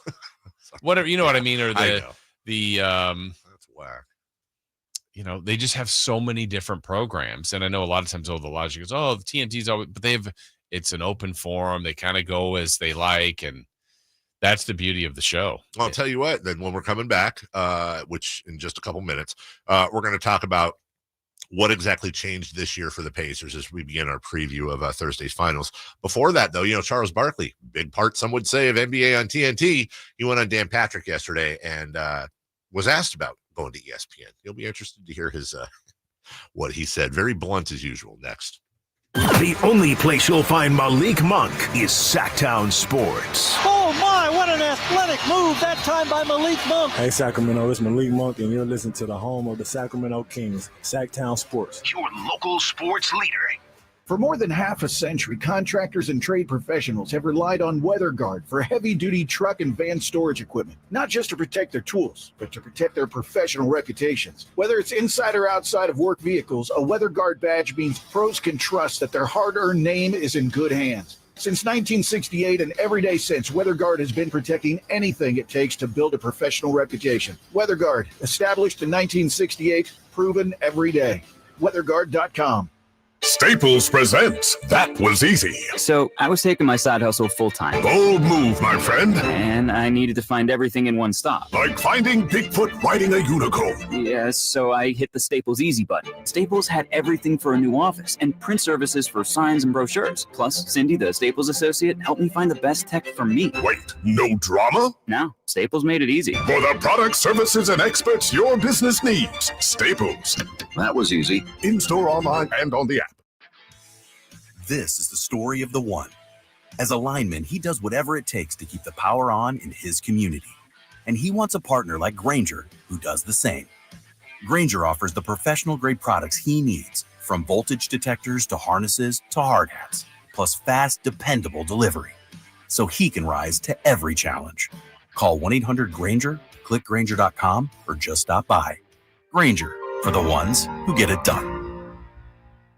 whatever, you know what I mean? Or that's whack. They just have so many different programs. And I know a lot of times, the logic is, the TNT's always, but it's an open forum. They kind of go as they like. And that's the beauty of the show. I'll tell you what, then when we're coming back, which in just a couple minutes, we're going to talk about what exactly changed this year for the Pacers as we begin our preview of Thursday's finals. Before that, though, Charles Barkley, big part, some would say, of NBA on TNT. He went on Dan Patrick yesterday and was asked about going to ESPN. You'll be interested to hear his what he said. Very blunt as usual. Next. The only place you'll find Malik Monk is Sacktown Sports. Oh my, what an athletic move that time by Malik Monk. Hey Sacramento, it's Malik Monk and you're listening to the home of the Sacramento Kings, Sacktown Sports. Your local sports leader. For more than half a century, contractors and trade professionals have relied on WeatherGuard for heavy-duty truck and van storage equipment, not just to protect their tools, but to protect their professional reputations. Whether it's inside or outside of work vehicles, a WeatherGuard badge means pros can trust that their hard-earned name is in good hands. Since 1968 and every day since, WeatherGuard has been protecting anything it takes to build a professional reputation. WeatherGuard, established in 1968, proven every day. WeatherGuard.com. Staples presents That Was Easy. So I was taking my side hustle full-time. Bold move, my friend. And I needed to find everything in one stop. Like finding Bigfoot riding a unicorn. Yes, so I hit the Staples Easy button. Staples had everything for a new office and print services for signs and brochures. Plus, Cindy, the Staples associate, helped me find the best tech for me. Wait, no drama? No, Staples made it easy. For the products, services, and experts your business needs. Staples. That was easy. In-store, online, and on the app. This is the story of the one. As a lineman, he does whatever it takes to keep the power on in his community. And he wants a partner like Grainger who does the same. Grainger offers the professional-grade products he needs, from voltage detectors to harnesses to hard hats, plus fast, dependable delivery, so he can rise to every challenge. Call 1-800-GRAINGER, click Grainger.com, or just stop by. Grainger, for the ones who get it done.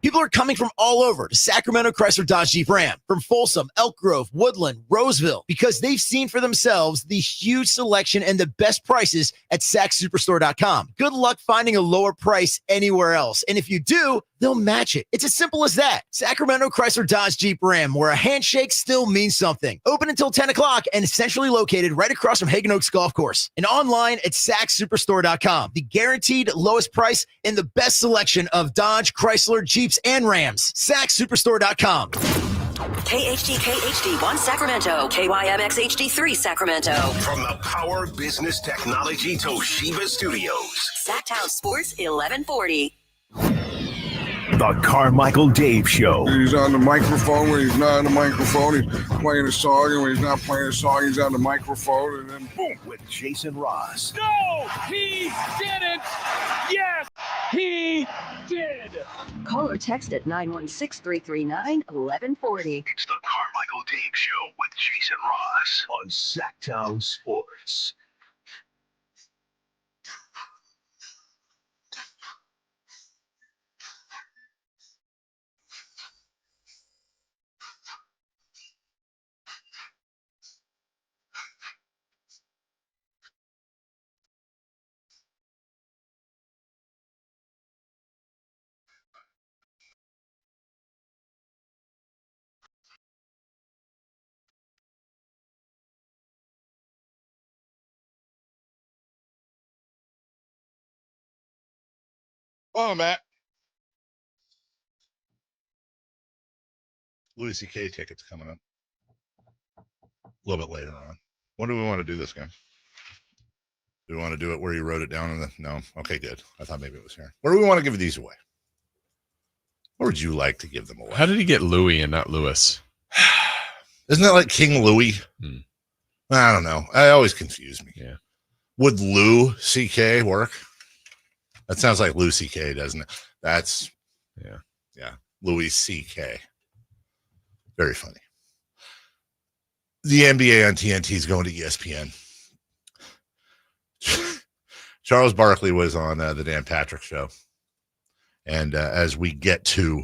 People are coming from all over to Sacramento Chrysler Dodge Jeep Ram, from Folsom, Elk Grove, Woodland, Roseville, because they've seen for themselves the huge selection and the best prices at SacSuperstore.com. Good luck finding a lower price anywhere else. And if you do, they'll match it. It's as simple as that. Sacramento Chrysler Dodge Jeep Ram, where a handshake still means something. Open until 10 o'clock and centrally located right across from Hagen Oaks Golf Course. And online at SacSuperstore.com. The guaranteed lowest price and the best selection of Dodge, Chrysler, Jeeps, and Rams. SacSuperstore.com. KHD1 Sacramento, KYMX HD3 Sacramento. From the Power Business Technology Toshiba Studios. Sacktown Sports 1140. The Carmichael Dave Show. He's on the microphone when he's not on the microphone. He's playing a song, and when he's not playing a song, he's on the microphone, and then boom. With Jason Ross. No, he didn't. Yes, he did. Call or text at 916-339-1140. It's the Carmichael Dave Show with Jason Ross on Sacktown Sports. Come on, Matt. Louis C.K. tickets coming up a little bit later on. When do we want to do this, guys? Do we want to do it where you wrote it down in the? No. Okay, good. I thought maybe it was here. Where do we want to give these away? Where would you like to give them away? How did he get Louis and not Lewis? Isn't that like King Louis? I don't know. It always confused me. Yeah. Would Lou C.K. work? That sounds like Lou C.K., doesn't it? That's yeah. Louis C.K. Very funny. The NBA on TNT is going to ESPN. Charles Barkley was on the Dan Patrick Show. And as we get to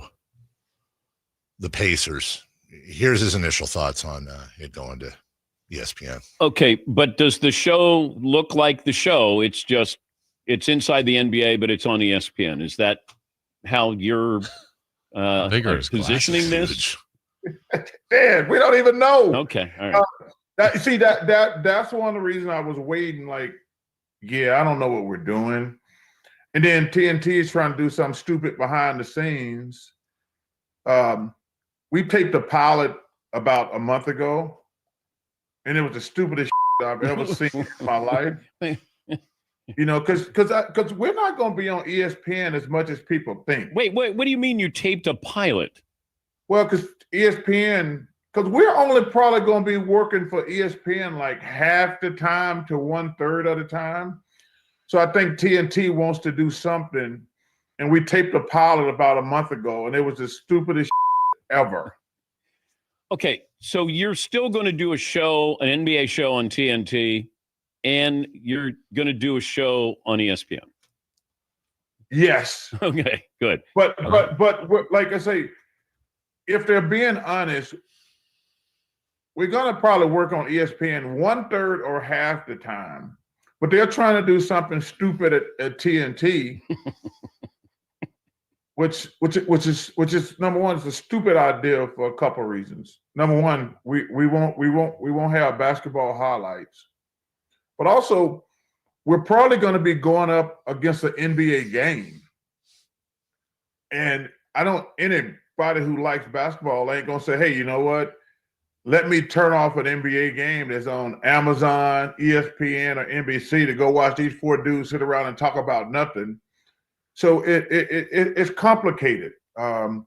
the Pacers, here's his initial thoughts on it going to ESPN. Okay, but does the show look like the show? It's inside the NBA, but it's on ESPN. Is that how you're positioning this? Dan, we don't even know. Okay, all right. That's one of the reasons I was waiting. Like, I don't know what we're doing, and then TNT is trying to do something stupid behind the scenes. We taped a pilot about a month ago, and it was the stupidest I've ever seen in my life. Because we're not going to be on ESPN as much as people think. Wait, what do you mean you taped a pilot? Well, because ESPN, because we're only probably going to be working for ESPN like half the time to 1/3 of the time. So I think TNT wants to do something, and we taped a pilot about a month ago, and it was the stupidest ever. Okay, so you're still going to do a show, an NBA show on TNT, and you're going to do a show on ESPN. Yes. Okay, good. But like I say, if they're being honest, we're going to probably work on ESPN 1/3 or half the time. But they're trying to do something stupid at TNT, which is number one, it's a stupid idea for a couple of reasons. Number one, we won't have basketball highlights. But also, we're probably going to be going up against an NBA game. And anybody who likes basketball ain't going to say, hey, you know what? Let me turn off an NBA game that's on Amazon, ESPN, or NBC to go watch these four dudes sit around and talk about nothing. So it's complicated. And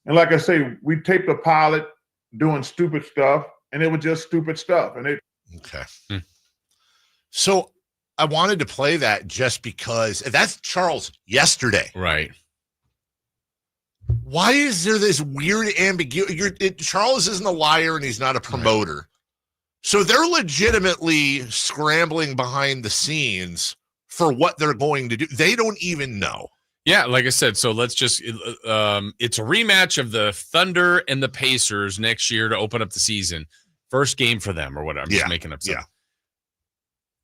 like I say, we taped a pilot doing stupid stuff, and it was just stupid stuff. Okay. So I wanted to play that just because that's Charles yesterday. Right. Why is there this weird ambiguity? Charles isn't a liar and he's not a promoter. Right. So they're legitimately scrambling behind the scenes for what they're going to do. They don't even know. Yeah, like I said, so let's just it's a rematch of the Thunder and the Pacers next year to open up the season. First game for them or whatever. I'm just making up something. Yeah.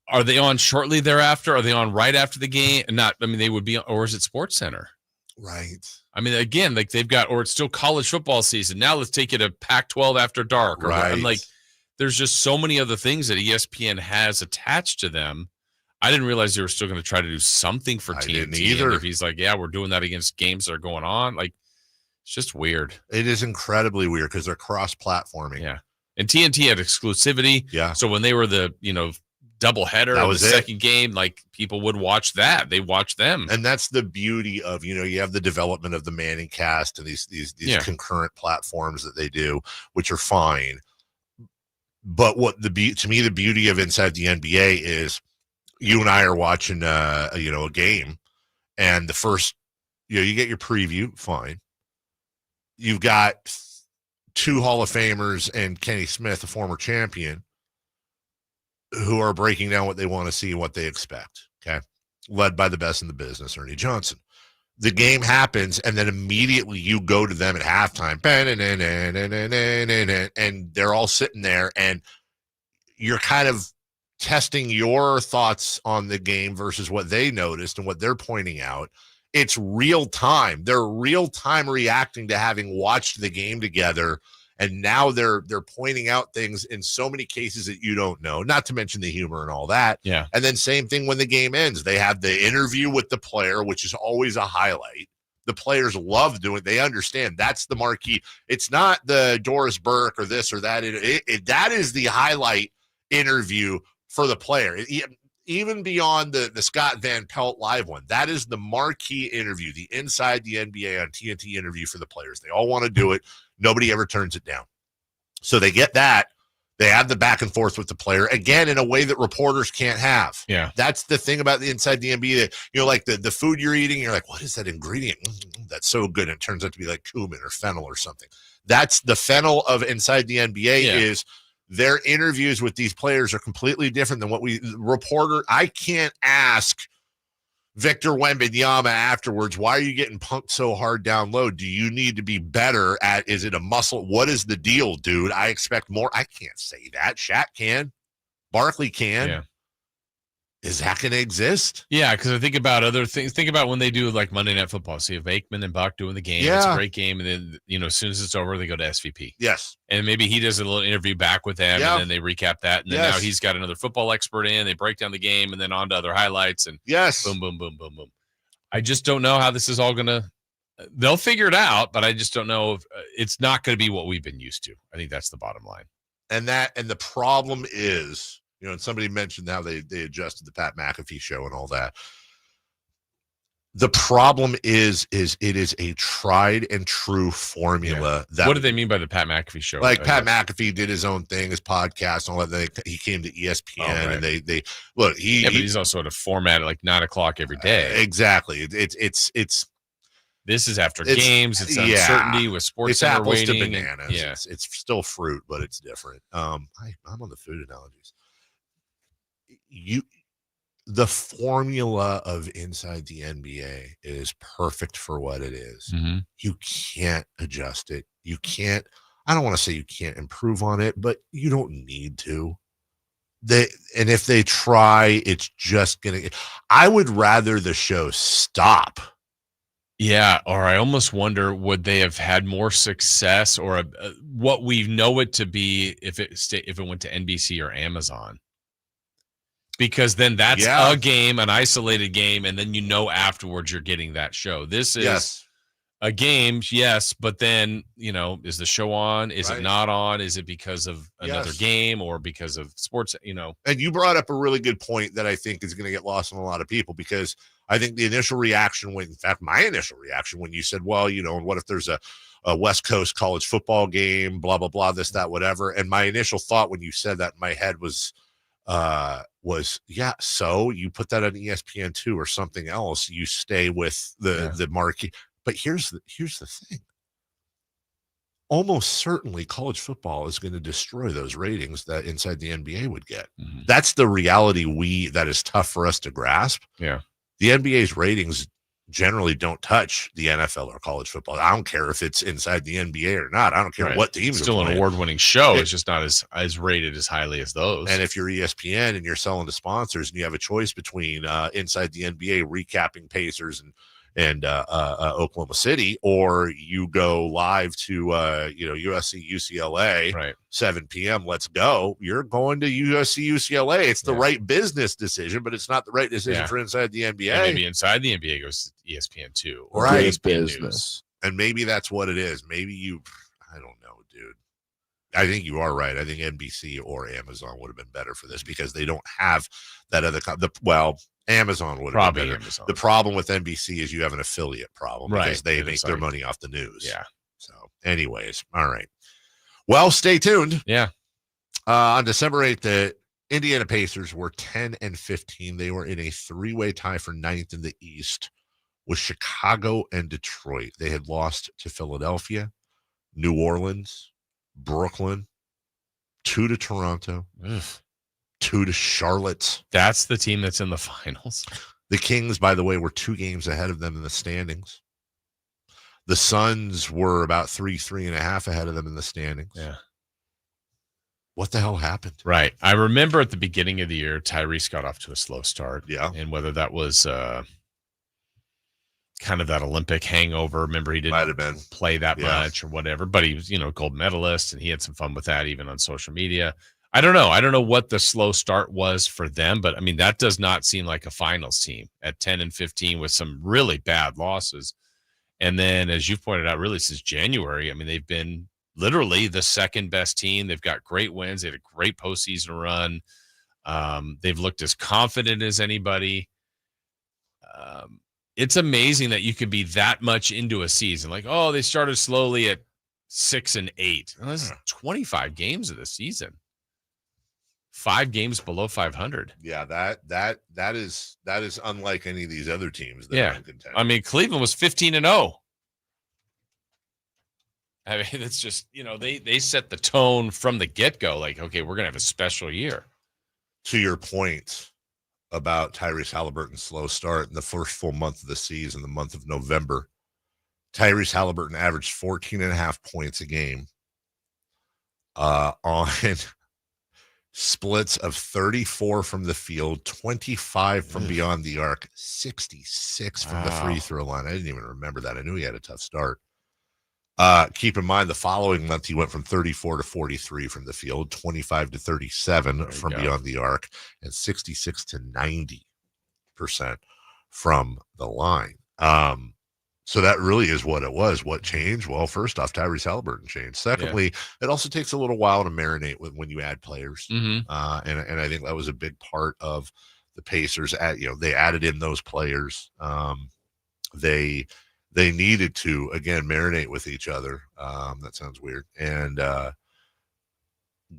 Are they on shortly thereafter? Are they on right after the game? They would be, or is it Sports Center? Right. I mean, again, like they've got, or it's still college football season. Now let's take it to Pac-12 after dark. Right. I'm like, there's just so many other things that ESPN has attached to them. I didn't realize they were still going to try to do something for TNT. Didn't either. And if he's like, yeah, we're doing that against games that are going on, like, it's just weird. It is incredibly weird because they're cross-platforming. Yeah. And TNT had exclusivity. Yeah. So when they were the, doubleheader of the second game, like people would watch that. They watch them. And that's the beauty of, you have the development of the Manning cast and these concurrent platforms that they do, which are fine. But to me, the beauty of inside the NBA is you and I are watching a game, and the first, you get your preview, fine. You've got two Hall of Famers and Kenny Smith, a former champion, who are breaking down what they want to see and what they expect, okay? Led by the best in the business, Ernie Johnson. The game happens, and then immediately you go to them at halftime, and they're all sitting there, and you're kind of testing your thoughts on the game versus what they noticed and what they're pointing out. It's real time. They're real time reacting to having watched the game together And now they're pointing out things in so many cases that you don't know, not to mention the humor and all that. Yeah. And then same thing when the game ends. They have the interview with the player, which is always a highlight. The players love doing it. They understand that's the marquee. It's not the Doris Burke or this or that. That is the highlight interview for the player. Even beyond the Scott Van Pelt live one, that is the marquee interview, the Inside the NBA on TNT interview for the players. They all want to do it. Nobody ever turns it down. So they get that. They have the back and forth with the player, again, in a way that reporters can't have. Yeah. That's the thing about the Inside the NBA, that, like the food you're eating, you're like, what is that ingredient? That's so good. And it turns out to be like cumin or fennel or something. That's the fennel of Inside the NBA. Is their interviews with these players are completely different than what I can't ask Victor Wembanyama afterwards, why are you getting pumped so hard down low? Do you need to be better at, is it a muscle? What is the deal, dude? I expect more. I can't say that. Shaq can. Barkley can. Yeah. Is that going to exist? Yeah, because I think about other things. Think about when they do like Monday Night Football. See if Aikman and Buck doing the game. It's a great game. And then, as soon as it's over, they go to SVP. Yes. And maybe he does a little interview back with them, and then they recap that. And then now he's got another football expert in. They break down the game, and then on to other highlights. And boom, boom, boom, boom, boom. I just don't know how this is all going to – they'll figure it out, but I just don't know if it's not going to be what we've been used to. I think that's the bottom line. And the problem is – and somebody mentioned how they adjusted the Pat McAfee show and all that. The problem is it is a tried and true formula. That what do they mean by the Pat McAfee show? Like Pat McAfee did his own thing, his podcast, and all that. He came to ESPN, and they look. But he's also at a format at like 9:00 every day. Exactly. It's. This is after games. It's uncertainty with sports. It's apples waiting to bananas. It's still fruit, but it's different. I'm on the food analogies. The formula of Inside the NBA is perfect for what it is. Mm-hmm. You can't adjust it. You can't, I don't want to say you can't improve on it, but you don't need to. And if they try, it's just going to, I would rather the show stop. Yeah, or I almost wonder, would they have had more success or what we know it to be if it went to NBC or Amazon? Because then that's a game, an isolated game, and then afterwards you're getting that show. This is a game, yes, but then, is the show on? Is it not on? Is it because of another game or because of sports, And you brought up a really good point that I think is going to get lost on a lot of people, because I think the initial reaction my initial reaction when you said, well, and what if there's a West Coast college football game, blah, blah, blah, this, that, whatever. And my initial thought when you said that in my head was so you put that on ESPN2 or something else, you stay with the marquee. But here's the thing. Almost certainly college football is going to destroy those ratings that Inside the NBA would get. Mm-hmm. That's the reality that is tough for us to grasp. Yeah. The NBA's ratings generally don't touch the NFL or college football. I don't care if it's Inside the NBA or not. I don't care what team. Still an award-winning show. It's just not as rated as highly as those. And if you're ESPN and you're selling to sponsors and you have a choice between Inside the NBA recapping Pacers and Oklahoma City, or you go live to USC UCLA 7 p.m. let's go, you're going to USC UCLA. It's the right business decision, but it's not the right decision for Inside the NBA. And maybe Inside the NBA goes to ESPN2 or right. ESPN business News. And maybe that's what it is. Maybe I don't know, dude. I think you are right. I think NBC or Amazon would have been better for this, because they don't have that other Amazon would have been better. Amazon. The problem with NBC is you have an affiliate problem, because they make their money off the news. Yeah. So anyways, all right. Well, stay tuned. Yeah. On December 8th, the Indiana Pacers were 10-15. They were in a three-way tie for 9th in the East with Chicago and Detroit. They had lost to Philadelphia, New Orleans, Brooklyn, 2 to Toronto, 2 to Charlotte. That's the team that's in the finals. The Kings, by the way, were 2 games ahead of them in the standings. The Suns were about 3.5 ahead of them in the standings. Yeah. What the hell happened? Right. I remember at the beginning of the year, Tyrese got off to a slow start. Yeah. And whether that was kind of that Olympic hangover. Remember, he didn't play that much or whatever, but he was, gold medalist, and he had some fun with that even on social media. I don't know what the slow start was for them, but I mean, that does not seem like a finals team at 10-15 with some really bad losses. And then, as you've pointed out, really since January, I mean, they've been literally the second best team. They've got great wins. They had a great postseason run. They've looked as confident as anybody. It's amazing that you could be that much into a season. Like, oh, they started slowly at 6-8. Well, this is 25 games of the season. 5 games below 500. Yeah, that is unlike any of these other teams that are in contention. I mean, Cleveland was 15-0. I mean, it's just, they set the tone from the get-go. Like, okay, we're going to have a special year. To your point about Tyrese Halliburton's slow start in the first full month of the season, the month of November, Tyrese Halliburton averaged 14.5 points a game on splits of 34 from the field, 25 from beyond the arc, 66 from the free throw line. I didn't even remember that. I knew he had a tough start. Keep in mind, the following month, he went from 34 to 43 from the field, 25 to 37 from beyond the arc, and 66 to 90% from the line. So that really is what it was. What changed? Well, first off, Tyrese Halliburton changed. Secondly, it also takes a little while to marinate when you add players. And I think that was a big part of the Pacers. They added in those players. They needed to, again, marinate with each other. That sounds weird. And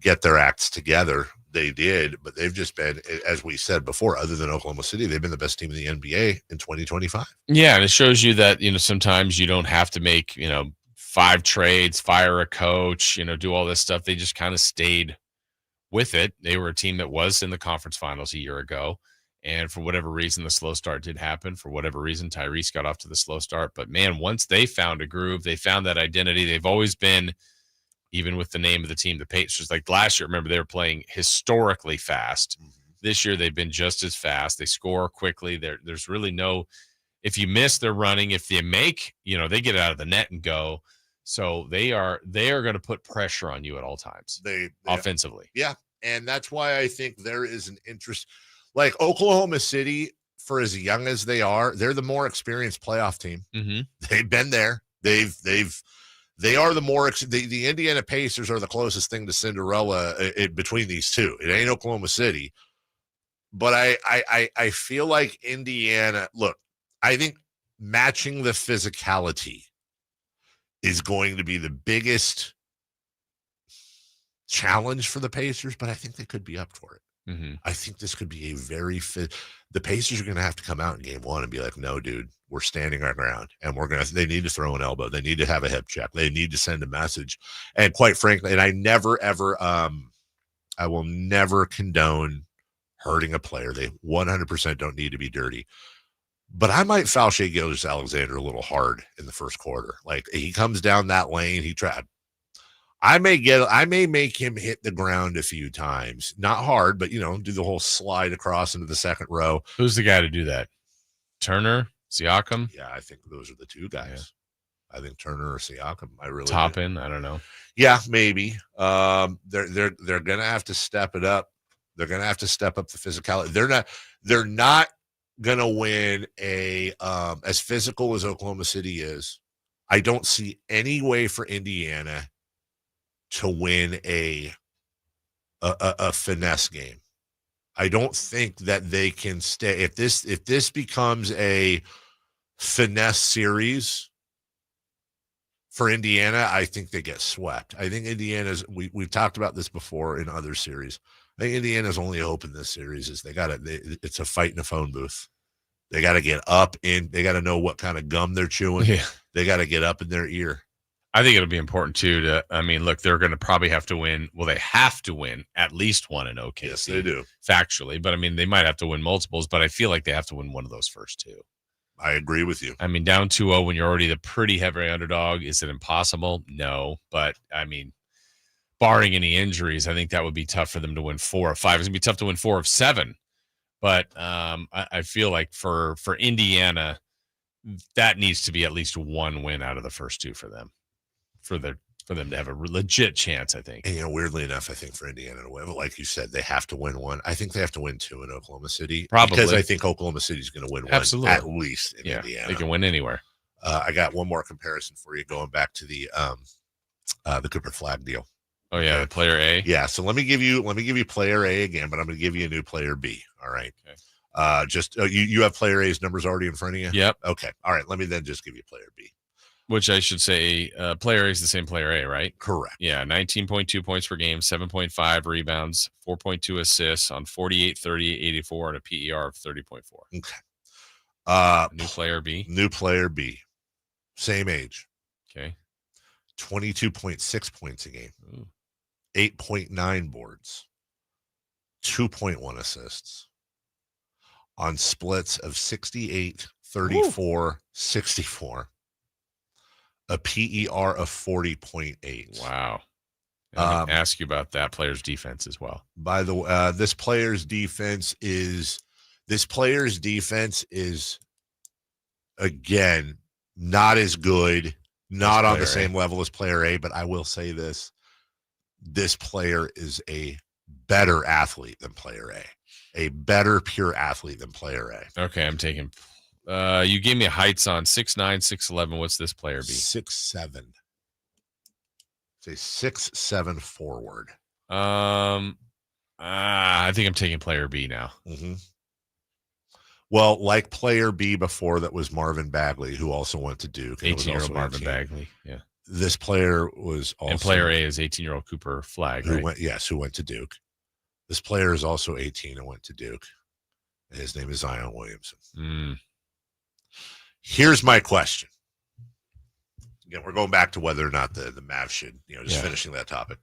get their acts together. They did, but they've just been, as we said before, other than Oklahoma City, they've been the best team in the NBA in 2025. Yeah, and it shows you that, sometimes you don't have to make, 5 trades, fire a coach, do all this stuff. They just kind of stayed with it. They were a team that was in the conference finals a year ago. And for whatever reason, the slow start did happen. For whatever reason, Tyrese got off to the slow start. But, man, once they found a groove, they found that identity. They've always been, even with the name of the team, the Pacers. Like last year, remember, they were playing historically fast. This year, they've been just as fast. They score quickly. There's really no – if you miss, they're running. If they make, they get out of the net and go. So they are going to put pressure on you at all times they offensively. Yeah, and that's why I think there is an interest – like Oklahoma City, for as young as they are, they're the more experienced playoff team. They've been there. They are the more the Indiana Pacers are the closest thing to Cinderella between these two. It ain't Oklahoma City, but I feel like Indiana. Look, I think matching the physicality is going to be the biggest challenge for the Pacers, but I think they could be up for it. I think this could be a very the Pacers are going to have to come out in game 1 and be like, no, dude, we're standing our ground, and they need to throw an elbow. They need to have a hip check. They need to send a message. And quite frankly, and I never, ever, I will never condone hurting a player. They 100% don't need to be dirty. But I might foul Shai Gilgeous-Alexander a little hard in the first quarter. Like, he comes down that lane, he tried. I may make him hit the ground a few times. Not hard, but, do the whole slide across into the second row. Who's the guy to do that? Turner? Siakam? Yeah, I think those are the two guys. Yeah. I think Turner or Siakam. I really Toppin, I don't know. Yeah, maybe. They're going to have to step it up. They're going to have to step up the physicality. They're not going to win as physical as Oklahoma City is. I don't see any way for Indiana to win a finesse game. I don't think that they can stay. If this becomes a finesse series for Indiana, I think they get swept. I think Indiana's, we've talked about this before in other series. I think Indiana's only hope in this series is it's a fight in a phone booth. They got to get up in, they got to know what kind of gum they're chewing. Yeah. They got to get up in their ear. I think it'll be important too look, they're going to probably have to win. Well, they have to win at least one in OKC. Yes, they do. Factually. But they might have to win multiples, but I feel like they have to win one of those first two. I agree with you. Down 2-0 when you're already the pretty heavy underdog. Is it impossible? No. But barring any injuries, I think that would be tough for them to win 4 of 5. It's going to be tough to win 4 of 7. But I feel like for Indiana, that needs to be at least one win out of the first two for them, for them to have a legit chance, I think. And, weirdly enough, I think for Indiana to win, but like you said, they have to win one. I think they have to win two in Oklahoma City. Probably. Because I think Oklahoma City is going to win one at least in Indiana. They can win anywhere. I got one more comparison for you going back to the Cooper Flag deal. Oh, yeah, the player A? Yeah, so let me give you player A again, but I'm going to give you a new player B, all right? Okay. You have player A's numbers already in front of you? Yep. Okay, all right, let me then just give you player B. Which I should say, player A is the same player A, right? Correct. Yeah, 19.2 points per game, 7.5 rebounds, 4.2 assists on 48, 38, 84, and a PER of 30.4. Okay. New player B? New player B. Same age. Okay. 22.6 points a game. Ooh. 8.9 boards. 2.1 assists. On splits of 68, 34, Ooh. 64. A PER of 40.8. Wow. I'm going to ask you about that player's defense as well. By the way, this player's defense is again not as good, not on the same level as player A, but I will say this player is a better athlete than player A better pure athlete than player A. Okay, I'm taking you gave me heights on 6'9", 6'11". What's this player be? 6'7". It's a 6'7" forward. I think I'm taking player B now. Mm-hmm. Well, like player B before, that was Marvin Bagley, who also went to Duke. 18-year-old Marvin Bagley. Yeah. This player was also, and player A is 18-year-old Cooper Flag, who right? who went to Duke. This player is also 18 and went to Duke. And his name is Zion Williamson. Here's my question. Again, we're going back to whether or not the Mavs should, finishing that topic.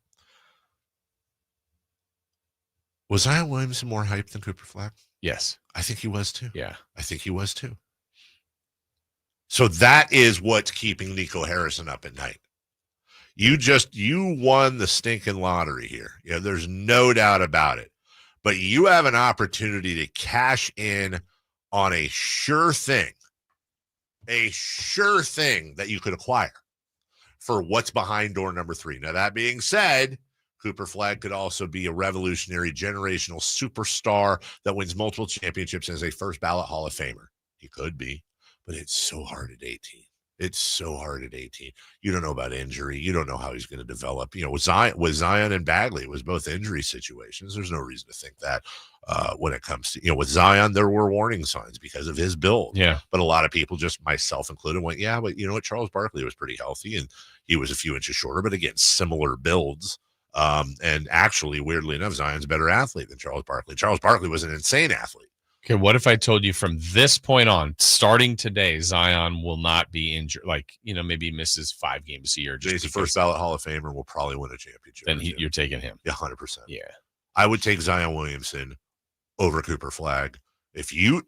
Was Zion Williamson more hyped than Cooper Flag? Yes. I think he was too. Yeah. I think he was too. So that is what's keeping Nico Harrison up at night. You won the stinking lottery here. There's no doubt about it. But you have an opportunity to cash in on a sure thing that you could acquire for what's behind door number 3. Now, that being said, Cooper Flag could also be a revolutionary generational superstar that wins multiple championships and is a first ballot Hall of Famer. He could be, but it's so hard at 18. It's so hard at 18. You don't know about injury. You don't know how he's going to develop. With Zion and Bagley, it was both injury situations. There's no reason to think that when it comes to, with Zion, there were warning signs because of his build. Yeah. But a lot of people, just myself included, went, yeah, but Charles Barkley was pretty healthy and he was a few inches shorter, but again, similar builds. And actually, weirdly enough, Zion's a better athlete than Charles Barkley. Charles Barkley was an insane athlete. Okay, what if I told you from this point on, starting today, Zion will not be injured? Maybe he misses 5 games a year. He's the first ballot Hall of Famer, will probably win a championship. Then you're taking him. Yeah, 100%. Yeah. I would take Zion Williamson over Cooper Flag if you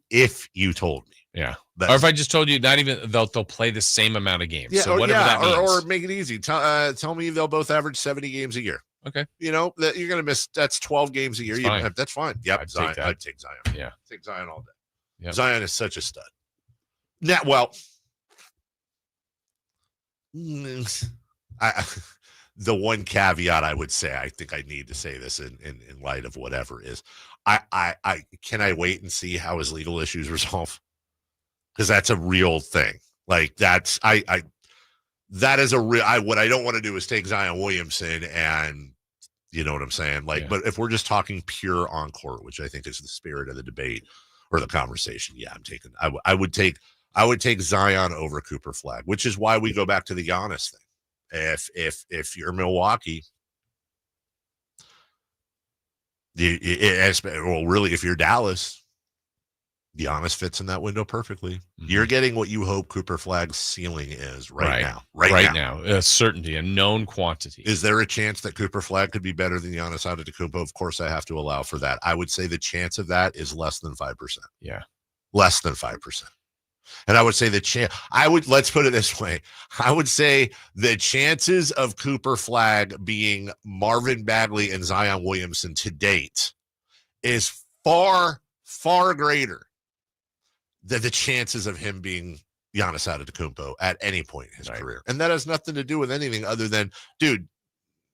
told me. Yeah. Or if I just told you not even they'll play the same amount of games. Yeah, so whatever that means. Or make it easy. Tell me they'll both average 70 games a year. Okay. That you're going to miss. That's 12 games a year. That's fine. Yep. I'd take Zion. Yeah. Take Zion all day. Yep. Zion is such a stud. Now, well, the one caveat I would say, I think I need to say this in light of whatever is, I can I wait and see how his legal issues resolve? Because that's a real thing. That is a real. What I don't want to do is take Zion Williamson and, you know what I'm saying? But if we're just talking pure on court, which I think is the spirit of the debate or the conversation, I would take Zion over Cooper Flag, which is why we go back to the Giannis thing. If you're Milwaukee, if you're Dallas, Giannis fits in that window perfectly. Mm-hmm. You're getting what you hope Cooper Flag's ceiling is right now. Right now. A certainty, a known quantity. Is there a chance that Cooper Flag could be better than Giannis Antetokounmpo? Of course, I have to allow for that. I would say the chance of that is less than 5%. Yeah. Less than 5%. And I would say let's put it this way. I would say the chances of Cooper Flag being Marvin Bagley and Zion Williamson to date is far, far greater than the chances of him being Giannis Antetokounmpo at any point in his career. And that has nothing to do with anything other than, dude,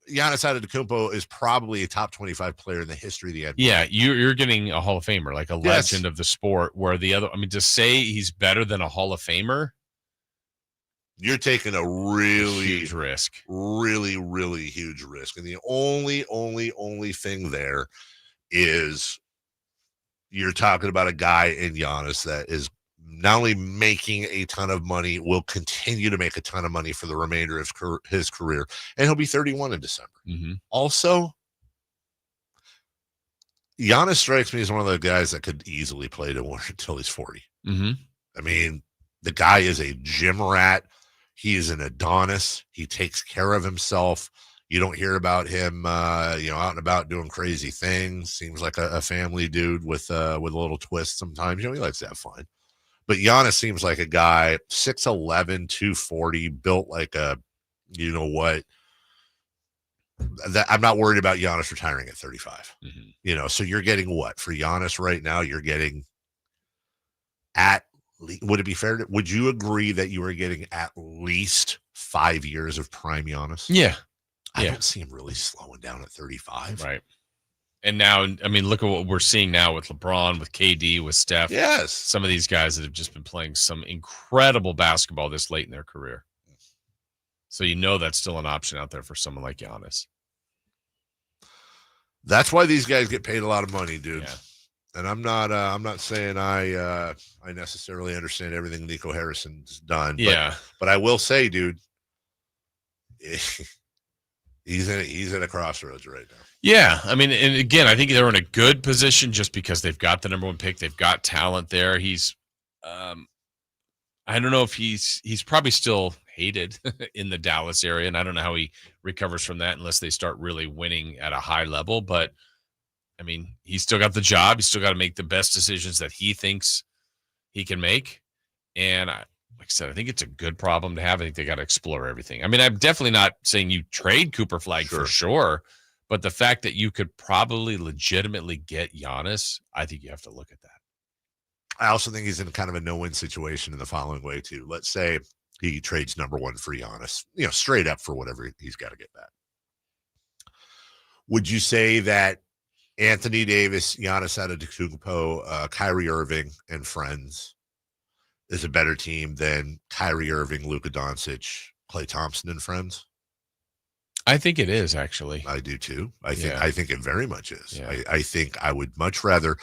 Giannis Antetokounmpo is probably a top 25 player in the history of the NBA. Yeah, you're getting a Hall of Famer, like a legend of the sport, where the other, I mean, to say he's better than a Hall of Famer, you're taking a really huge risk. Really, really huge risk. And the only thing there is you're talking about a guy in Giannis that is not only making a ton of money, will continue to make a ton of money for the remainder of his career, and he'll be 31 in December. Mm-hmm. Also, Giannis strikes me as one of the guys that could easily play to until he's 40. Mm-hmm. I mean, the guy is a gym rat. He is an Adonis. He takes care of himself. You don't hear about him, out and about doing crazy things. Seems like a family dude with a little twist sometimes. He likes to have fun. But Giannis seems like a guy, 6'11", 240, built like a, you know what? That I'm not worried about Giannis retiring at 35. Mm-hmm. So you're getting what? For Giannis right now, you're getting would it be fair would you agree that you are getting at least 5 years of prime Giannis? Yeah. I don't see him really slowing down at 35. Right. And now, I mean, look at what we're seeing now with LeBron, with KD, with Steph. Yes. Some of these guys that have just been playing some incredible basketball this late in their career. So that's still an option out there for someone like Giannis. That's why these guys get paid a lot of money, dude. Yeah. And I'm not saying I necessarily understand everything Nico Harrison's done. Yeah. But I will say, dude, he's at a crossroads right now. Yeah, I mean, and again, I think they're in a good position just because they've got the number one pick. They've got talent there. He's, I don't know if he's probably still hated in the Dallas area, and I don't know how he recovers from that unless they start really winning at a high level. But I mean, he's still got the job. He's still got to make the best decisions that he thinks he can make. And like I said, I think it's a good problem to have. I think they got to explore everything. I mean, I'm definitely not saying you trade Cooper Flag for sure. But the fact that you could probably legitimately get Giannis, I think you have to look at that. I also think he's in kind of a no-win situation in the following way, too. Let's say he trades number one for Giannis, straight up for whatever he's got to get back. Would you say that Anthony Davis, Giannis Antetokounmpo, Kyrie Irving, and friends is a better team than Kyrie Irving, Luka Doncic, Klay Thompson, and friends? I think it is, actually. I do too. I think it very much is. Yeah. I think I would much rather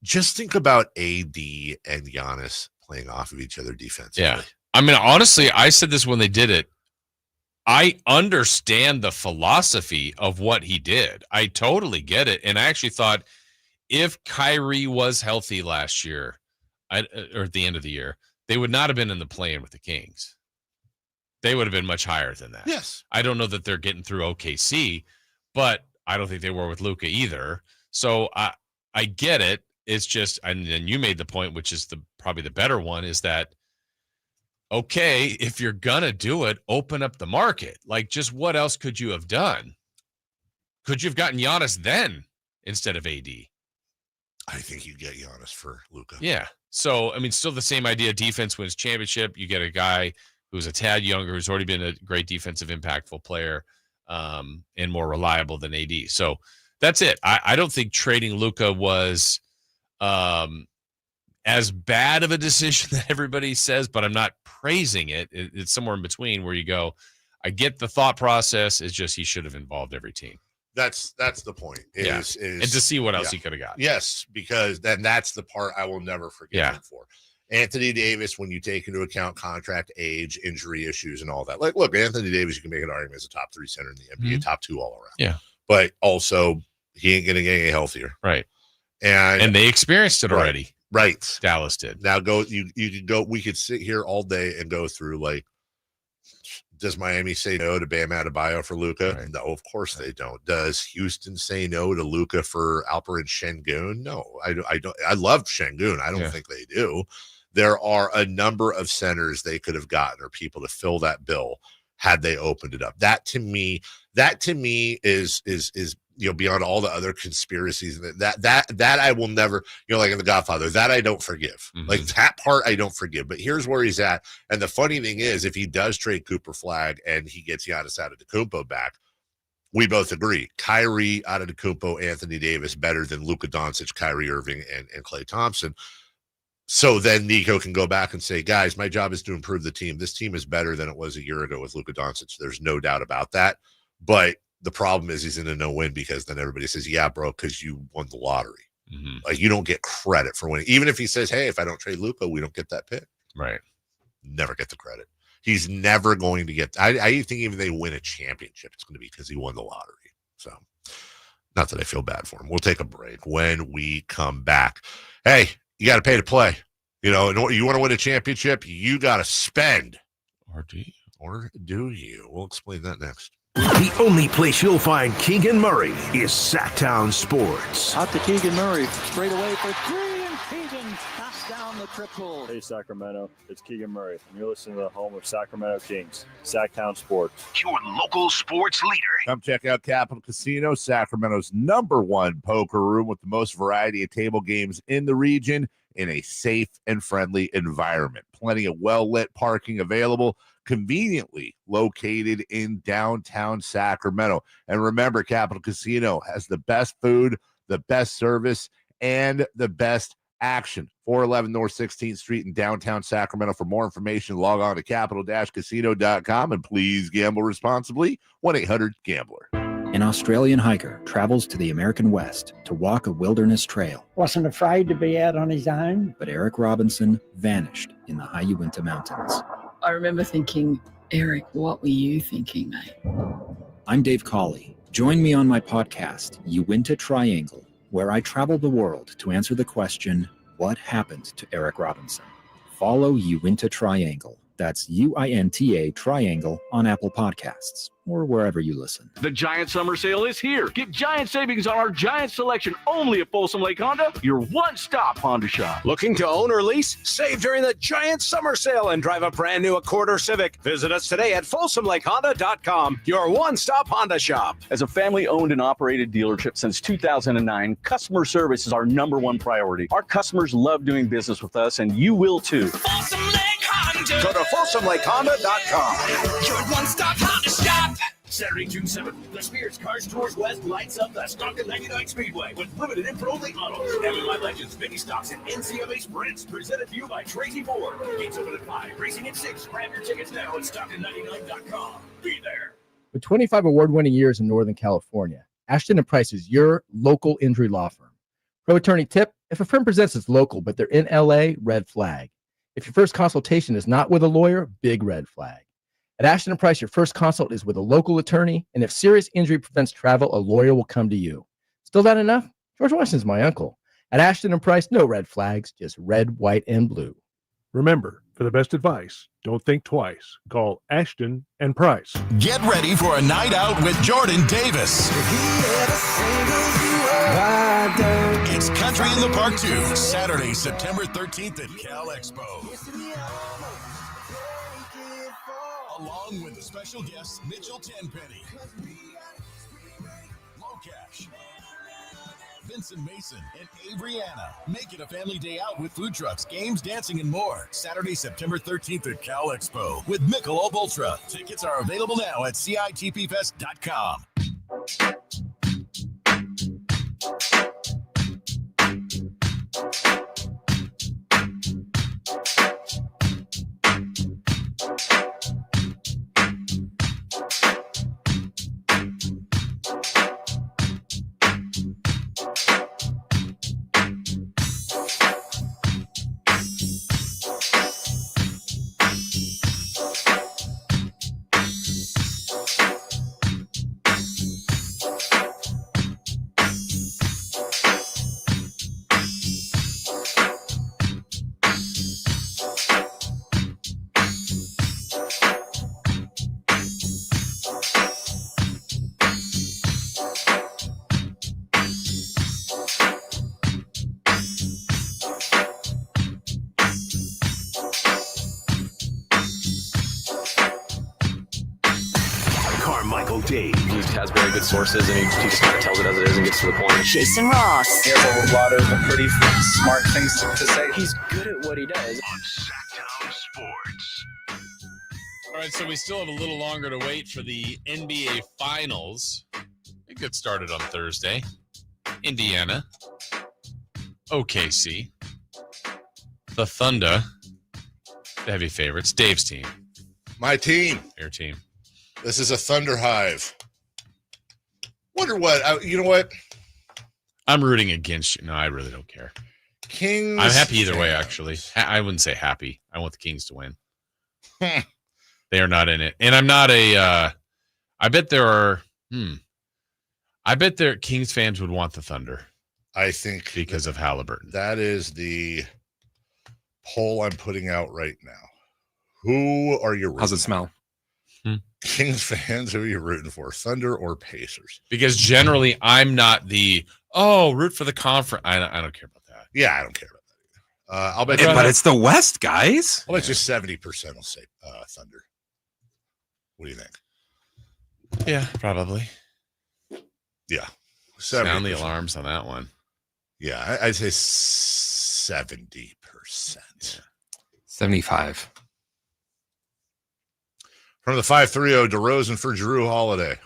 just think about AD and Giannis playing off of each other defensively. Yeah. I mean, honestly, I said this when they did it. I understand the philosophy of what he did. I totally get it. And I actually thought if Kyrie was healthy last year, or at the end of the year, they would not have been in the play-in with the Kings. They would have been much higher than that. Yes. I don't know that they're getting through OKC, but I don't think they were with Luka either. So I get it. It's just, and then you made the point, which is probably the better one, is that, okay, if you're going to do it, open up the market. Like, just what else could you have done? Could you have gotten Giannis then instead of AD? I think you get Giannis for Luka. Yeah. So, I mean, still the same idea. Defense wins championship. You get a guy who's a tad younger, who's already been a great defensive, impactful player, and more reliable than AD. So that's it. I don't think trading Luka was as bad of a decision that everybody says, but I'm not praising it. It's somewhere in between where you go, I get the thought process. It's just he should have involved every team. That's the point. And to see what else he could have got. Yes, because then that's the part I will never forget him for. Anthony Davis, when you take into account contract, age, injury issues, and all that. Like, look, Anthony Davis, you can make an argument as a top 3 center in the NBA, top 2 all around. Yeah. But also, he ain't going to get any healthier. Right. And they experienced it already. Right. Dallas did. Now you could go, we could sit here all day and go through, like, does Miami say no to Bam Adebayo for Luka? Right. No, of course they don't. Does Houston say no to Luka for Alperen Şengün? No, I don't. I love Şengün. I don't think they do. There are a number of centers they could have gotten or people to fill that bill had they opened it up. That to me is beyond all the other conspiracies, that I will never, like in The Godfather, that I don't forgive. Like that part I don't forgive. But here's where he's at. And the funny thing is, if he does trade Cooper Flag and he gets Giannis Antetokounmpo back, we both agree. Kyrie, Antetokounmpo, Anthony Davis better than Luka Doncic, Kyrie Irving, and Klay Thompson. So then Nico can go back and say, guys, my job is to improve the team. This team is better than it was a year ago with Luka Doncic. There's no doubt about that. But the problem is he's in a no-win because then everybody says, yeah, bro, because you won the lottery. Like, you don't get credit for winning. Even if he says, hey, if I don't trade Luka, we don't get that pick. Right. Never get the credit. He's never going to get. I think even if they win a championship, it's going to be because he won the lottery. So, not that I feel bad for him. We'll take a break. When we come back, hey, you got to pay to play. You want to win a championship, you got to spend. Or do you? We'll explain that next. The only place you'll find Keegan Murray is Sacktown Sports. Out to Keegan Murray, straight away for three, and Keegan knocks down the triple. Hey, Sacramento, it's Keegan Murray, and you're listening to the home of Sacramento Kings, Sacktown Sports. Your local sports leader. Come check out Capital Casino, Sacramento's #1 poker room with the most variety of table games in the region in a safe and friendly environment. Plenty of well-lit parking available, conveniently located in downtown Sacramento. And remember, Capital Casino has the best food, the best service, and the best action. 411 North 16th Street in downtown Sacramento. For more information, log on to capital-casino.com, and please gamble responsibly. 1-800-GAMBLER. An Australian hiker travels to the American West to walk a wilderness trail. Wasn't afraid to be out on his own. But Eric Robinson vanished in the high Uinta Mountains. I remember thinking, Eric, what were you thinking, mate? I'm Dave Cawley. Join me on my podcast, Uinta Triangle, where I travel the world to answer the question, what happened to Eric Robinson? Follow Uinta Triangle. That's UINTA Triangle on Apple Podcasts or wherever you listen. The Giant Summer Sale is here. Get giant savings on our giant selection only at Folsom Lake Honda, your one-stop Honda shop. Looking to own or lease? Save during the Giant Summer Sale and drive a brand new Accord Civic. Visit us today at FolsomLakeHonda.com, your one-stop Honda shop. As a family-owned and operated dealership since 2009, customer service is our #1 priority. Our customers love doing business with us, and you will too. Folsom Lake Honda. Go to FolsomLakeHonda.com. Your one-stop Honda shop. Saturday, June 7th, the Spears Cars Tours West lights up the Stockton 99 Speedway with limited and pro-only autos. MMI Legends, mini stocks, and NCMA Sprints presented to you by Tracy Ford. Gates open at 5, racing at 6. Grab your tickets now at Stockton99.com. Be there. With 25 award-winning years in Northern California, Ashton & Price is your local injury law firm. Pro attorney tip, if a firm presents as local but they're in LA, red flag. If your first consultation is not with a lawyer, big red flag. At Ashton & Price, your first consult is with a local attorney, and if serious injury prevents travel, a lawyer will come to you. Still not enough? George Washington's my uncle. At Ashton & Price, no red flags, just red, white, and blue. Remember, for the best advice, don't think twice. Call Ashton & Price. Get ready for a night out with Jordan Davis. It's Country in the Park 2, Saturday, September 13th at Cal Expo. Along with the special guests, Mitchell Tenpenny, Locash, Vincent Mason, and Abriana. Make it a family day out with food trucks, games, dancing, and more. Saturday, September 13th at Cal Expo with Michelob Ultra. Tickets are available now at CITPFest.com. Carmichael Dave. He has very good sources, and he just kind of tells it as it is and gets to the point. Jason Ross. He has a lot of pretty smart things to say. He's good at what he does. On Sacktown Sports. All right, so we still have a little longer to wait for the NBA Finals. It gets started on Thursday. Indiana, OKC, the Thunder, the heavy favorites. Dave's team. My team. Your team. This is a Thunder Hive. Wonder what, you know what? I'm rooting against you. No, I really don't care. Kings. I'm happy either way, actually. I wouldn't say happy. I want the Kings to win. They are not in it. And I'm not I bet there are, I bet there Kings fans would want the Thunder. I think. Because of Halliburton. That is the poll I'm putting out right now. Who are you rooting How's it smell? Kings fans, who are you rooting for? Thunder or Pacers? Because generally I'm not the, root for the conference. I don't care about that. Yeah, I don't care about that either. I'll bet But it's the West, guys. I'll bet you 70% will say Thunder. What do you think? Yeah, probably. Yeah. 70%. Sound the alarms on that one. Yeah, I'd say 70%. 75. From the 5-3-0, DeRozan for Drew Holiday.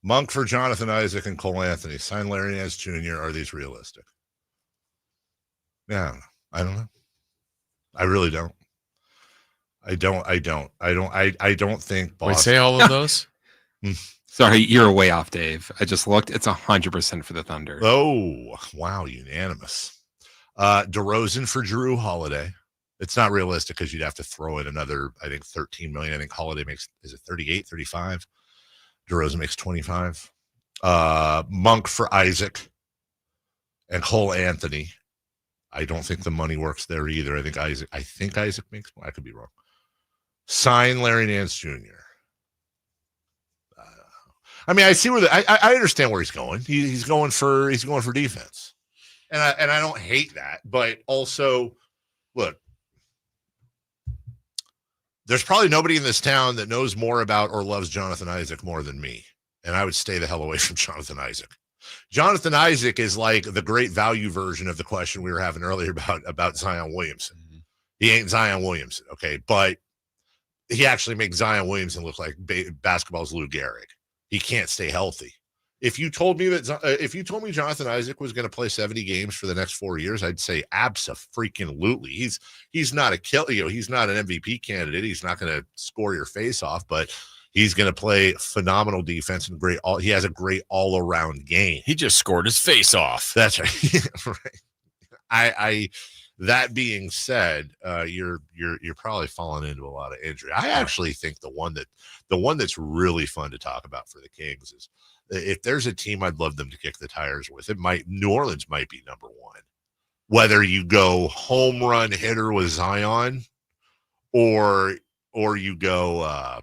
Monk for Jonathan Isaac and Cole Anthony. Sign Larry Nance Jr. Are these realistic? Yeah, I don't know. I really don't. I don't think Boston. Wait, say all of those? Sorry, you're way off, Dave. I just looked. It's 100% for the Thunder. Oh, wow, unanimous. DeRozan for Drew Holiday. It's not realistic because you'd have to throw in another, I think, $13 million. I think Holiday makes, is it 38, 35? DeRozan makes 25. Monk for Isaac and Cole Anthony. I don't think the money works there either. I think Isaac makes more. I could be wrong. Sign Larry Nance Jr. I mean, I see where I understand where he's going. He's going for defense, and I don't hate that. But also, look, there's probably nobody in this town that knows more about or loves Jonathan Isaac more than me, and I would stay the hell away from Jonathan Isaac. Jonathan Isaac is like the great value version of the question we were having earlier about Zion Williamson. Mm-hmm. He ain't Zion Williamson, okay, but he actually makes Zion Williamson look like basketball's Lou Gehrig. He can't stay healthy. If you told me Jonathan Isaac was going to play 70 games for the next 4 years, I'd say abso-freaking-lutely. He's not a kill, he's not an MVP candidate. He's not going to score your face off, but he's going to play phenomenal defense and he has a great all-around game. He just scored his face off. That's right. Right. That being said, you're probably falling into a lot of injury. I actually think the one that's really fun to talk about for the Kings is, if there's a team I'd love them to kick the tires with, New Orleans might be number one. Whether you go home run hitter with Zion or you go, I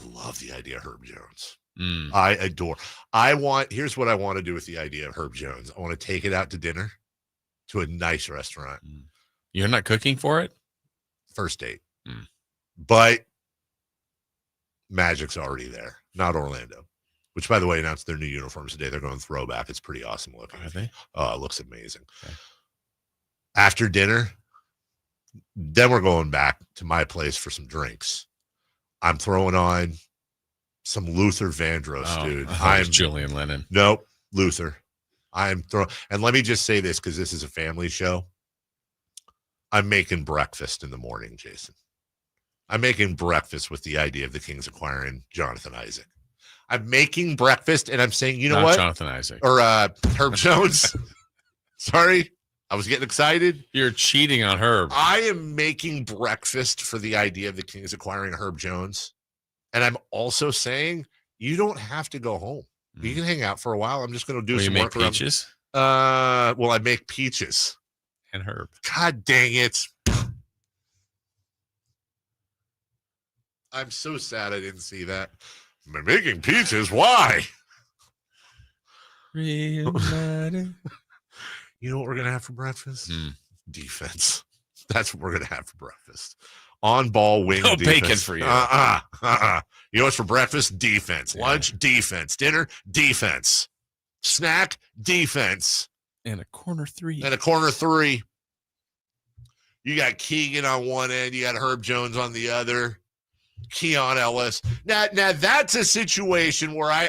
love the idea of Herb Jones. Here's what I want to do with the idea of Herb Jones. I want to take it out to dinner to a nice restaurant. You're not cooking for it? First date. But Magic's already there, not Orlando, which, by the way, announced their new uniforms today. They're going throwback. It's pretty awesome looking. Are they? Oh, it looks amazing. Okay. After dinner, then we're going back to my place for some drinks. I'm throwing on some Luther Vandross, dude. I'm Julian Lennon. Nope, Luther. I'm throwing, and let me just say this because this is a family show. I'm making breakfast in the morning, Jason. I'm making breakfast with the idea of the Kings acquiring Jonathan Isaac. I'm making breakfast, and I'm saying, you know what? Jonathan Isaac. Or Herb Jones. Sorry, I was getting excited. You're cheating on Herb. I am making breakfast for the idea of the Kings acquiring Herb Jones. And I'm also saying you don't have to go home. You can hang out for a while. I'm just going to do some work around. Peaches? Well, I make peaches. And Herb. God dang it. I'm so sad I didn't see that. I'm making peaches. Why? You know what we're going to have for breakfast? Defense. That's what we're going to have for breakfast. On ball wing. No defense. bacon for you. You know what's for breakfast? Defense. Lunch, defense. Dinner, defense. Snack, defense. And a corner three. You got Keegan on one end. You got Herb Jones on the other. Keon Ellis. Now that's a situation where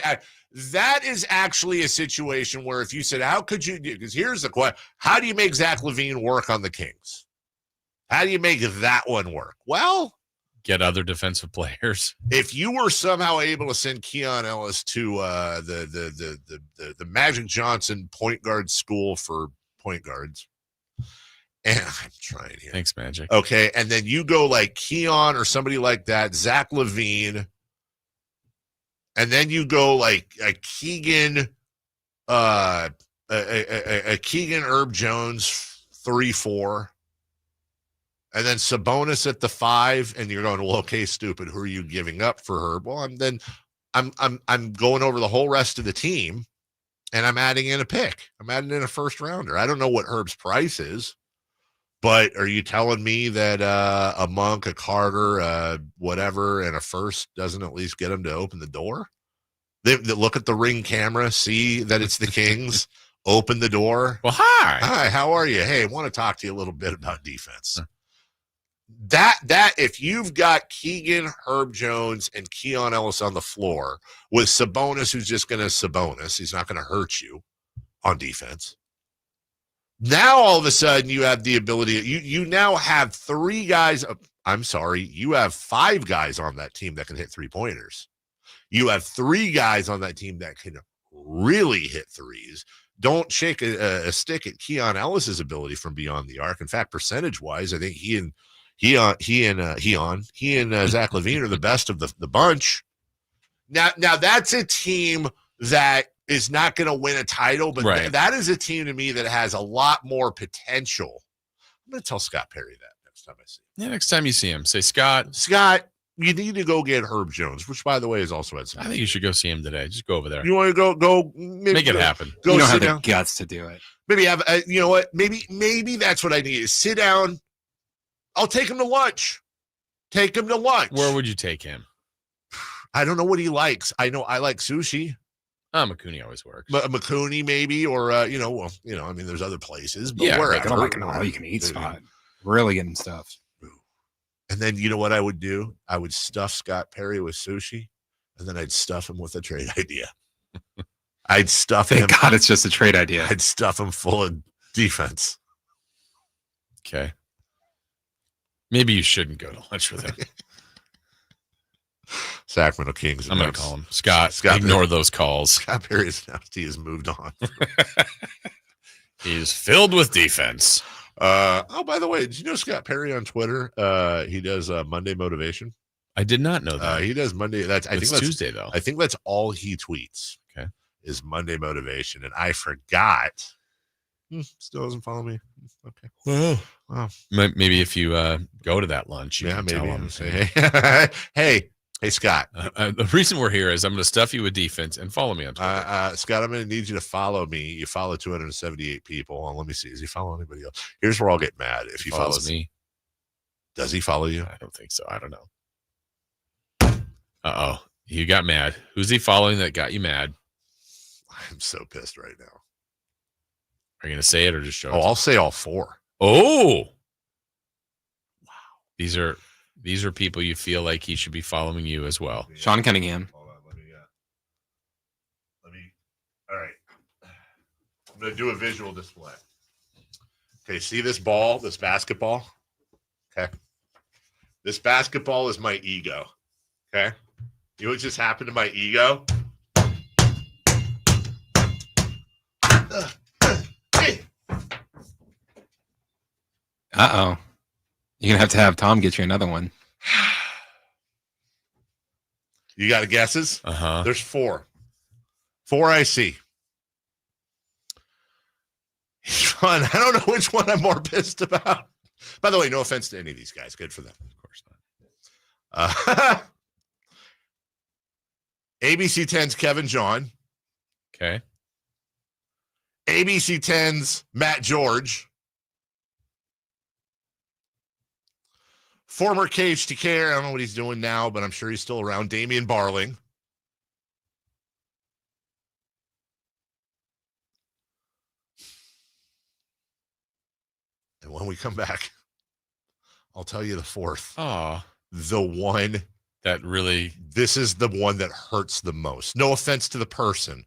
that is actually a situation where if you said, how could you do? Because here's the question. How do you make Zach LaVine work on the Kings? How do you make that one work? Well, get other defensive players. If you were somehow able to send Keon Ellis to the Magic Johnson point guard school for point guards, and I'm trying here. Thanks, Magic. Okay, and then you go like Keon or somebody like that, Zach LaVine, and then you go like a Keegan, a Keegan Herb Jones 3-4. And then Sabonis at the 5, and you're going, well, okay, stupid. Who are you giving up for Herb? Well, I'm going over the whole rest of the team, and I'm adding in a pick. I'm adding in a first rounder. I don't know what Herb's price is, but are you telling me that a Monk, a Carter, whatever, and a first doesn't at least get him to open the door? They look at the Ring camera, see that it's the Kings, open the door. Well, hi, how are you? Hey, I want to talk to you a little bit about defense. That if you've got Keegan, Herb Jones, and Keon Ellis on the floor with Sabonis, who's just going to Sabonis, he's not going to hurt you on defense. Now all of a sudden you have the ability. You now have 3 guys. You have 5 guys on that team that can hit 3-pointers. You have 3 guys on that team that can really hit threes. Don't shake a stick at Keon Ellis's ability from beyond the arc. In fact, percentage-wise, I think he and Zach LaVine are the best of the bunch. Now that's a team that is not going to win a title, but right. That is a team to me that has a lot more potential. I'm going to tell Scott Perry that next time I see him. Yeah, next time you see him, say, Scott, you need to go get Herb Jones, which, by the way, has also had some. I think you should go see him today. Just go over there. You want to go make it happen. Go you don't sit have down. the guts to do it. Maybe have, you know what? Maybe that's what I need is sit down. I'll take him to lunch. Where would you take him? I don't know what he likes. I know I like sushi. Makuni always works. Makuni maybe, or I mean, there's other places. But Yeah, wherever. I don't like an all-you-can-eat spot. Really getting stuff. And then you know what I would do? I would stuff Scott Perry with sushi, and then I'd stuff him with a trade idea. I'd stuff him. Thank God it's just a trade idea. I'd stuff him full of defense. Okay. Maybe you shouldn't go to lunch with him. Sacramento Kings. I'm going to call him. Scott ignore those calls. Scott Perry's announced he has moved on. He's filled with defense. By the way, did you know Scott Perry on Twitter? He does Monday Motivation. I did not know that. He does Monday. I think that's Tuesday, though. I think that's all he tweets. Okay. Is Monday Motivation. And I forgot. Still doesn't follow me. Okay. Well, maybe if you go to that lunch, you can tell him. Say, hey, Scott. The reason we're here is I'm going to stuff you with defense and follow me on Twitter. Scott, I'm going to need you to follow me. You follow 278 people. Let me see. Does he follow anybody else? Here's where I'll get mad. If he follows me. Does he follow you? I don't think so. I don't know. Uh-oh. You got mad. Who's he following that got you mad? I'm so pissed right now. Are you going to say it or just show it? I'll say all 4. Oh. Wow. These are people you feel like he should be following you as well. Sean Cunningham. Hold on, all right. I'm going to do a visual display. Okay, see this ball, this basketball? Okay. This basketball is my ego. Okay. You know what just happened to my ego? Uh-oh. You're going to have Tom get you another one. You got guesses? Uh-huh. There's 4. 4 I see. Fun. I don't know which one I'm more pissed about. By the way, no offense to any of these guys. Good for them. Of course not. ABC 10's Kevin John. Okay. ABC 10's Matt George. Former KHTK, I don't know what he's doing now, but I'm sure he's still around. Damian Barling. And when we come back, I'll tell you the fourth. Oh, the one that really. This is the one that hurts the most. No offense to the person.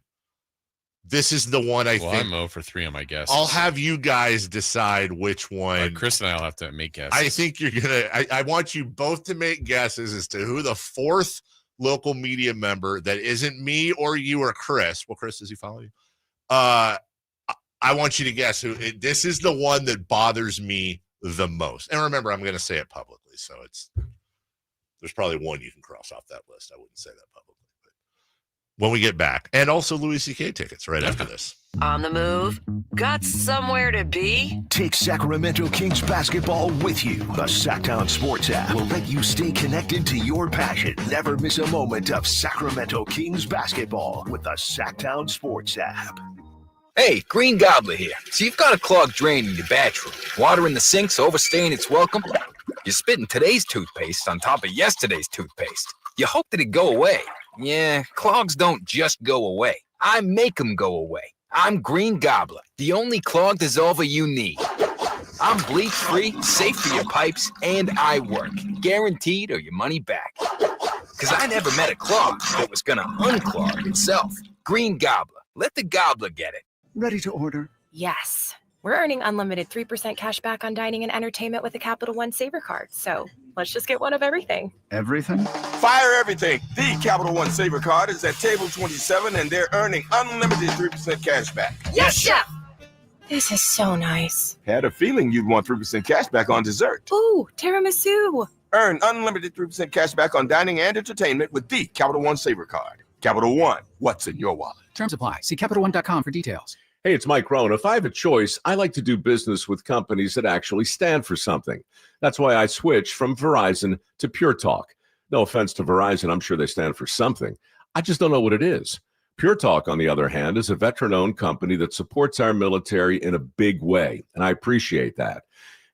This is the one I think. I'm 0 for 3 on my guess. I'll have you guys decide which one. Chris and I will have to make guesses. I think you're gonna. I want you both to make guesses as to who the fourth local media member that isn't me or you or Chris. Well, Chris, does he follow you? I want you to guess who. This is the one that bothers me the most. And remember, I'm going to say it publicly, so there's probably one you can cross off that list. I wouldn't say that publicly. But when we get back, and also Louis C.K. tickets right after this. On the move? Got somewhere to be? Take Sacramento Kings basketball with you. The Sacktown Sports app will let you stay connected to your passion. Never miss a moment of Sacramento Kings basketball with the Sacktown Sports app. Hey, Green Gobbler here. So you've got a clogged drain in your bathroom. Water in the sink's overstaying its welcome. You're spitting today's toothpaste on top of yesterday's toothpaste. You hope that it go away. Yeah, clogs don't just go away. I make them go away. I'm Green Gobbler, the only clog dissolver you need. I'm bleach-free, safe for your pipes, and I work. Guaranteed or your money back. Because I never met a clog that was going to unclog itself. Green Gobbler. Let the gobbler get it. Ready to order? Yes. We're earning unlimited 3% cash back on dining and entertainment with a Capital One Saver card. So let's just get one of everything. Everything? Fire everything. The Capital One Saver card is at table 27 and they're earning unlimited 3% cash back. Yes, Chef! This is so nice. Had a feeling you'd want 3% cash back on dessert. Ooh, tiramisu. Earn unlimited 3% cash back on dining and entertainment with the Capital One Saver card. Capital One, what's in your wallet? Terms apply. See CapitalOne.com for details. Hey, it's Mike Rohn. If I have a choice, I like to do business with companies that actually stand for something. That's why I switched from Verizon to Pure Talk. No offense to Verizon, I'm sure they stand for something. I just don't know what it is. Pure Talk, on the other hand, is a veteran-owned company that supports our military in a big way, and I appreciate that.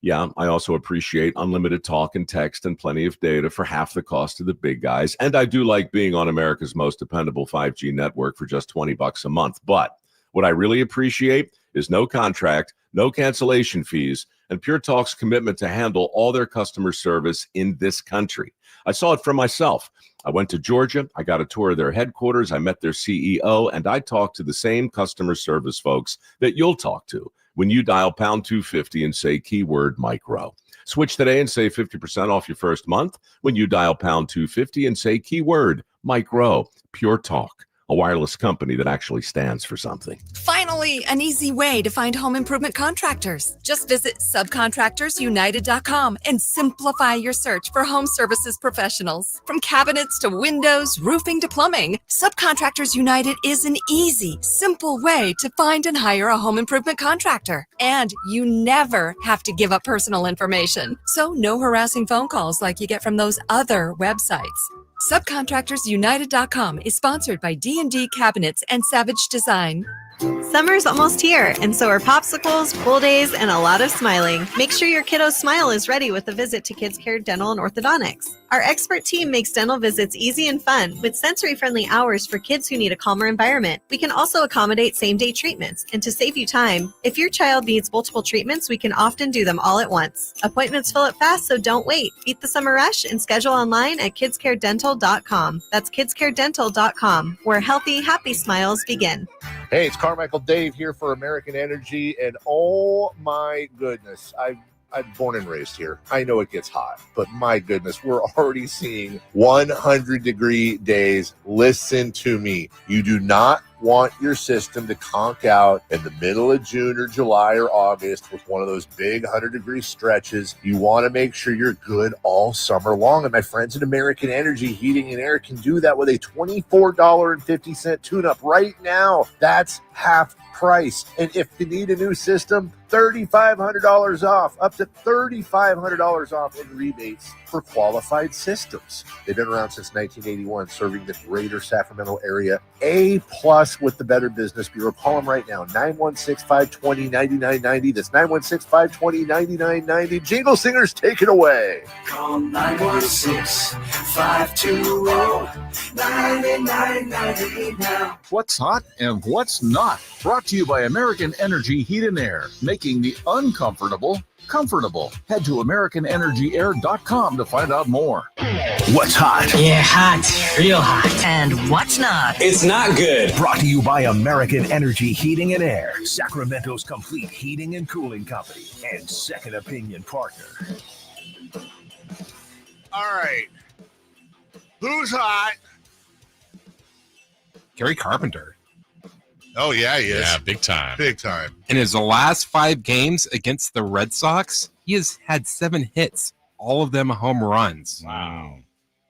Yeah, I also appreciate unlimited talk and text and plenty of data for half the cost of the big guys, and I do like being on America's most dependable 5G network for just $20 a month, but what I really appreciate is no contract, no cancellation fees, and Pure Talk's commitment to handle all their customer service in this country. I saw it for myself. I went to Georgia, I got a tour of their headquarters, I met their CEO, and I talked to the same customer service folks that you'll talk to when you dial pound 250 and say keyword Mike Rowe. Switch today and save 50% off your first month when you dial pound 250 and say keyword Mike Rowe. Pure Talk, a wireless company that actually stands for something. Finally, an easy way to find home improvement contractors. Just visit subcontractorsunited.com and simplify your search for home services professionals. From cabinets to windows, roofing to plumbing, Subcontractors United is an easy, simple way to find and hire a home improvement contractor. And you never have to give up personal information. So no harassing phone calls like you get from those other websites. Subcontractorsunited.com is sponsored by D&D Cabinets and Savage Design. Summer's almost here, and so are popsicles, pool days, and a lot of smiling. Make sure your kiddo's smile is ready with a visit to Kids Care Dental and Orthodontics. Our expert team makes dental visits easy and fun with sensory-friendly hours for kids who need a calmer environment. We can also accommodate same-day treatments, and to save you time, if your child needs multiple treatments, we can often do them all at once. Appointments fill up fast, so don't wait. Beat the summer rush and schedule online at kidscaredental.com. That's kidscaredental.com, where healthy, happy smiles begin. Hey, it's Carmichael Dave here for American Energy, and oh my goodness, I'm born and raised here. I know it gets hot, but my goodness, we're already seeing 100-degree days. Listen to me. You do not want your system to conk out in the middle of June or July or August with one of those big 100-degree stretches. You want to make sure you're good all summer long. And my friends at American Energy Heating and Air can do that with a $24.50 tune-up right now. That's half price. And if you need a new system, $3,500 off, up to $3,500 off in rebates for qualified systems. They've been around since 1981, serving the greater Sacramento area. A+ us with the Better Business Bureau. Call them right now, 916-520-9990. That's 916-520-9990. Jingle Singers, take it away. Call 916-520-9990 now. What's hot and what's not? Brought to you by American Energy Heat and Air, making the uncomfortable comfortable. Head to AmericanEnergyAir.com to find out more. What's hot? Yeah, hot. Real hot. And what's not? It's not good. Brought to you by American Energy Heating and Air, Sacramento's complete heating and cooling company, and second opinion partner. All right. Who's hot? Gary Carpenter. Oh, yeah, he is. Yeah, big time. Big time. In his last 5 games against the Red Sox, he has had 7 hits, all of them home runs. Wow.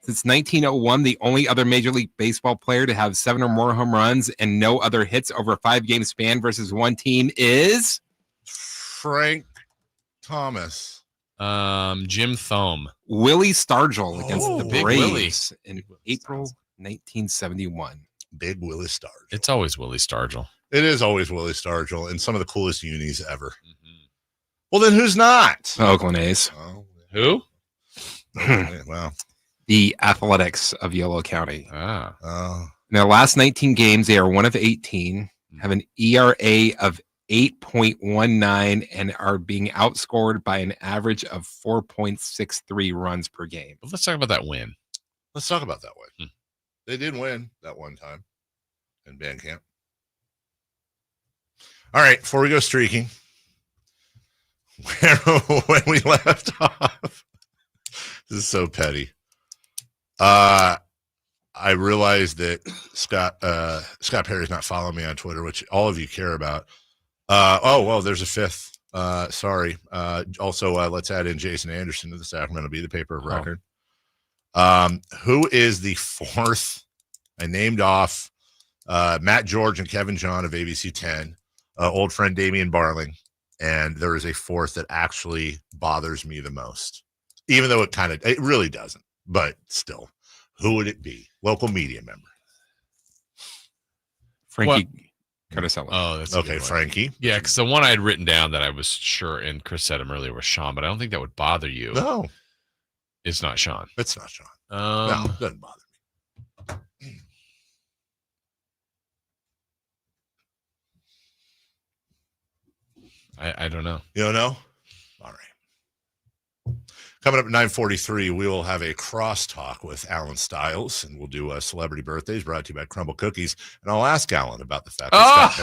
Since 1901, the only other Major League Baseball player to have 7 or more home runs and no other hits over a 5-game span versus one team is Frank Thomas. Jim Thome. Willie Stargell against the Big Braves in April 1971. Big Willie Stargell. It's always Willie Stargell. It is always Willie Stargell and some of the coolest unis ever. Mm-hmm. Well, then who's not? Oakland A's. Oh, who? Wow. The Athletics of Yolo County. Ah. In their last 19 games, they are 1 of 18, have an ERA of 8.19, and are being outscored by an average of 4.63 runs per game. But let's talk about that win. Let's talk about that win. They did win that one time in band camp. All right, before we go streaking, when we left off, this is so petty. I realized that Scott Perry's not following me on Twitter, which all of you care about. There's a 5th. Sorry. Also, let's add in Jason Anderson to the Sacramento Bee, the paper of record. Who is the 4th? I named off Matt George and Kevin John of ABC 10, old friend Damian Barling, and there is a 4th that actually bothers me the most, even though it really doesn't, but still. Who would it be? Local media member. Frankie Cardicello. Oh, that's okay, Frankie. Yeah, because the one I had written down that I was sure, and Chris said him earlier, was Sean, but I don't think that would bother you. No. It's not Sean. It's not Sean. No, it doesn't bother me. I don't know. You don't know? All right. Coming up at 9:43, we will have a crosstalk with Alan Stiles, and we'll do celebrity birthdays brought to you by Crumble Cookies. And I'll ask Alan about the fact that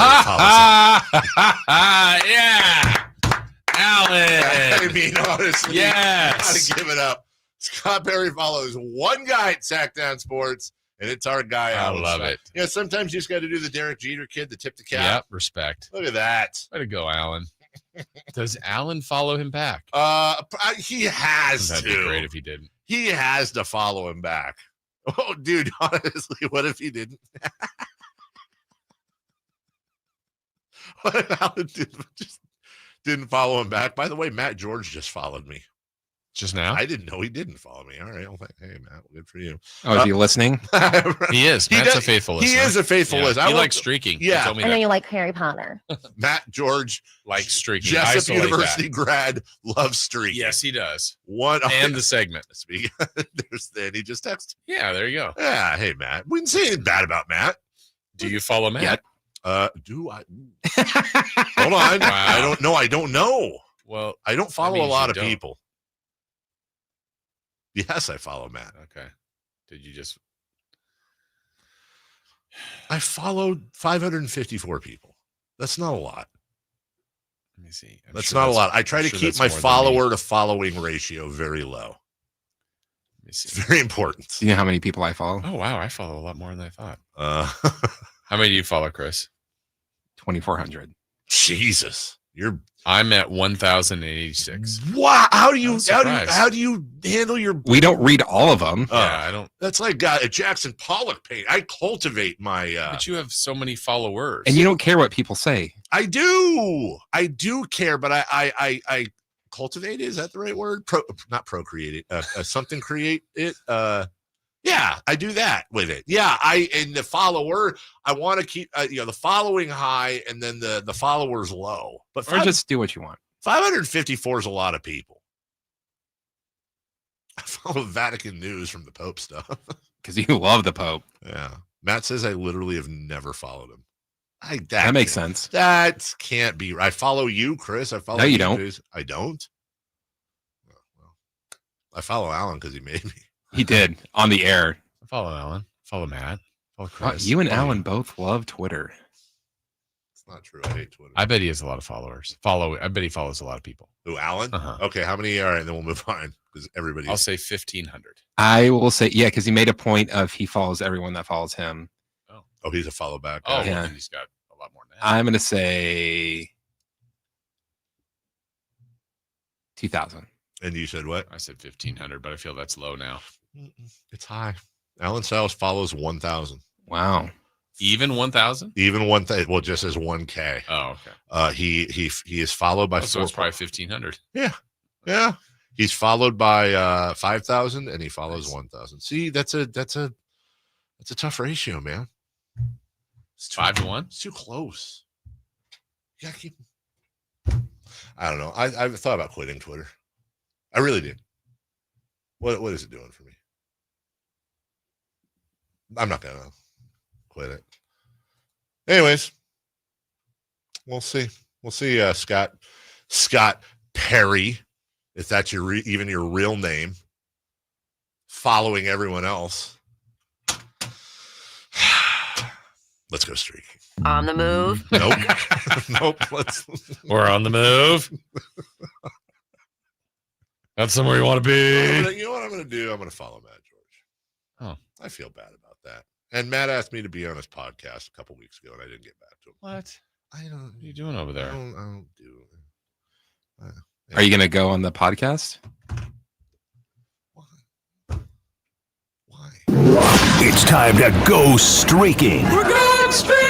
yeah, Alan. I mean, honestly, yes. gotta give it up. Scott Perry follows one guy at Sacktown Sports, and it's our guy. I Alan. love it. Yeah, sometimes you just got to do the Derek Jeter kid, the tip the cap. Yep, respect. Look at that. Way to go, Alan. Does Alan follow him back? He has That'd to. be great if he didn't. He has to follow him back. Oh, dude, honestly, what if he didn't? What if Alan just didn't follow him back? By the way, Matt George just followed me. Just now? I didn't know he didn't follow me. All right. Well, hey, Matt, good for you. Oh, is he listening? He is. Matt's a faithful listener. He is a faithful listener. He likes streaking. Yeah. He told me I know that. you like Harry Potter. Matt George likes streaking. Jessup University grad loves streaking. Yes, he does. And the segment. Then he just texted. Yeah, there you go. Yeah. Hey, Matt. We didn't say anything bad about Matt. Do you follow Matt? Do I? Hold on. Wow. I don't know. I don't know. Well, I don't follow a means lot you of don't. people. Yes, I follow Matt. Okay. Did you just? I followed 554 people. That's not a lot. Let me see. That's not a lot. I try to keep my follower to following ratio very low. It's very important. Do you know how many people I follow? Oh, wow. I follow a lot more than I thought. How many do you follow, Chris? 2,400. Jesus. I'm at 1,086. Wow. How do you handle your? We don't read all of them. Yeah, I don't. That's like a Jackson Pollock paint. I cultivate my. But you have so many followers, and you don't care what people say. I do care, but I cultivate. Is that the right word? Not procreate it. Something create it. Yeah, Yeah, I do that with it. Yeah, and the follower, I want to keep the following high and then the followers low. But or just do what you want. 554 is a lot of people. I follow Vatican News from the Pope stuff. Because you love the Pope. Yeah. Matt says I literally have never followed him. That makes sense. That can't be. I follow you, Chris. I follow No, you don't. News. I don't. Well, I follow Alan because he made me. He did on the air. I follow Alan. Follow Matt. Follow Chris. You and Alan both love Twitter. It's not true. I hate Twitter. I bet he has a lot of followers. I bet he follows a lot of people. Who, Alan? Uh-huh. Okay, how many? All right, then we'll move on because everybody. I'll say 1,500. I will say, yeah, because he made a point of he follows everyone that follows him. Oh, he's a follow back. Oh, yeah. Well, he's got a lot more than that. I'm going to say 2,000. And you said what? I said 1,500, but I feel that's low now. It's high. Alan Stiles follows 1,000. Wow. Even 1,000? Even 1,000. Well, just as 1K. Oh, okay. He is followed by. So it's probably 1,500. Yeah. He's followed by 5,000, and he follows 1,000. See, that's a tough ratio, man. It's 5 to 1. It's too close. You gotta keep. I don't know. I've thought about quitting Twitter. I really did. What is it doing for me? I'm not gonna quit it. Anyways, we'll see. We'll see. Scott Perry, if that's even your real name, following everyone else. Let's go streaking. On the move. Nope. Nope. We're on the move. That's somewhere you want to be. You know what I'm going to do? I'm going to follow Matt George. Oh. I feel bad about that. And Matt asked me to be on his podcast a couple weeks ago, and I didn't get back to him. What? I don't. What are you doing over there? I don't do. Are you going to go on the podcast? Why? It's time to go streaking. We're going streaking!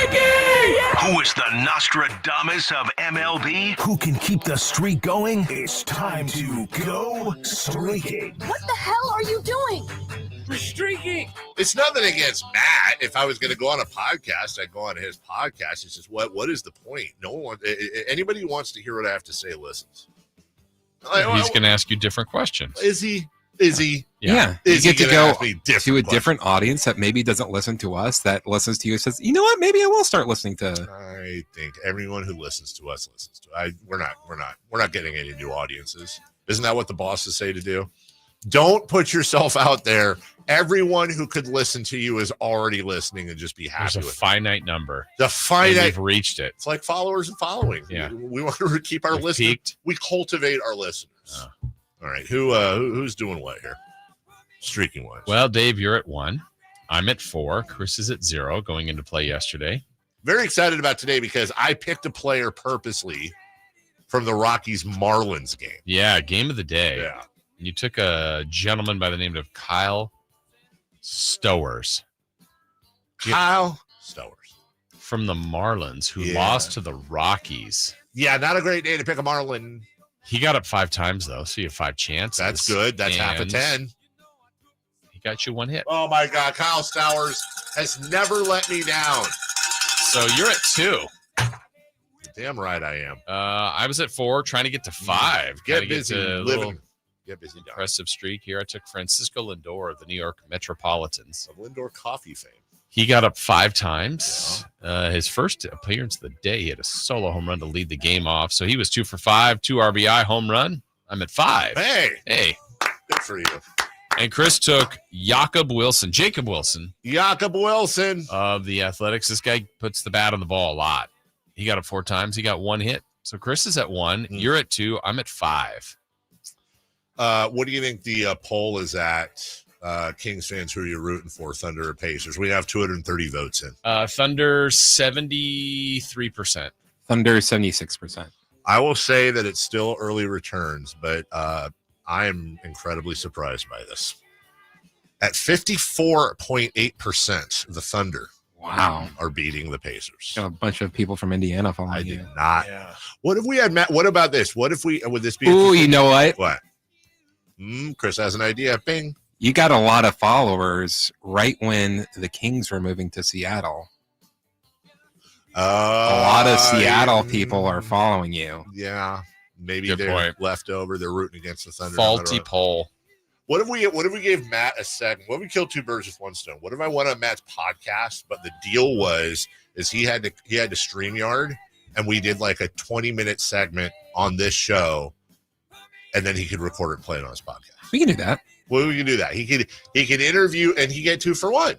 Who is the Nostradamus of MLB? Who can keep the streak going? It's time to go streaking. What the hell are you doing? We're streaking. It's nothing against Matt. If I was going to go on a podcast, I'd go on his podcast. It's just what is the point? No one, anybody who wants to hear what I have to say listens. He's going to ask you different questions. Is he? Is he? Yeah. Is you he get to gonna go ask me to a different audience that maybe doesn't listen to us, that listens to you and says, you know what, maybe I will start listening to. I think everyone who listens to us listens to. We're not getting any new audiences. Isn't that what the bosses say to do? Don't put yourself out there. Everyone who could listen to you is already listening and just be happy. There's a with finite number. The finite. We've reached it. It's like followers and following. Yeah. We want to keep our listeners. Peaked. We cultivate our listeners. All right. Who's doing what here? Streaking wise. Well, Dave, you're at 1. I'm at 4. Chris is at 0 going into play yesterday. Very excited about today because I picked a player purposely from the Rockies Marlins game. Yeah, game of the day. Yeah. You took a gentleman by the name of Kyle Stowers. Kyle Stowers. From the Marlins, who lost to the Rockies. Yeah, not a great day to pick a Marlin. He got up 5 times, though, so you have 5 chances. That's good. That's half a 10. He got you 1 hit. Oh, my God. Kyle Stowers has never let me down. So you're at 2. Damn right I am. I was at 4, trying to get to 5. Get busy living. Get busy. Impressive streak here. I took Francisco Lindor of the New York Metropolitans. Of Lindor coffee fame. He got up 5 times. His first appearance of the day, he had a solo home run to lead the game off. So he was 2 for 5, 2 RBI home run. I'm at 5. Hey. Good for you. And Chris took Jacob Wilson of the Athletics. This guy puts the bat on the ball a lot. He got up 4 times. He got 1 hit. So Chris is at 1. You're at 2. I'm at 5. What do you think the poll is at? Kings fans, who are you rooting for, Thunder or Pacers? We have 230 votes in. Thunder 73%. Thunder 76%. I will say that it's still early returns, but I am incredibly surprised by this. At 54.8%, the Thunder are beating the Pacers. Got a bunch of people from Indiana following you. I did not. Yeah. What if we had Matt? What about this? What if we would this be? Ooh, you know what? What? Chris has an idea. Bing. You got a lot of followers right when the Kings were moving to Seattle. A lot of Seattle people are following you. Yeah, maybe Good they're point. left over. They're rooting against the Thunder. Faulty poll. What if we gave Matt a segment? What if we killed two birds with one stone? What if I went on Matt's podcast, but the deal is he had to StreamYard, and we did like a 20-minute segment on this show, and then he could record it and play it on his podcast. We can do that. Well, we can do that. He could interview, and he get 2 for 1.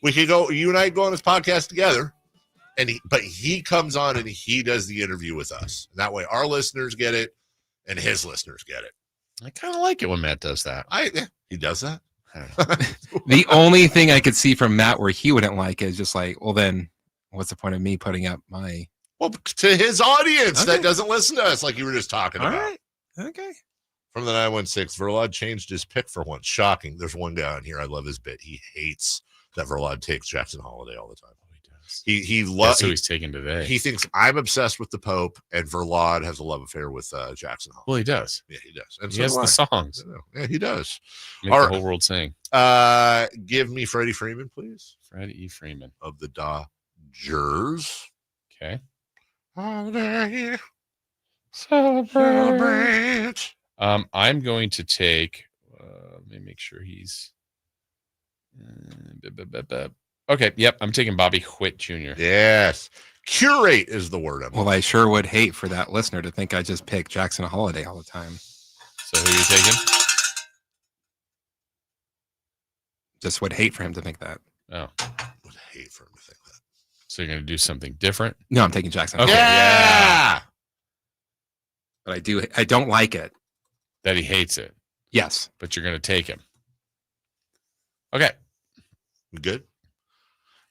We could go. You and I go on his podcast together, but he comes on and he does the interview with us. And that way, our listeners get it, and his listeners get it. I kind of like it when Matt does that. He does that. The only thing I could see from Matt where he wouldn't like it is just like, well, then what's the point of me putting up my? Well, to his audience that doesn't listen to us, like you were just talking All about. right. Okay. From the 916, Verlad changed his pick for once. Shocking. There's one guy on here. I love his bit. He hates that Verlad takes Jackson Holiday all the time. He loves who he's taking today. He thinks I'm obsessed with the Pope, and Verlad has a love affair with Jackson Holiday. Well, he does. Yeah, he does. And he has the songs. Yeah, he does. Make the whole world sing. Give me Freddie Freeman, please. Freddie E. Freeman of the Dodgers. Okay. Holiday. Celebrate. I'm going to take. Let me make sure he's. Okay. Yep. I'm taking Bobby Whitt Jr. Yes. Curate is the word. Well, I sure would hate for that listener to think I just pick Jackson Holiday all the time. So who are you taking? Just would hate for him to think that. Oh. Would hate for him to think that. So you're going to do something different? No, I'm taking Jackson. Okay. Yeah. But I don't like it. That he hates it. Yes. But you're going to take him. Okay. We good?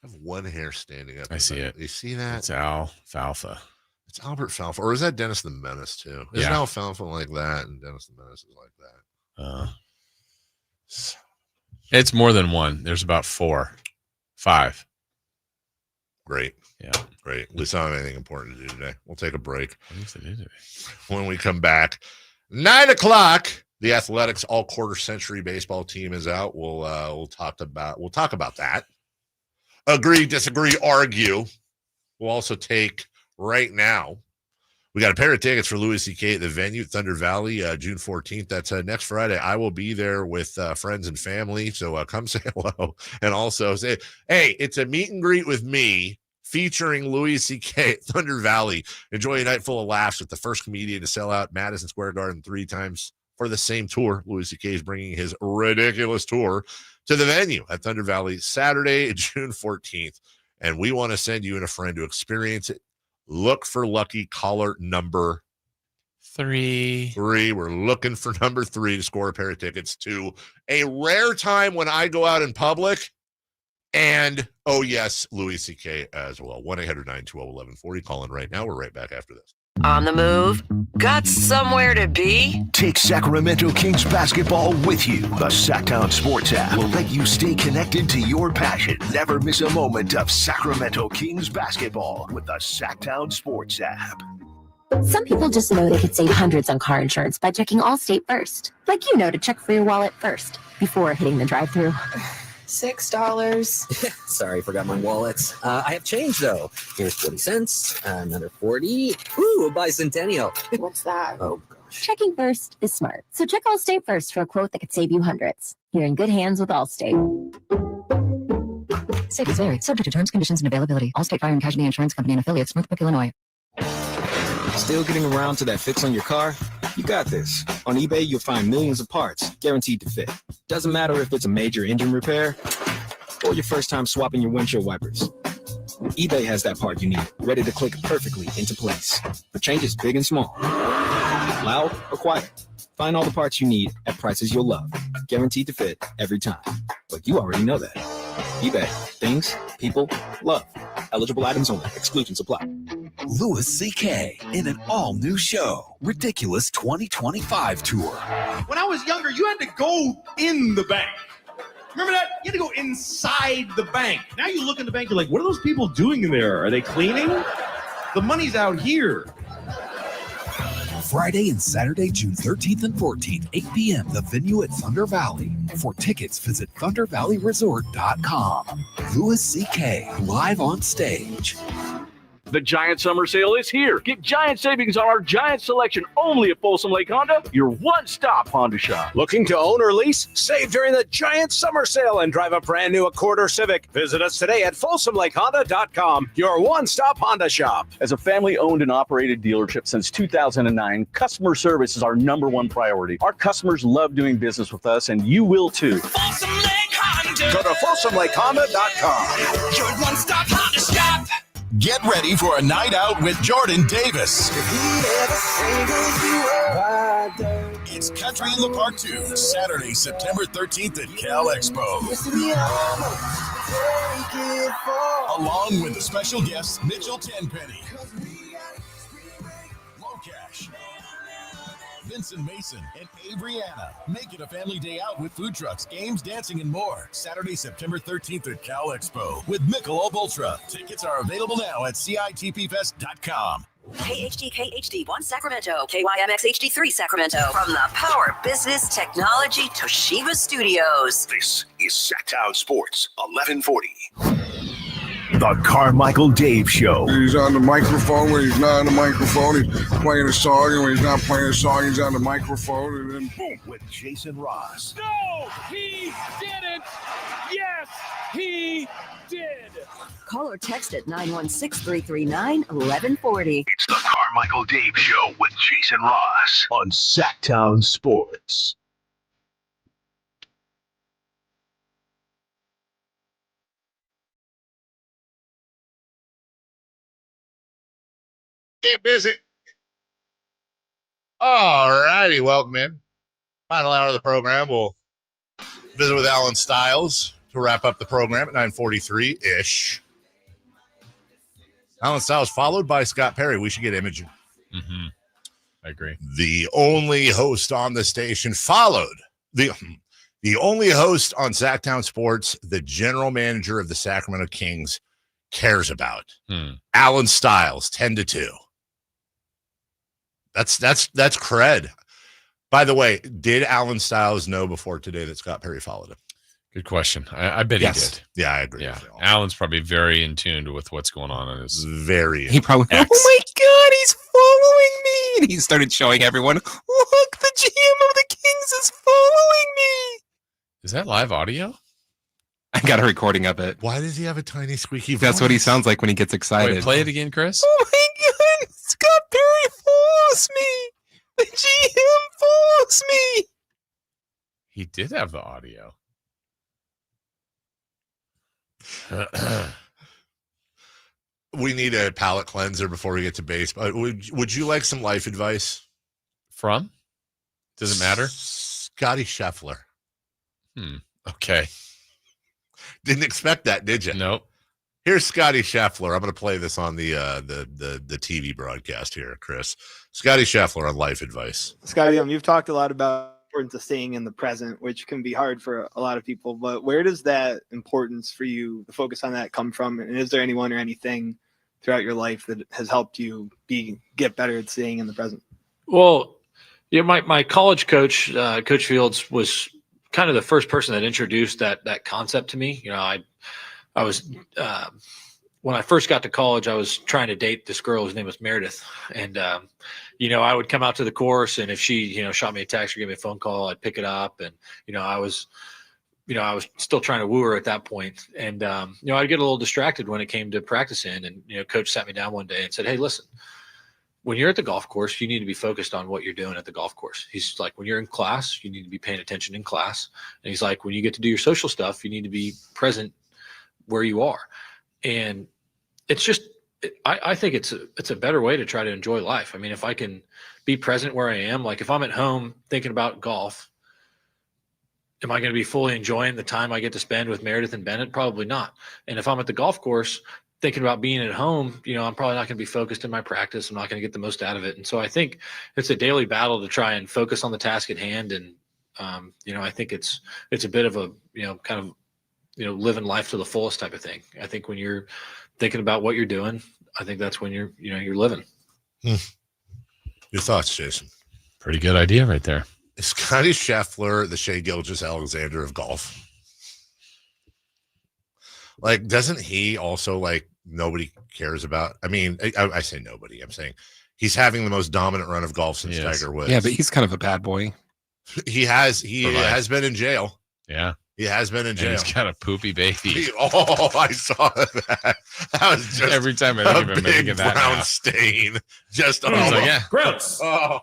I have one hair standing up. I see it. You see that? It's Alfalfa. It's Albert Falfa. Or is that Dennis the Menace, too? Isn't Alfalfa like that? And Dennis the Menace is like that. It's more than one. There's about 4, 5. Great. Yeah. Great. At least I don't have anything important to do today. We'll take a break. What is it today? When we come back, 9:00, the Athletics all quarter century baseball team is out. We'll talk about that. Agree, disagree, argue. We'll also take right now. We got a pair of tickets for Louis C.K. at the venue, Thunder Valley, June 14th. That's next Friday. I will be there with friends and family. So come say hello and also say, hey, it's a meet and greet with me featuring Louis C.K. at Thunder Valley. Enjoy a night full of laughs with the first comedian to sell out Madison Square Garden 3 times for the same tour. Louis C.K. is bringing his ridiculous tour to the venue at Thunder Valley Saturday, June 14th. And we want to send you and a friend to experience it. Look for lucky caller number 3. We're looking for number 3 to score a pair of tickets to a rare time when I go out in public. And, oh, yes, Louis C.K. as well. 1-800-920-1140. Call in right now. We're right back after this. On the move? Got somewhere to be? Take Sacramento Kings basketball with you. The Sacktown Sports app will let you stay connected to your passion. Never miss a moment of Sacramento Kings basketball with the Sacktown Sports app. Some people just know they could save hundreds on car insurance by checking Allstate first. Like to check for your wallet first before hitting the drive-thru. $6. Sorry, forgot my wallet. I have change, though. Here's 40 cents, another 40. Ooh, a bicentennial. What's that? Oh, gosh. Checking first is smart. So check Allstate first for a quote that could save you hundreds. You're in good hands with Allstate. Savings vary. Subject to terms, conditions, and availability. Allstate Fire and Casualty Insurance Company and affiliates, Northbrook, Illinois. Still getting around to that fix on your car? You got this. On eBay, you'll find millions of parts, guaranteed to fit. Doesn't matter if it's a major engine repair or your first time swapping your windshield wipers. eBay has that part you need, ready to click perfectly into place. For changes big and small, loud or quiet. Find all the parts you need at prices you'll love, guaranteed to fit every time. But you already know that. eBay. Things, people, love. Eligible items only. Exclusions apply. Louis C.K. in an all-new show, Ridiculous 2025 Tour. When I was younger, you had to go in the bank. Remember that? You had to go inside the bank. Now you look in the bank, you're like, what are those people doing in there? Are they cleaning? The money's out here. Friday and Saturday, June 13th and 14th, 8 p.m., the venue at Thunder Valley. For tickets, visit thundervalleyresort.com. Louis C.K. live on stage. The Giant Summer Sale is here. Get giant savings on our giant selection only at Folsom Lake Honda, your one-stop Honda shop. Looking to own or lease? Save during the Giant Summer Sale and drive a brand new Accord or Civic. Visit us today at FolsomLakeHonda.com, your one-stop Honda shop. As a family-owned and operated dealership since 2009, customer service is our number one priority. Our customers love doing business with us, and you will too. Folsom Lake Honda. Go to FolsomLakeHonda.com. Your one-stop Honda shop. Get ready for a night out with Jordan Davis. It's Country in the Park 2, Saturday, September 13th at Cal Expo. Along with the special guests, Mitchell Tenpenny, Locash, Vincent Mason, and Abriana. Make it a family day out with food trucks, games, dancing, and more. Saturday, September 13th at Cal Expo with Michelob Ultra. Tickets are available now at CITPFest.com. KHD1 Sacramento, KYMX HD3 Sacramento. From the Power Business Technology Toshiba Studios. This is Sacktown Sports 1140. The Carmichael Dave Show. He's on the microphone when he's not on the microphone. He's playing a song, and when he's not playing a song, he's on the microphone. And then boom, with Jason Ross. No, he didn't. Yes, he did. Call or text at 916-339-1140. It's the Carmichael Dave Show with Jason Ross on Sacktown Sports. Get busy. All righty, welcome in. Final hour of the program. We'll visit with Alan Stiles to wrap up the program at 9:43-ish. Alan Stiles followed by Scott Perry. We should get imaging. Mm-hmm. I agree. The only host on the station followed. The only host on Sacktown Sports, the general manager of the Sacramento Kings cares about. Alan Stiles, 10-2. That's cred. By the way, did Alan Stiles know before today that Scott Perry followed him? Good question. I bet he did. Yeah, I agree. Yeah, Alan's probably very in tune with what's going on in his He probably. Oh my God, he's following me! And he started showing everyone. Look, the GM of the Kings is following me. Is that live audio? I got a recording of it. Why does he have a tiny squeaky voice? That's what he sounds like when he gets excited. Wait, play it again, Chris. Oh my God, Scott Perry follows me. The GM follows me. He did have the audio. We need a palate cleanser before we get to baseball. Would you like some life advice? From? Does it matter? Scotty Scheffler. Okay. Didn't expect that, did you? Nope. Here's Scotty Scheffler. I'm going to play this on the TV broadcast here, Chris. Scotty Scheffler on life advice. Scotty, you've talked a lot about the importance of staying in the present, which can be hard for a lot of people. But where does that importance for you, the focus on that, come from? And is there anyone or anything throughout your life that has helped you get better at staying in the present? Well, yeah, my college coach, Coach Fields, was kind of the first person that introduced that concept to me. You know, I was when I first got to college, I was trying to date this girl whose name was Meredith, and you know, I would come out to the course, and if she shot me a text or gave me a phone call, I'd pick it up, and I was still trying to woo her at that point, and I'd get a little distracted when it came to practicing, and Coach sat me down one day and said, "Hey, listen. When you're at the golf course, you need to be focused on what you're doing at the golf course." He's like, when you're in class, you need to be paying attention in class. And he's like, when you get to do your social stuff, you need to be present where you are. And it's just, I think it's a better way to try to enjoy life. I mean, if I can be present where I am, like if I'm at home thinking about golf, am I going to be fully enjoying the time I get to spend with Meredith and Bennett? Probably not. And if I'm at the golf course thinking about being at home, I'm probably not going to be focused in my practice. I'm not going to get the most out of it. And so I think it's a daily battle to try and focus on the task at hand. And, I think it's a bit of a, kind of, living life to the fullest type of thing. I think when you're thinking about what you're doing, I think that's when you're living. Your thoughts, Jason? Pretty good idea right there. Is Scotty Scheffler the Shea Gilgeous-Alexander of golf? Like, doesn't he also, like, nobody cares about? I mean, I say nobody. I'm saying he's having the most dominant run of golf since Tiger Woods. Yeah, but he's kind of a bad boy. He has been in jail. Yeah. He has been in jail. And he's got a poopy baby. Oh, I saw that. That was just every time I think of him, I think of that brown now. stain. Just He's like, yeah, gross. Oh,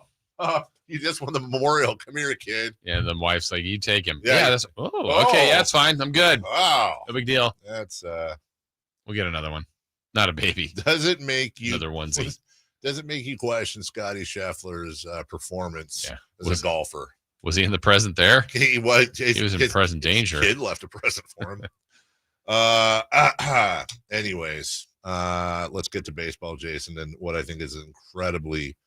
you just won the memorial. Come here, kid. Yeah, and the wife's like, you take him. Yeah. That's okay. Yeah, that's fine. I'm good. Wow. No big deal. That's We'll get another one. Not a baby. Does it make you another onesie? Does it make you question Scotty Scheffler's performance as a golfer? Was he in the present there? He was. He was in present danger. Kid left a present for him. Anyways, let's get to baseball, Jason, and what I think is incredibly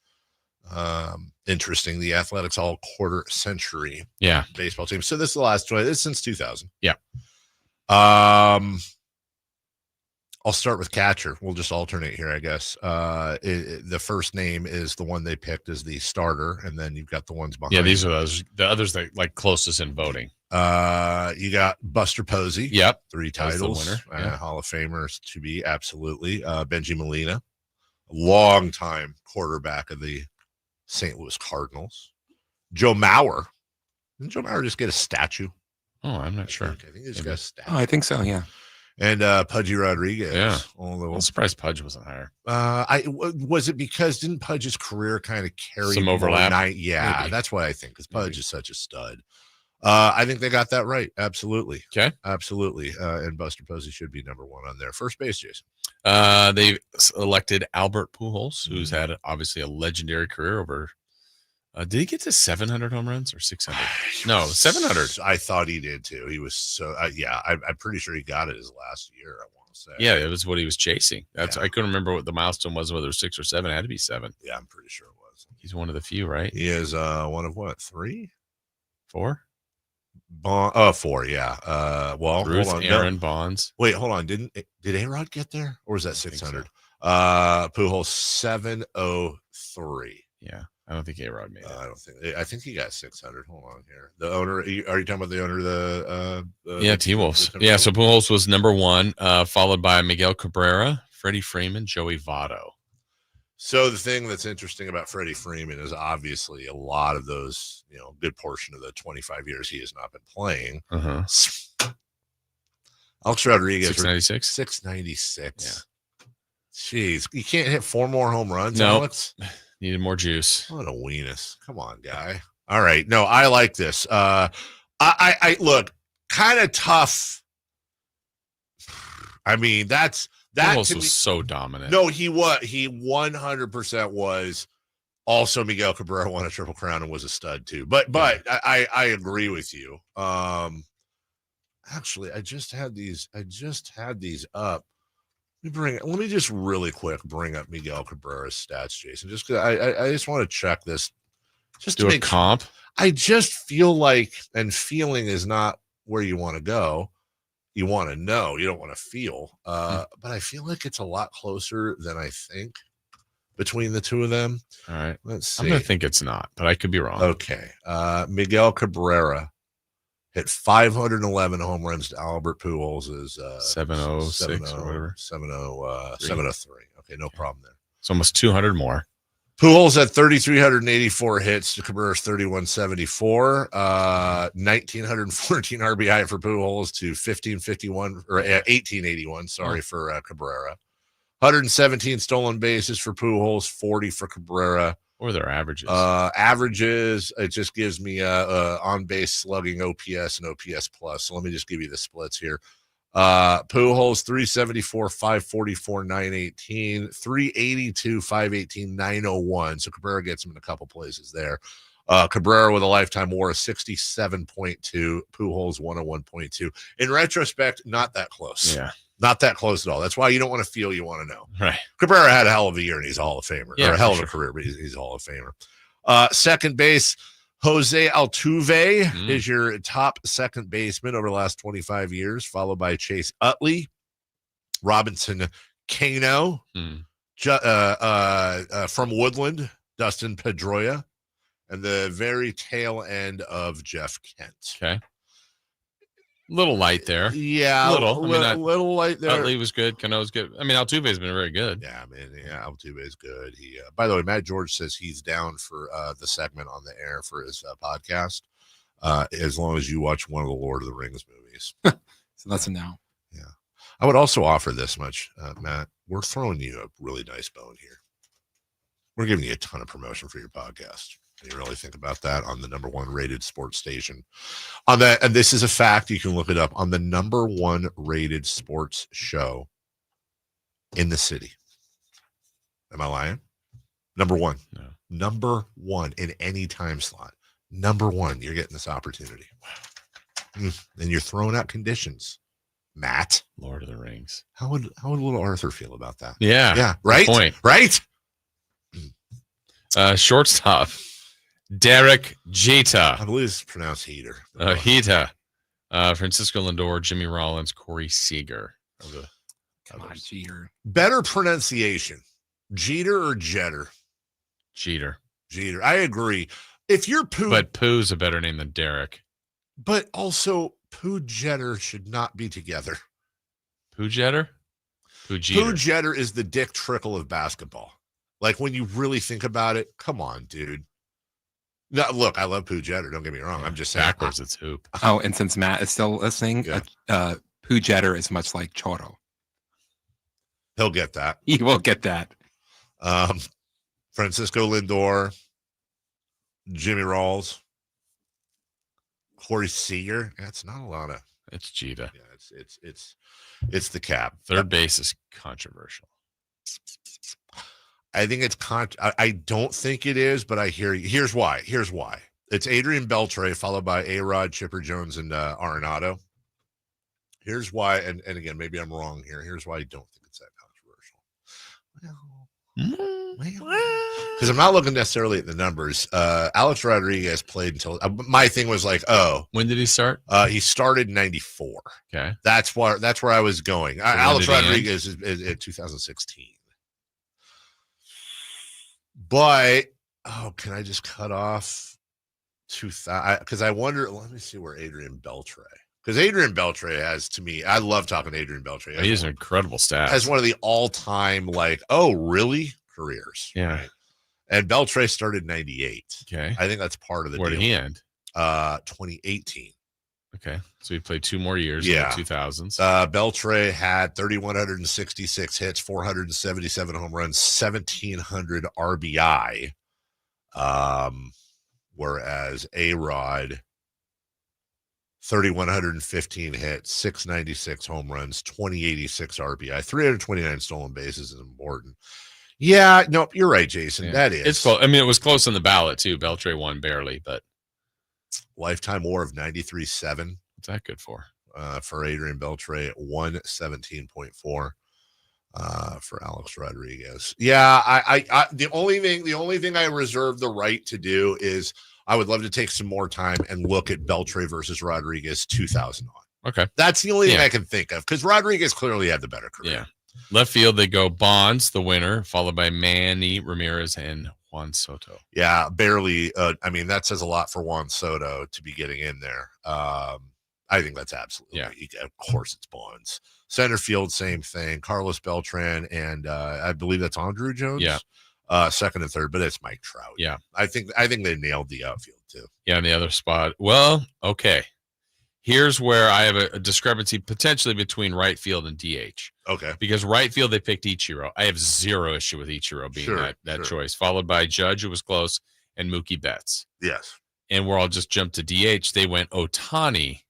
interesting. The Athletics all quarter century baseball team. So this is the last 20. This is since 2000. Yeah. I'll start with catcher. We'll just alternate here, I guess. The first name is the one they picked as the starter, and then you've got the ones behind. Yeah, these are the others that like closest in voting. You got Buster Posey. Yep. 3 titles. Winner. Yeah. Hall of Famers to be, absolutely. Benji Molina, long-time quarterback of the St. Louis Cardinals. Joe Mauer. Didn't Joe Mauer just get a statue? Oh, I'm not sure. I think he just got a statue. Oh, I think so, yeah. And Pudgy Rodriguez. Yeah. I'm surprised Pudge wasn't higher. Was it because didn't Pudge's career kind of carry some overlap? Yeah, Maybe. That's what I think, because Pudge is such a stud. I think they got that right. Absolutely. Okay. Absolutely. And Buster Posey should be number 1 on there. First base, Jason. They elected Albert Pujols, who's had obviously a legendary career over. Did he get to 700 home runs or 600? No, 700. I thought he did too. He was so I'm pretty sure he got it his last year. I want to say. Yeah, it was what he was chasing. I couldn't remember what the milestone was, whether it was 6 or 7. It had to be 7. Yeah, I'm pretty sure it was. He's one of the few, right? He is one of what? 3, 4. 4. Yeah. Well, Ruth, hold on. Aaron, Bonds. Wait, hold on. Did A-Rod get there, or was that 600? Pujols 703. Yeah. I don't think A-Rod made it. I think he got 600. Hold on here. The owner, are you talking about the owner of the T-Wolves. Yeah, so Pujols was number 1, followed by Miguel Cabrera, Freddie Freeman, Joey Votto. So the thing that's interesting about Freddie Freeman is obviously a lot of those, good portion of the 25 years he has not been playing. Alex Rodriguez. 696? 696. Yeah. Jeez. You can't hit 4 more home runs, no. Alex? Needed more juice. What a weenus. Come on, guy. All right. No, I like this. I look, kind of tough. I mean, that was so dominant. No, he 100% was. Also, Miguel Cabrera won a Triple Crown and was a stud too. But I agree with you. Actually, I just had these up. Let me just really quick bring up Miguel Cabrera's stats, Jason. Just because I just want to check this. Just do to make a comp. I just feel like, and feeling is not where you want to go. You want to know. You don't want to feel. But I feel like it's a lot closer than I think between the two of them. All right. Let's see. I'm going to think it's not, but I could be wrong. Okay. Miguel Cabrera hit 511 home runs to Albert Pujols' 706 or whatever. 703. Okay, no problem there. It's almost 200 more. Pujols had 3,384 hits to Cabrera's 3,174. 1,914 RBI for Pujols to 1,551 or 1,881. Sorry for Cabrera. 117 stolen bases for Pujols, 40 for Cabrera. Or their averages. Averages, it just gives me on base slugging, OPS, and OPS plus. So let me just give you the splits here. Pujols 374, 544, 918, 382, 518, 901. So Cabrera gets him in a couple places there. Cabrera with a lifetime WAR of 67.2, Pujols 101.2. In retrospect, not that close. Yeah. Not that close at all. That's why you don't want to feel, you want to know. Right. Cabrera had a hell of a year and he's a Hall of Famer. Yeah, or a hell of a career, but he's a Hall of Famer. Second base, Jose Altuve is your top second baseman over the last 25 years, followed by Chase Utley, Robinson Cano from Woodland, Dustin Pedroia, and the very tail end of Jeff Kent. Okay. Little light there. Yeah, little. Little light there. Utley was good. Cano's good. I mean, Altuve's been very good. Yeah, man. Yeah, Altuve is good. He, by the way, Matt George says he's down for the segment on the air for his podcast, as long as you watch one of the Lord of the Rings movies. So that's a no. Yeah. I would also offer this much, Matt. We're throwing you a really nice bone here. We're giving you a ton of promotion for your podcast. You really think about that on the number 1 rated sports station. On that, and this is a fact, you can look it up, on the number 1 rated sports show in the city. Am I lying? Number 1. No. Number 1 in any time slot. Number 1. You're getting this opportunity. And you're throwing out conditions. Matt. Lord of the Rings. How would little Arthur feel about that? Yeah. Yeah. Right? Point. Right? Shortstop. Derek Jeter. I believe it's pronounced Heater. Jeter. Francisco Lindor, Jimmy Rollins, Corey Seager. Come on, Jeter. Better pronunciation. Jeter or Jeter? Jeter. Jeter. I agree. If you're Pooh. But Pooh's a better name than Derek. But also, Pooh Jeter should not be together. Pooh Jeter? Pooh Jeter. Pooh Jeter is the Dick Trickle of basketball. Like, when you really think about it, come on, dude. No, look, I love Pooh Jeter. Don't get me wrong. I'm just saying. Backwards, it's hoop. Oh, and since Matt is still listening, Pooh Jeter is much like Choro. He'll get that. He will get that. Francisco Lindor, Jimmy Rawls, Corey Seager. That's not a lot of. It's Jeter. Yeah, it's the cap. Third base is controversial. I think it's I don't think it is, but I hear you. Here's why. It's Adrian Beltre, followed by A-Rod, Chipper Jones, and Arenado. Here's why, and again, maybe I'm wrong here. Here's why I don't think it's that controversial. Because I'm not looking necessarily at the numbers. Alex Rodriguez played until my thing was like, when did he start? He started in '94. Okay, that's where I was going. So Alex Rodriguez is in 2016. But can I just cut off 2000? Because I wonder. Let me see where Adrian Beltre. Because Adrian Beltre has, to me, I love talking to Adrian Beltre. He has an incredible stats. Has one of the all-time really careers. Yeah. Right? And Beltre started in '98. Okay. I think that's part of the Where deal. did he end? 2018. Okay. So he played 2 more years in the 2000s. Beltre had 3,166 hits, 477 home runs, 1,700 RBI. Whereas A-Rod, 3,115 hits, 696 home runs, 2,086 RBI, 329 stolen bases is important. Yeah, no, you're right, Jason. Yeah. That is. It's close. I mean, it was close on the ballot, too. Beltre won barely, but. Lifetime WAR of 93.7. What's that good for? For Adrian Beltre, 117.4 for Alex Rodriguez. Yeah, I the only thing I reserve the right to do is I would love to take some more time and look at Beltre versus Rodriguez 2000 on. Okay. That's the only thing I can think of because Rodriguez clearly had the better career. Yeah. Left field, they go Bonds, the winner, followed by Manny Ramirez and Juan Soto. Yeah, barely. I mean, that says a lot for Juan Soto to be getting in there. I think that's absolutely right. Of course, it's Bonds. Center field, same thing. Carlos Beltran and I believe that's Andrew Jones. Yeah. Second and third, but it's Mike Trout. Yeah. I think they nailed the outfield too. Yeah, in the other spot. Well, okay. Here's where I have a discrepancy potentially between right field and DH. Okay. Because right field, they picked Ichiro. I have zero issue with Ichiro being that choice, followed by Judge, who was close, and Mookie Betts. Yes. And where I'll just jump to DH, they went Ohtani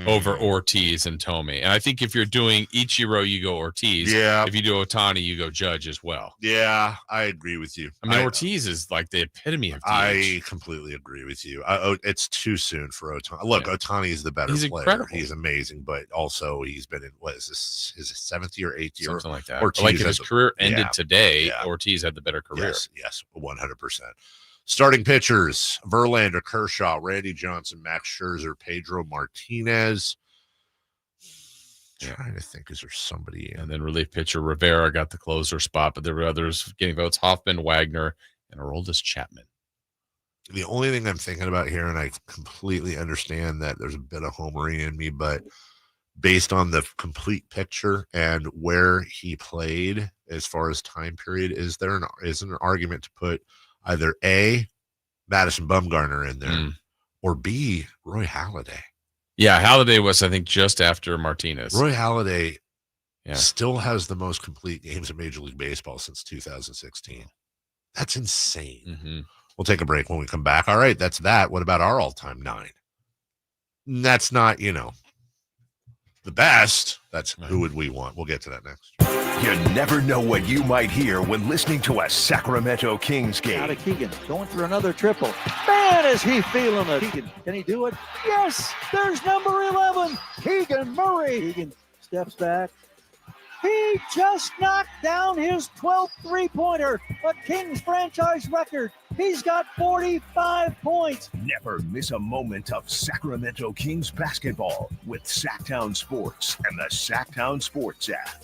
over Ortiz and Tomei. And I think if you're doing Ichiro, you go Ortiz. Yeah. If you do Ohtani, you go Judge as well. Yeah, I agree with you. I mean, Ortiz is like the epitome of DH. I completely agree with you. It's too soon for Ohtani. Look, Ohtani is the better player. Incredible. He's amazing, but also he's been in, what is this, his 7th year, 8th year? Something like that. Ortiz like if his career ended today, Ortiz had the better career. Yes, 100%. Starting pitchers, Verlander, Kershaw, Randy Johnson, Max Scherzer, Pedro Martinez. Trying to think, is there somebody in? And then relief pitcher Rivera got the closer spot, but there were others getting votes. Hoffman, Wagner, and Aroldis Chapman. The only thing I'm thinking about here, and I completely understand that there's a bit of homery in me, but based on the complete picture and where he played as far as time period, is there an argument to put either A, Madison Bumgarner in there, or B, Roy Halladay? Yeah, Halladay was, I think, just after Martinez. Roy Halladay still has the most complete games in Major League Baseball since 2016. That's insane. We'll take a break when we come back. All right, that's that. What about our all-time 9? That's not, the best. That's who would we want? We'll get to that next. You never know what you might hear when listening to a Sacramento Kings game. Out of Keegan, going for another triple. Man, is he feeling it. Keegan, can he do it? Yes, there's number 11, Keegan Murray. Keegan steps back. He just knocked down his 12th three-pointer, a Kings franchise record. He's got 45 points. Never miss a moment of Sacramento Kings basketball with Sacktown Sports and the Sacktown Sports app.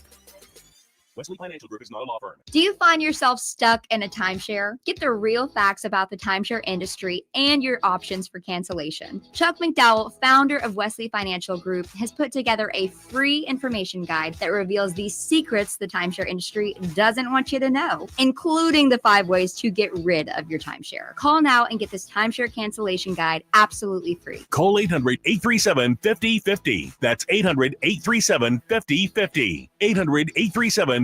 Wesley Financial Group is not a law firm. Do you find yourself stuck in a timeshare? Get the real facts about the timeshare industry and your options for cancellation. Chuck McDowell, founder of Wesley Financial Group, has put together a free information guide that reveals the secrets the timeshare industry doesn't want you to know, including the 5 ways to get rid of your timeshare. Call now and get this timeshare cancellation guide absolutely free. Call 800-837-5050. That's 800-837-5050. 800-837-5050.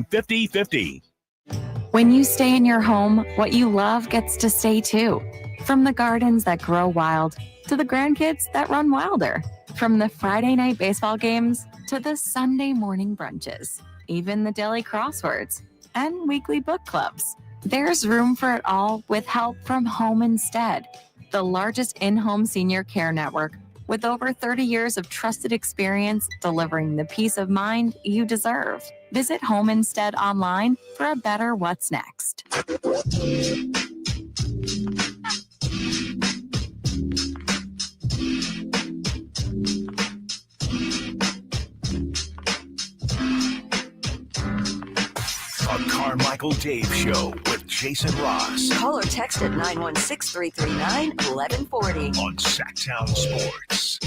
When you stay in your home, what you love gets to stay too. From the gardens that grow wild to the grandkids that run wilder. From the Friday night baseball games to the Sunday morning brunches. Even the daily crosswords and weekly book clubs. There's room for it all with help from Home Instead, the largest in-home senior care network with over 30 years of trusted experience delivering the peace of mind you deserve. Visit Home Instead online for a better what's next. The Carmichael Dave Show with Jason Ross. Call or text at 916-339-1140. On Sacktown Sports.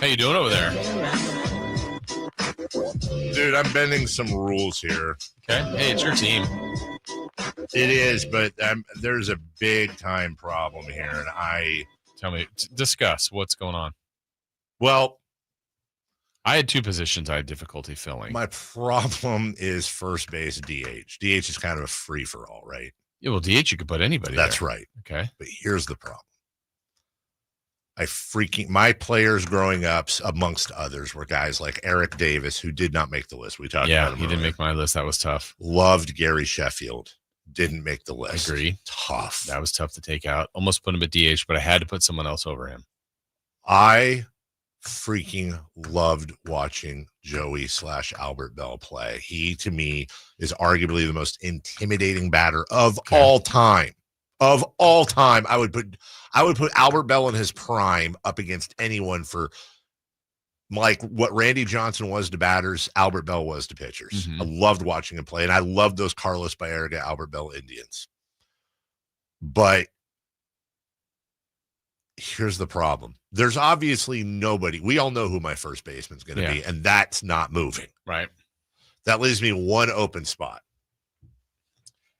How you doing over there? Dude, I'm bending some rules here. Okay. Hey, it's your team. It is, but there's a big time problem here, and Tell me, discuss what's going on. Well, I had 2 positions I had difficulty filling. My problem is first base DH. DH is kind of a free-for-all, right? Yeah, well, DH, you could put anybody That's there. right. Okay. But here's the problem. My players growing up, amongst others, were guys like Eric Davis, who did not make the list. We talked about him. He didn't make my list. That was tough. Loved Gary Sheffield. Didn't make the list. Agree. Tough. That was tough to take out. Almost put him at DH, but I had to put someone else over him. I freaking loved watching Joey/Albert Bell play. He, to me, is arguably the most intimidating batter of all time. Of all time, I would put Albert Bell in his prime up against anyone for like what Randy Johnson was to batters, Albert Bell was to pitchers. I loved watching him play, and I loved those Carlos Baerga, Albert Bell Indians. But here's the problem. There's obviously nobody. We all know who my first baseman's going to be, and that's not moving. Right. That leaves me one open spot.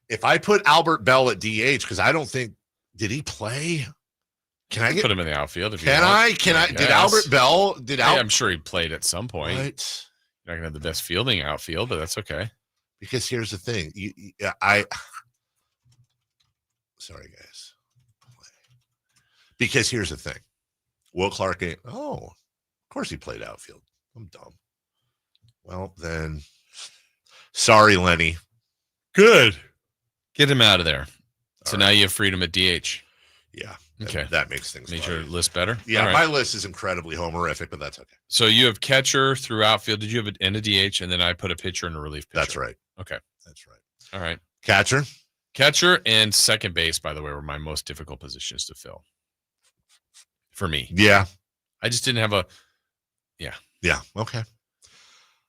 If I put Albert Bell at DH, because I don't think, did he play? Can I put him in the outfield? If Can I? Did Albert Bell? I'm sure he played at some point. What? You're not gonna have the best fielding outfield, but that's okay. Because here's the thing. Sorry, guys. Because here's the thing. Will Clark ain't. Oh, of course he played outfield. I'm dumb. Well, then, sorry, Lenny. Good. Get him out of there. So now you have freedom at DH. Yeah. Okay. That makes things Made better. your list better? Yeah, All my right. list is incredibly homerific, but that's okay. So you have catcher through outfield. Did you have an DH, and then I put a pitcher and a relief pitcher? That's right. Okay. That's right. All right. Catcher and second base, by the way, were my most difficult positions to fill. For me. Yeah. I just didn't have a. Yeah. Yeah. Okay.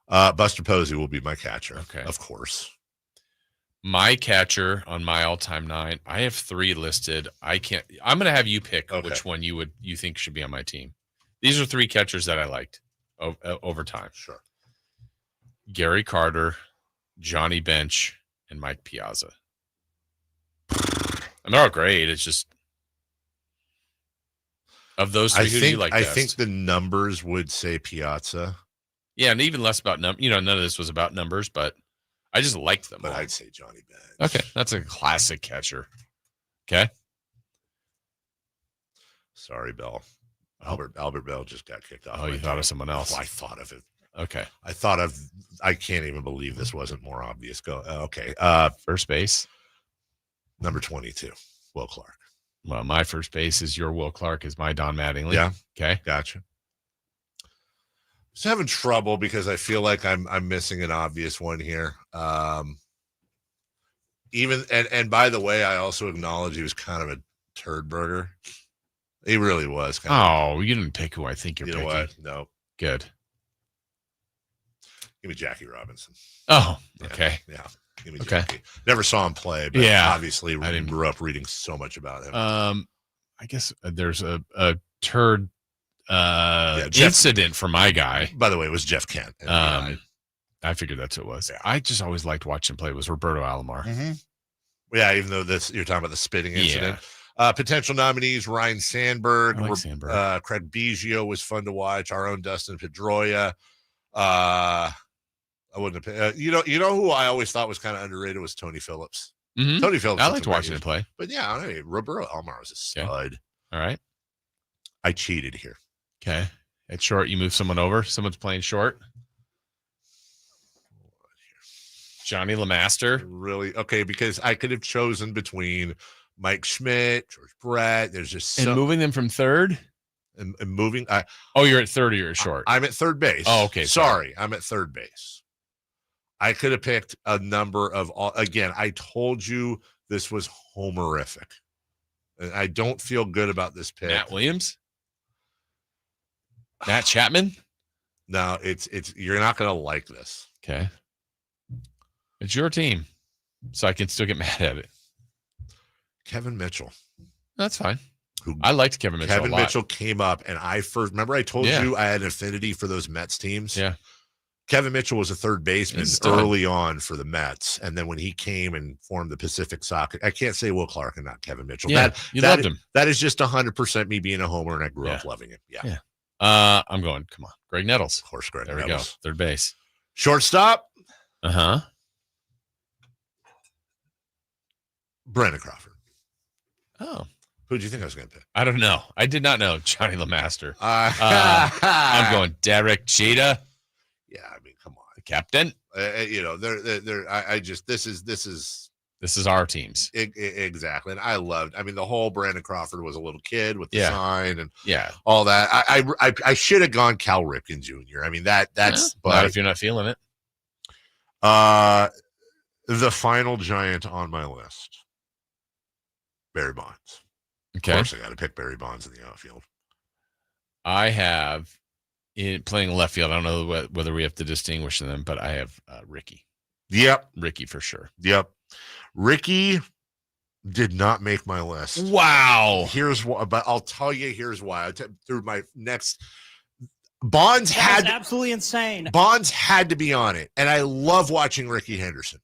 Buster Posey will be my catcher. Okay. Of course. My catcher on my all-time 9, I have 3 listed. I'm going to have you pick which one you think should be on my team. These are 3 catchers that I liked over time. Sure. Gary Carter, Johnny Bench, and Mike Piazza. And they're all great. It's just of those 3, who do you like best? I think the numbers would say Piazza. Yeah, and even less about none of this was about numbers, but I just liked them. But I'd say Johnny Bench. Okay, that's a classic catcher. Okay. Sorry, Bell. Albert Bell just got kicked off. Oh, you thought of someone else? Oh, I thought of it. Okay. I can't even believe this wasn't more obvious. Go. Okay. First base. Number 22, Will Clark. Well, my first base is your Will Clark, is my Don Mattingly. Yeah. Okay. Gotcha. Just having trouble because I feel like I'm missing an obvious one here. And by the way, I also acknowledge he was kind of a turd burger. He really was. You didn't pick who I think you're picking. You know what? No. Good. Give me Jackie Robinson. Oh, okay. Yeah. Give me Jackie. Never saw him play, but obviously I grew up reading so much about him. I guess there's a turd incident for my guy. By the way, it was Jeff Kent. I figured that's who it was. Yeah. I just always liked watching him play. It was Roberto Alomar. Mm-hmm. Yeah, even though you're talking about the spitting incident. Potential nominees: Ryan Sandberg, Craig Biggio was fun to watch. Our own Dustin Pedroia. I wouldn't have. You know who I always thought was kind of underrated was Tony Phillips. Mm-hmm. Tony Phillips. I liked watching him play. But yeah, I mean, Roberto Alomar was a stud. Okay. All right. I cheated here. Okay. At short, you move someone over. Someone's playing short. Johnny LeMaster. Really? Okay, because I could have chosen between Mike Schmidt, George Brett. There's just and moving them from third and moving. You're at third or you're short. I'm at third base. Oh, okay. Sorry. I'm at third base. I could have picked a number of again, I told you this was homerific. And I don't feel good about this pick. Matt Williams? Matt Chapman? No, it's you're not gonna like this. Okay. It's your team. So I can still get mad at it. Kevin Mitchell. That's fine. I liked Kevin Mitchell. Kevin Mitchell came up, and I remember I told you I had an affinity for those Mets teams. Yeah. Kevin Mitchell was a third baseman early on for the Mets. And then when he came and formed the Pacific Sox, I can't say Will Clark and not Kevin Mitchell. Yeah, you loved him. That is just 100% me being a homer, and I grew up loving him. Yeah. I'm going, come on. Greg Nettles. Of course, Greg There Nettles. we go. Third base. Shortstop. Uh-huh. Brandon Crawford. Oh. Who do you think I was going to pick? I don't know. I did not know Johnny LeMaster. I'm going Derek Jeter. Yeah, I mean, come on, the captain. This is our teams. Exactly, and I loved. I mean, the whole Brandon Crawford was a little kid with the sign and all that. I should have gone Cal Ripken Jr. I mean that's but not if you're not feeling it. The final giant on my list, Barry Bonds. Okay, of course I got to pick Barry Bonds in the outfield. I have playing left field. I don't know whether we have to distinguish them, but I have Ricky. Yep, Ricky for sure. Yep, Ricky did not make my list. Wow. Here's why, but I'll tell you. Here's why. Through my next. Bonds That's absolutely insane. Bonds had to be on it, and I love watching Ricky Henderson.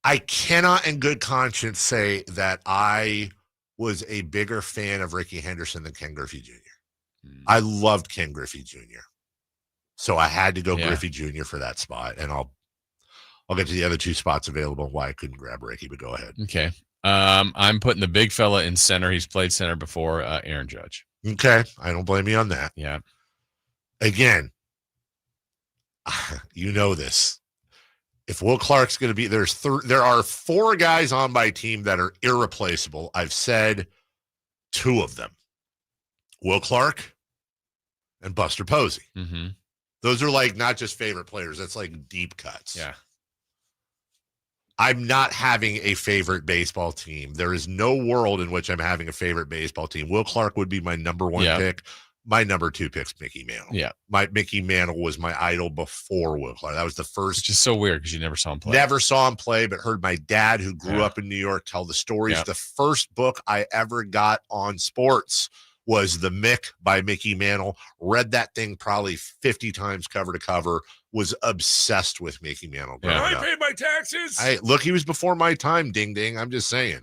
I cannot in good conscience say that I was a bigger fan of Ricky Henderson than Ken Griffey Jr. I loved Ken Griffey Jr. So I had to go Griffey Jr. for that spot, and I'll get to the other two spots available why I couldn't grab Ricky, but go ahead. Okay. I'm putting the big fella in center. He's played center before, Aaron Judge. Okay. I don't blame you on that. Yeah. Again, you know this. If Will Clark's going to be, there are 4 guys on my team that are irreplaceable. I've said 2 of them. Will Clark and Buster Posey. Mm-hmm. Those are like not just favorite players. That's like deep cuts. Yeah. I'm not having a favorite baseball team. There is no world in which I'm having a favorite baseball team. Will Clark would be my number 1 pick. my number 2 pick's Mickey Mantle. Yeah. Mickey Mantle was my idol before Will Clark. That was the first. Which is so weird because you never saw him play. Never saw him play, but heard my dad, who grew up in New York, tell the stories. Yeah. The first book I ever got on sports was The Mick by Mickey Mantle. Read that thing probably 50 times cover to cover. Was obsessed with Mickey Mantle. Yeah. I paid my taxes. look, he was before my time, ding ding. I'm just saying.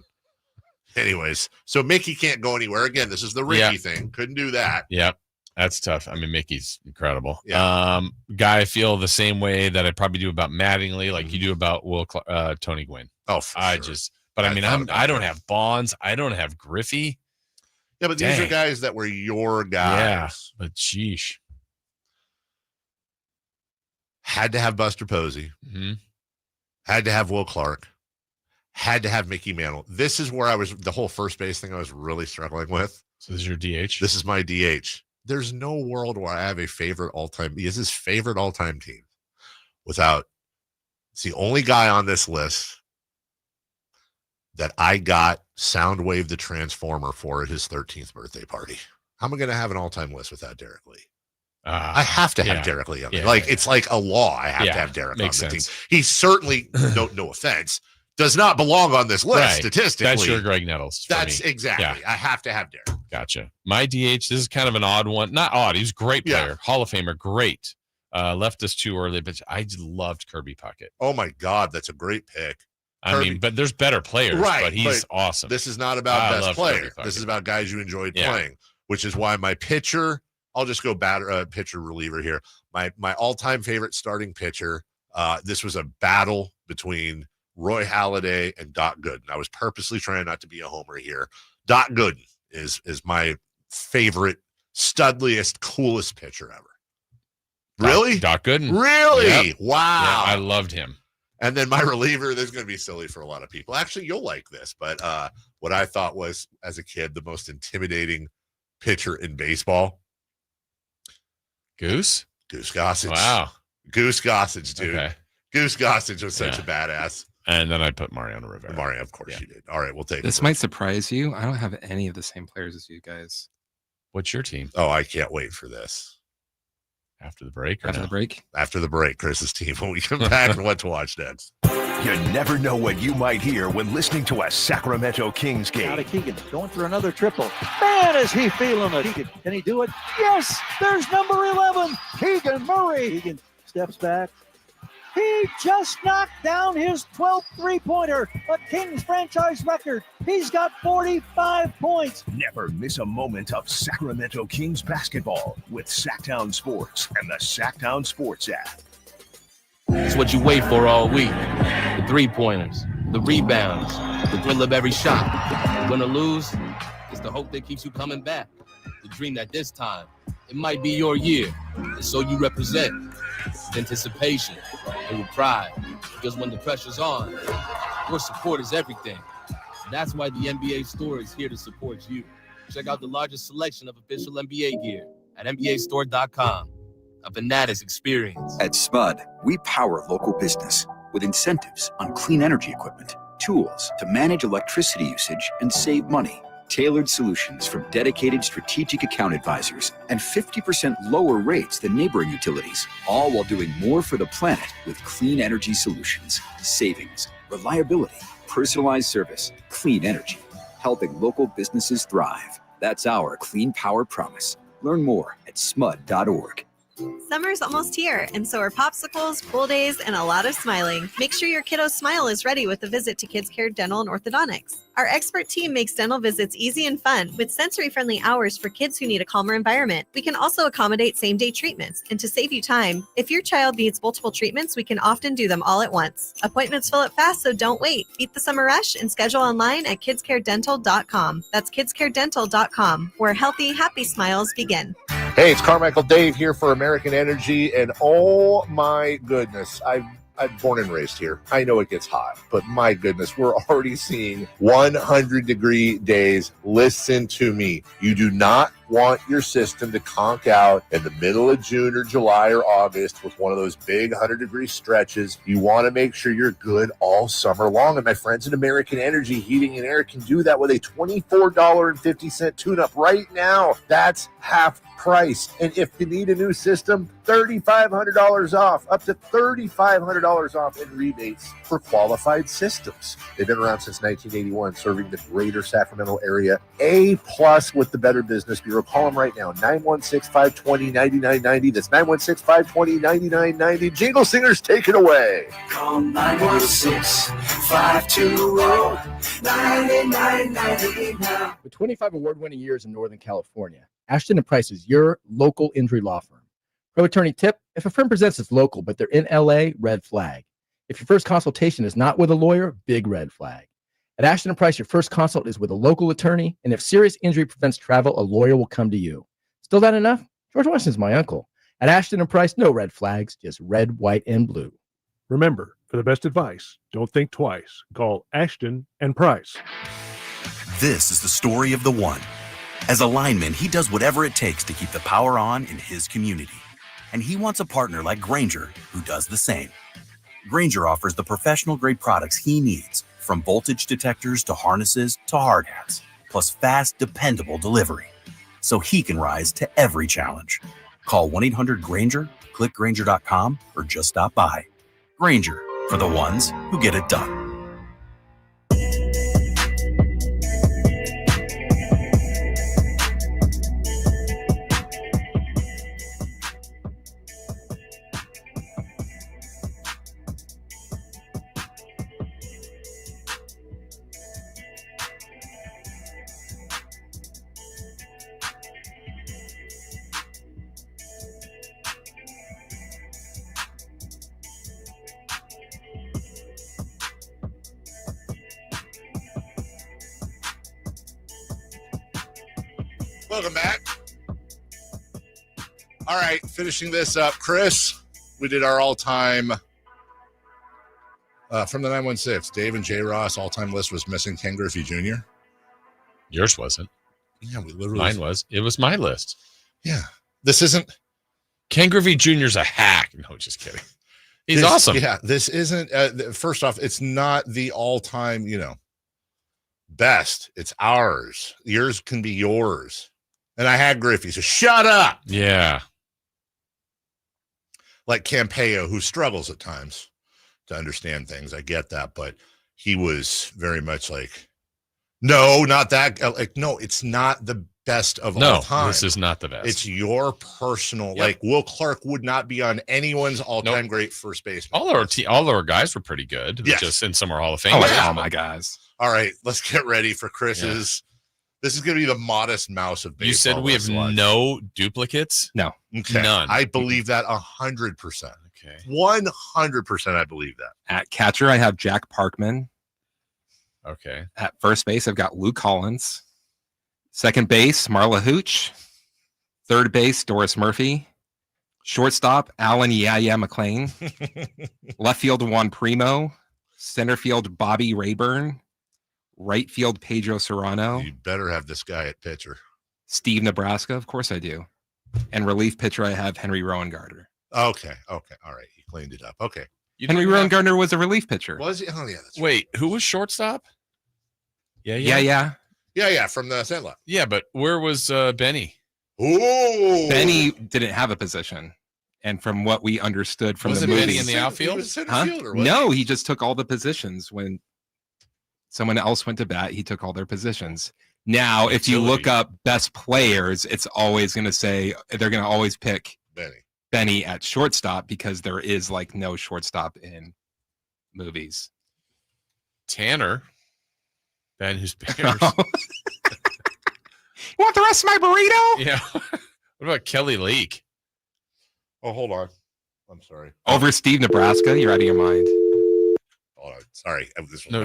Anyways, so Mickey can't go anywhere. Again, this is the Ricky thing. Couldn't do that. Yep. That's tough. I mean, Mickey's incredible. Yeah. Guy, I feel the same way that I probably do about Mattingly, like you do about Tony Gwynn. Oh, I mean, I don't have Bonds. I don't have Griffey. Yeah, but these are guys that were your guys. Yeah, but sheesh. Had to have Buster Posey. Mm-hmm. Had to have Will Clark. Had to have Mickey Mantle. This is where the whole first base thing I was really struggling with. So this is your DH? This is my DH. There's no world where I have a favorite all-time. He is his favorite all-time team without. It's the only guy on this list that I got Soundwave the Transformer for at his 13th birthday party. How am I going to have an all-time list without Derek Lee? I have to have Derek Lee on there. It's like a law. I have to have Derek on the team. He certainly, no offense, does not belong on this list statistically. That's your Greg Nettles. That's exactly. Yeah. I have to have Derek. Gotcha. My DH, this is kind of an odd one. Not odd. He was a great player. Hall of Famer. Great. Left us too early, but I just loved Kirby Puckett. Oh, my God. That's a great pick. I mean, but there's better players, but he's awesome. This is not about best player. This is about guys you enjoyed playing, which is why my pitcher, I'll just go pitcher reliever here. My all-time favorite starting pitcher, this was a battle between Roy Halladay and Doc Gooden. I was purposely trying not to be a homer here. Doc Gooden is my favorite, studliest, coolest pitcher ever. Really? Doc Gooden. Really? Yep. Wow. Yeah, I loved him. And then my reliever, this is going to be silly for a lot of people. Actually, you'll like this, but what I thought was, as a kid, the most intimidating pitcher in baseball. Goose Gossage. Wow. Goose Gossage, dude. Okay. Goose Gossage was such a badass. And then I put Mariano Rivera. Mario, of course you did. All right, we'll take this. Might surprise you. I don't have any of the same players as you guys. What's your team? Oh, I can't wait for this. After the break? After the break? After the break, Chris's team, when we come back and what to watch next. You never know what you might hear when listening to a Sacramento Kings game. Out of Keegan, going for another triple. Man, is he feeling it. Keegan, can he do it? Yes, there's number 11, Keegan Murray. Keegan steps back. He just knocked down his 12th three-pointer, a Kings franchise record. He's got 45 points. Never miss a moment of Sacramento Kings basketball with Sacktown Sports and the Sacktown Sports app. It's what you wait for all week. The three-pointers, the rebounds, the thrill of every shot. Win or lose, it's the hope that keeps you coming back. The dream that this time, it might be your year. And so you represent with anticipation and with pride. Because when the pressure's on, your support is everything. That's why the NBA Store is here to support you. Check out the largest selection of official NBA gear at NBAstore.com. A Fanatics experience. At Spud, we power local business with incentives on clean energy equipment, tools to manage electricity usage and save money, tailored solutions from dedicated strategic account advisors, and 50% lower rates than neighboring utilities, all while doing more for the planet with clean energy solutions, savings, reliability, personalized service, clean energy, helping local businesses thrive. That's our clean power promise. Learn more at smud.org. Summer's almost here, and so are popsicles, pool days, and a lot of smiling. Make sure your kiddo's smile is ready with a visit to Kids Care Dental and Orthodontics. Our expert team makes dental visits easy and fun with sensory-friendly hours for kids who need a calmer environment. We can also accommodate same-day treatments, and to save you time, if your child needs multiple treatments, we can often do them all at once. Appointments fill up fast, so don't wait. Beat the summer rush and schedule online at kidscaredental.com. That's kidscaredental.com, where healthy, happy smiles begin. Hey, it's Carmichael Dave here for American Energy, and oh my goodness, I'm born and raised here. I know it gets hot, but my goodness, we're already seeing 100-degree days. Listen to me. You do not want your system to conk out in the middle of June or July or August with one of those big 100-degree stretches. You want to make sure you're good all summer long. And my friends at American Energy Heating and Air can do that with a $24.50 tune-up right now. That's half price. And if you need a new system, $3,500 off, up to $3,500 off in rebates for qualified systems. They've been around since 1981, serving the greater Sacramento area. A+ with the Better Business Bureau. Call them right now, 916-520-9990. That's 916-520-9990. Jingle Singers, take it away. Call 916-520-9990 now. With 25 award-winning years in Northern California, Ashton & Price is your local injury law firm. Pro attorney tip: if a firm presents as local, but they're in LA, red flag. If your first consultation is not with a lawyer, big red flag. At Ashton & Price, your first consult is with a local attorney, and if serious injury prevents travel, a lawyer will come to you. Still not enough? George Washington's my uncle. At Ashton & Price, no red flags, just red, white, and blue. Remember, for the best advice, don't think twice. Call Ashton & Price. This is the story of the one. As a lineman, he does whatever it takes to keep the power on in his community. And he wants a partner like Grainger who does the same. Grainger offers the professional-grade products he needs, from voltage detectors to harnesses to hard hats, plus fast, dependable delivery, so he can rise to every challenge. Call 1-800-GRAINGER, click Grainger.com, or just stop by. Grainger, for the ones who get it done. Welcome back. All right, finishing this up. Chris, we did our all-time from the 916. Dave and J. Ross all-time list was missing Ken Griffey Jr. Yours wasn't. Yeah, we literally. Mine was. It was my list. Yeah. This isn't. Ken Griffey Jr.'s a hack. No, just kidding. He's awesome. Yeah, this isn't. First off, it's not the all-time, best. It's ours. Yours can be yours. And I had Griffey, so shut up. Yeah. Like Campeo, who struggles at times to understand things. I get that, but he was very much like, no, not that. Like, no, it's not the best of all time. No, this is not the best. It's your personal. Like Will Clark would not be on anyone's all-time great first baseman. All our guys were pretty good. Yes. Just in some are Hall of Fame. Oh, yeah, my guys. All right, let's get ready for Chris's. Yeah. This is going to be the modest mouse of baseball. You said we have no duplicates? No. Okay. None. I believe that 100%. Okay. 100% I believe that. At catcher, I have Jack Parkman. Okay. At first base, I've got Luke Collins. Second base, Marla Hooch. Third base, Doris Murphy. Shortstop, Alan Yaya McLean. Left field, Juan Primo. Center field, Bobby Rayburn. Right field, Pedro Serrano. You better have this guy at pitcher. Steve Nebraska, of course I do. And relief pitcher, I have Henry Rowan Gardner. Okay. All right. He cleaned it up. Okay. Henry Rowan Gardner was a relief pitcher. Was he? Oh, yeah. That's Wait, who was shortstop? Yeah. From the Sandlot. Yeah, but where was Benny? Oh, Benny didn't have a position. And from what we understood from Wasn't the Benny movie, in the outfield? No, he just took all the positions. When someone else went to bat, he took all their positions. Now, if you look up best players, it's always going to say they're going to always pick Benny at shortstop because there is like no shortstop in movies. Tanner. Ben who's Bears. You want the rest of my burrito? Yeah. What about Kelly Leak? Oh, hold on. I'm sorry. Over Steve Nebraska? You're out of your mind. Hold on. Sorry.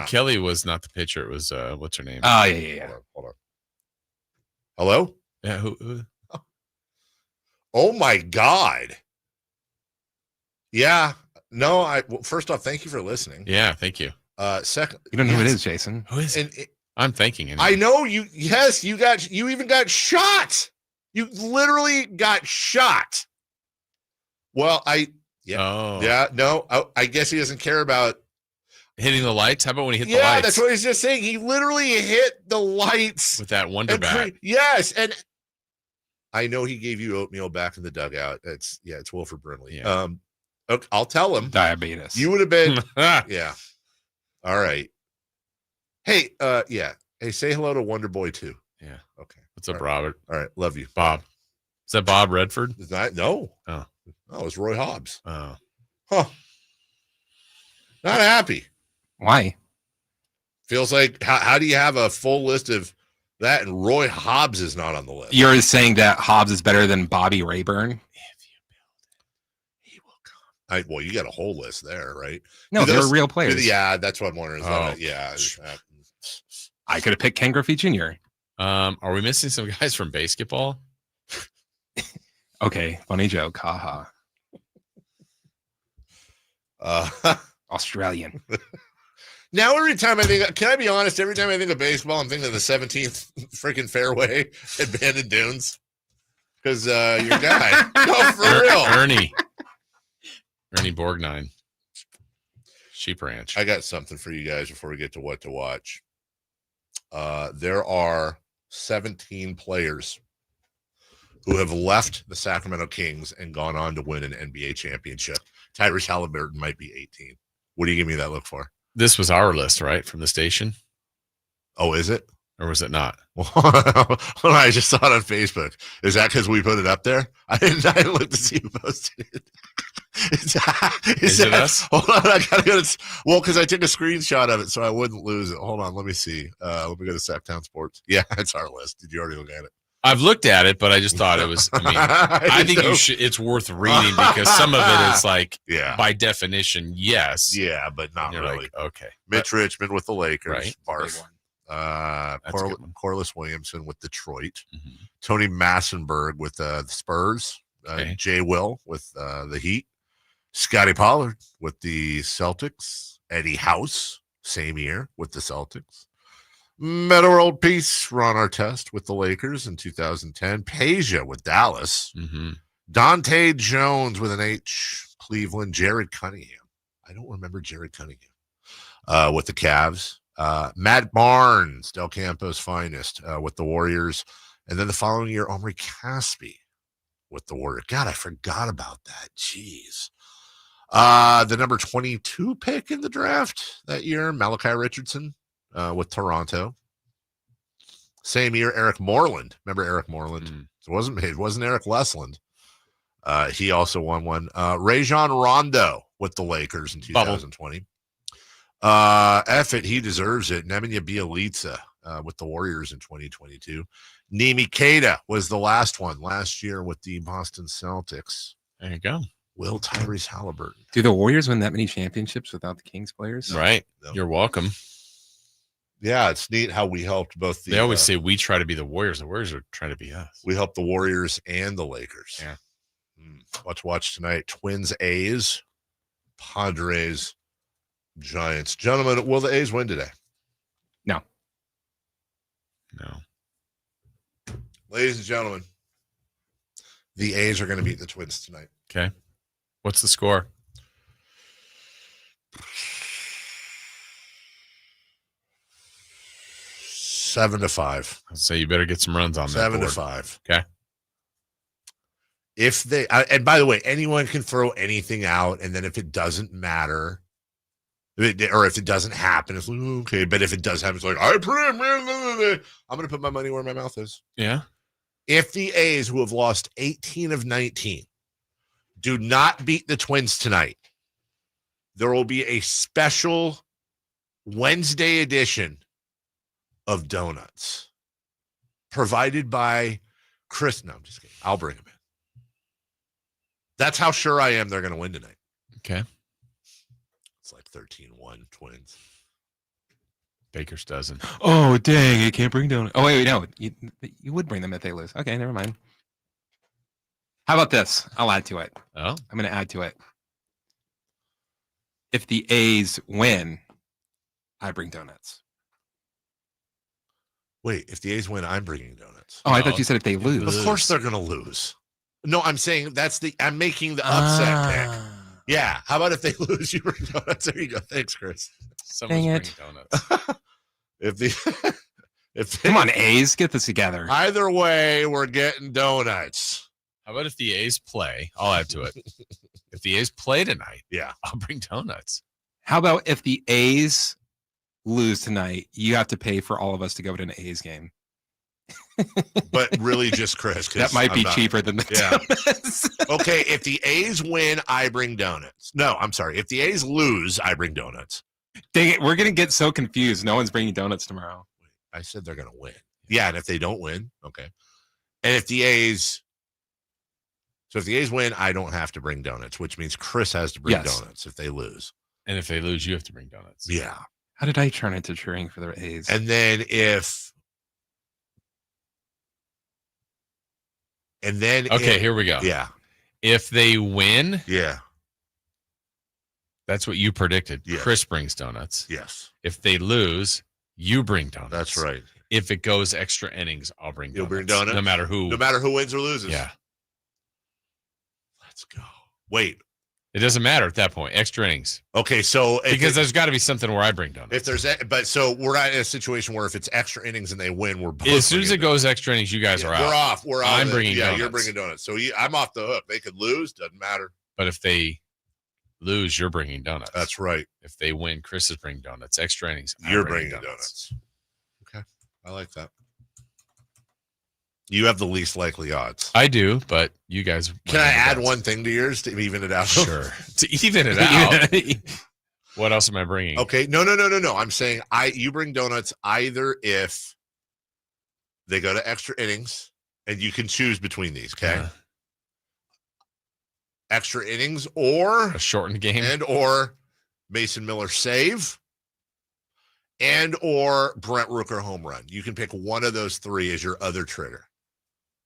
Kelly was not the pitcher. It was, what's her name? Oh, yeah. Hold on. Hello? Yeah. Who? Oh, my God. Yeah. No, first off, thank you for listening. Yeah, thank you. Second, you don't know who it is, Jason. Who is it? I'm thanking him. I know you. Yes, you even got shot. You literally got shot. Well, I guess he doesn't care about hitting the lights. How about when he hit the lights? Yeah, that's what he's just saying. He literally hit the lights with that Wonder Bat. Yes, and I know he gave you oatmeal back in the dugout. It's Wilford Brimley. Yeah. Okay, I'll tell him. Diabetes. You would have been. Yeah. All right. Hey, Hey, say hello to Wonder Boy too. Yeah. Okay. What's up, Robert? All right. Love you, Bob. Is that Bob Redford? Is that no? Oh, it's Roy Hobbs. Oh, huh. Not happy. Why? Feels like how do you have a full list of that and Roy Hobbs is not on the list? You're saying that Hobbs is better than Bobby Rayburn? Well, you got a whole list there, right? No, they're real players. Yeah, that's what I'm wondering. I could have picked Ken Griffey Jr. Are we missing some guys from basketball? Okay, funny joke. Haha. Australian. Now every time I think, can I be honest? Every time I think of baseball, I'm thinking of the 17th freaking fairway at Bandon Dunes because your guy. No, for real, Ernie Borgnine, Sheep Ranch. I got something for you guys before we get to what to watch. There are 17 players who have left the Sacramento Kings and gone on to win an NBA championship. Tyrese Halliburton might be 18. What do you give me that look for? This was our list, right, from the station? Oh, is it? Or was it not? Well, I just saw it on Facebook. Is that because we put it up there? I didn't look to see who posted it. Is it us? Hold on, I gotta go to. Well, because I took a screenshot of it so I wouldn't lose it. Hold on, let me see. Let me go to Sacktown Sports. Yeah, it's our list. Did you already look at it? I've looked at it, but I just thought it was. I mean, I think you should. It's worth reading because some of it is like, by definition, yes. Yeah, but not really. Like, okay, Mitch Richmond with the Lakers. Right. Barf. Corliss Williamson with Detroit. Mm-hmm. Tony Massenberg with the Spurs. Jay Will with the Heat. Scotty Pollard with the Celtics. Eddie House, same year with the Celtics. Meta World Peace, Ron Artest with the Lakers in 2010. Peja with Dallas. Mm-hmm. Dante Jones with an H, Cleveland. Jared Cunningham. I don't remember Jared Cunningham with the Cavs. Matt Barnes, Del Campo's finest with the Warriors. And then the following year, Omri Caspi with the Warriors. God, I forgot about that. Jeez. The number 22 pick in the draft that year, Malachi Richardson with Toronto. Same year, Eric Moreland. Remember Eric Moreland? It wasn't Eric Lesland. He also won one. Rajon Rondo with the Lakers in 2020. He deserves it. Nemanja Bjelica with the Warriors in 2022. Nimi Keita was the last one last year with the Boston Celtics. There you go. Will Tyrese Halliburton. Do the Warriors win that many championships without the Kings players? Right. No. You're welcome. Yeah, it's neat how we helped both. They always say we try to be the Warriors. The Warriors are trying to be us. We helped the Warriors and the Lakers. Yeah. Watch tonight. Twins, A's, Padres, Giants. Gentlemen, will the A's win today? No. Ladies and gentlemen, the A's are going to beat the Twins tonight. Okay. What's the score? 7-5. So you better get some runs on that. 7-5. Okay. If they and by the way, anyone can throw anything out, and then if it doesn't matter, or if it doesn't happen, it's like okay. But if it does happen, it's like I'm going to put my money where my mouth is. Yeah. If the A's, who have lost 18 of 19, do not beat the Twins tonight, there will be a special Wednesday edition of donuts provided by Chris. No, I'm just kidding. I'll bring them in. That's how sure I am they're going to win tonight. Okay. It's like 13-1 Twins. Baker's dozen. Oh, dang. You can't bring donuts. Oh, wait, no. You would bring them if they lose. Okay, never mind. How about this? I'll add to it. Oh? I'm going to add to it. If the A's win, I bring donuts. Wait, if the A's win, I'm bringing donuts. donuts. Oh, I thought you said if they lose. Of course they're going to lose. No, I'm saying I'm making the upset pick. Yeah. How about if they lose, you bring donuts? There you go. Thanks, Chris. Someone's bringing donuts. Come on, A's, get this together. Either way, we're getting donuts. How about if the A's play? I'll add to it. If the A's play tonight, yeah, I'll bring donuts. How about if the A's lose tonight, you have to pay for all of us to go to an A's game. But really just Chris. That might be cheaper than the donuts. Okay, if the A's win, I bring donuts. No, I'm sorry. If the A's lose, I bring donuts. Dang it, we're going to get so confused. No one's bringing donuts tomorrow. I said they're going to win. Yeah, and if they don't win, okay. And if the A's win, I don't have to bring donuts, which means Chris has to bring donuts if they lose. And if they lose, you have to bring donuts. Yeah. How did I turn into cheering for the A's? And then here we go. Yeah. If they win, yeah. That's what you predicted. Yes. Chris brings donuts. Yes. If they lose, you bring donuts. That's right. If it goes extra innings, I'll bring donuts. You'll bring donuts? No matter who wins or loses. Yeah. Let's go. Wait. It doesn't matter at that point. Extra innings. Okay, so because there's got to be something where I bring donuts. If there's so we're not in a situation where if it's extra innings and they win, we're both as soon as it goes extra innings, you guys are out. We're off. We're out. I'm bringing donuts. You're bringing donuts. So I'm off the hook. They could lose. Doesn't matter. But if they lose, you're bringing donuts. That's right. If they win, Chris is bringing donuts. Extra innings. You're bringing donuts. Okay, I like that. You have the least likely odds. I do, but you guys. Can I add one thing to yours to even it out? Sure. To even it out. What else am I bringing? Okay. No. I'm saying you bring donuts either if they go to extra innings, and you can choose between these. Okay. Extra innings or a shortened game, and or Mason Miller save, and or Brent Rooker home run. You can pick one of those three as your other trigger.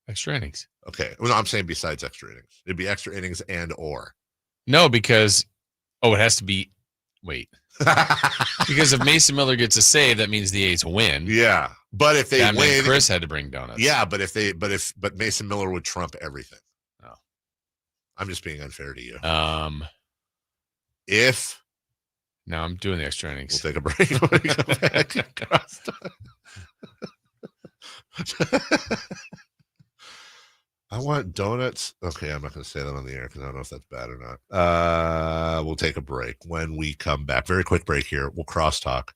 Extra innings. Okay. Well, no, I'm saying besides extra innings. It'd be extra innings and or. No, because it has to be. Wait. Because if Mason Miller gets a save, that means the A's win. Yeah, but if they win, Chris had to bring donuts. Yeah, but but Mason Miller would trump everything. Oh, I'm just being unfair to you. If no, I'm doing the extra innings. We'll take a break when we come back. I want donuts. Okay, I'm not going to say that on the air because I don't know if that's bad or not. We'll take a break. When we come back, very quick break here. We'll crosstalk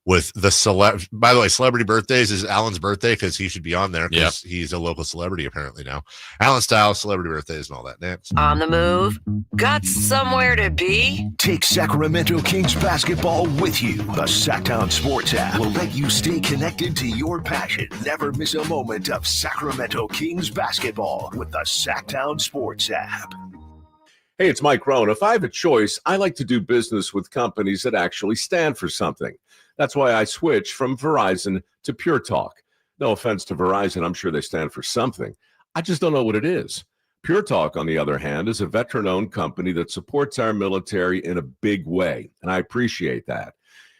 with the by the way, celebrity birthdays is Alan's birthday because he should be on there because he's a local celebrity apparently now. Alan Styles, celebrity birthdays and all that. Next. On the move? Got somewhere to be? Take Sacramento Kings basketball with you. The Sacktown Sports app will let you stay connected to your passion. Never miss a moment of Sacramento Kings basketball with the Sacktown Sports app. Hey, it's Mike Rohn. If I have a choice, I like to do business with companies that actually stand for something. That's why I switched from Verizon to Pure Talk. No offense to Verizon, I'm sure they stand for something. I just don't know what it is. Pure Talk, on the other hand, is a veteran-owned company that supports our military in a big way, and I appreciate that.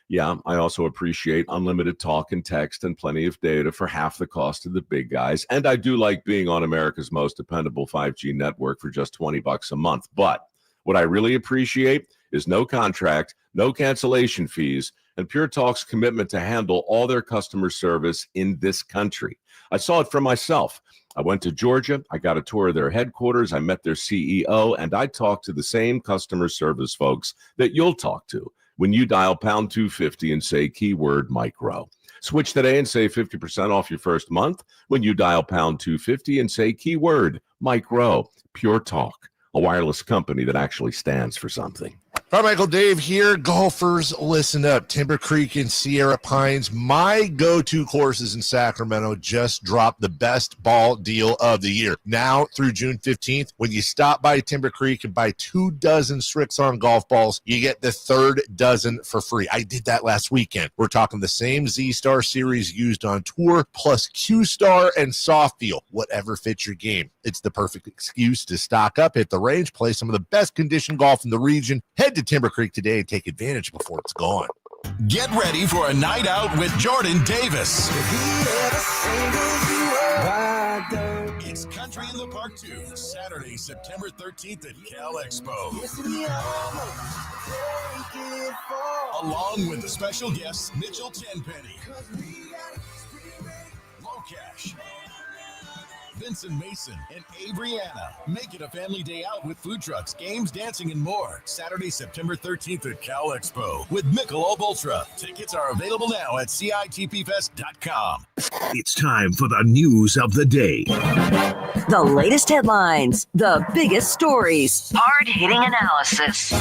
Yeah, I also appreciate unlimited talk and text and plenty of data for half the cost of the big guys, and I do like being on America's most dependable 5G network for just $20 a month. But what I really appreciate is no contract, no cancellation fees, and Pure Talk's commitment to handle all their customer service in this country. I saw it for myself. I went to Georgia. I got a tour of their headquarters. I met their CEO, and I talked to the same customer service folks that you'll talk to when you dial pound 250 and say keyword Mike Rowe. Switch today and save 50% off your first month when you dial pound 250 and say keyword Mike Rowe. Pure Talk, a wireless company that actually stands for something. Carmichael Dave here. Golfers, listen up. Timber Creek and Sierra Pines, my go-to courses in Sacramento, just dropped the best ball deal of the year. Now through June 15th, when you stop by Timber Creek and buy 2 dozen Strixon golf balls, you get the 3rd dozen for free. I did that last weekend. We're talking the same Z-Star series used on tour, plus Q-Star and Soft Feel, whatever fits your game. It's the perfect excuse to stock up, hit the range, play some of the best conditioned golf in the region. Head to Timber Creek today and take advantage before it's gone. Get ready for a night out with Jordan Davis. It's Country in the Park 2, Saturday, September 13th at Cal Expo. Along with the special guests Mitchell Tenpenny, Locash, Vincent Mason, and Abriana. Make it a family day out with food trucks, games, dancing, and more. Saturday, September 13th at Cal Expo with Michelob Ultra. Tickets are available now at CITPFest.com. It's time for the news of the day. The latest headlines, the biggest stories, hard-hitting analysis.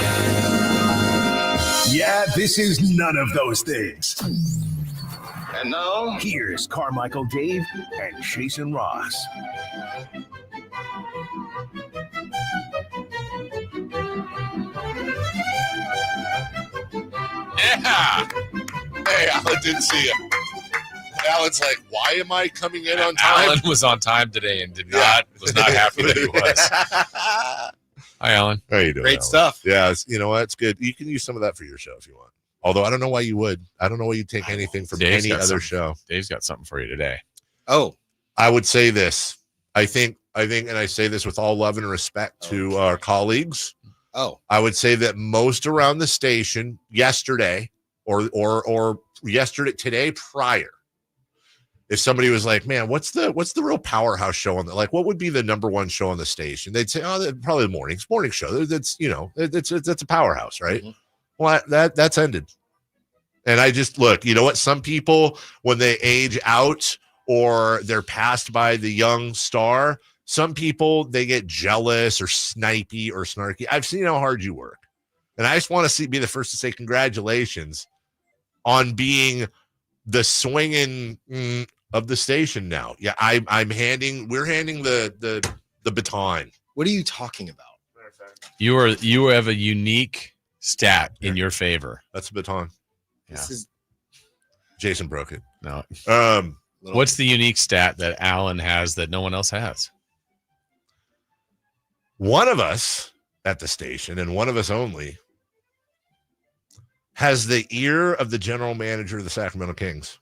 Yeah, this is none of those things. And now, here's Carmichael Dave and Jason Ross. Yeah. Hey, Alan didn't see it. Alan's like, why am I coming in on time? Alan was on time today and was not happy that he was. Hi, Alan. How you doing? Great Alan? stuff. Yeah, you know what? It's good. You can use some of that for your show if you want. Although I don't know why you would. I don't know why you'd take anything from Dave's any got other something. show. Dave's got something for you today. Oh, I would say this. I think, and I say this with all love and respect to our colleagues. Oh, I would say that most around the station yesterday or yesterday, today prior, if somebody was like, man, what's the real powerhouse show on the, like, what would be the number one show on the station? They'd say, oh, probably the morning show. That's, that's a powerhouse, right? Mm-hmm. Well, that's ended. And I just look, you know what? Some people, when they age out or they're passed by the young star, some people, they get jealous or snipey or snarky. I've seen how hard you work. And I just want to be the first to say congratulations on being the swinging of the station now. Yeah, we're handing the baton. What are you talking about? You have a unique stat in your favor. That's a baton. This is Jason broke it. No. What's the unique stat that Alan has that no one else has? One of us at the station, and one of us only, has the ear of the general manager of the Sacramento Kings,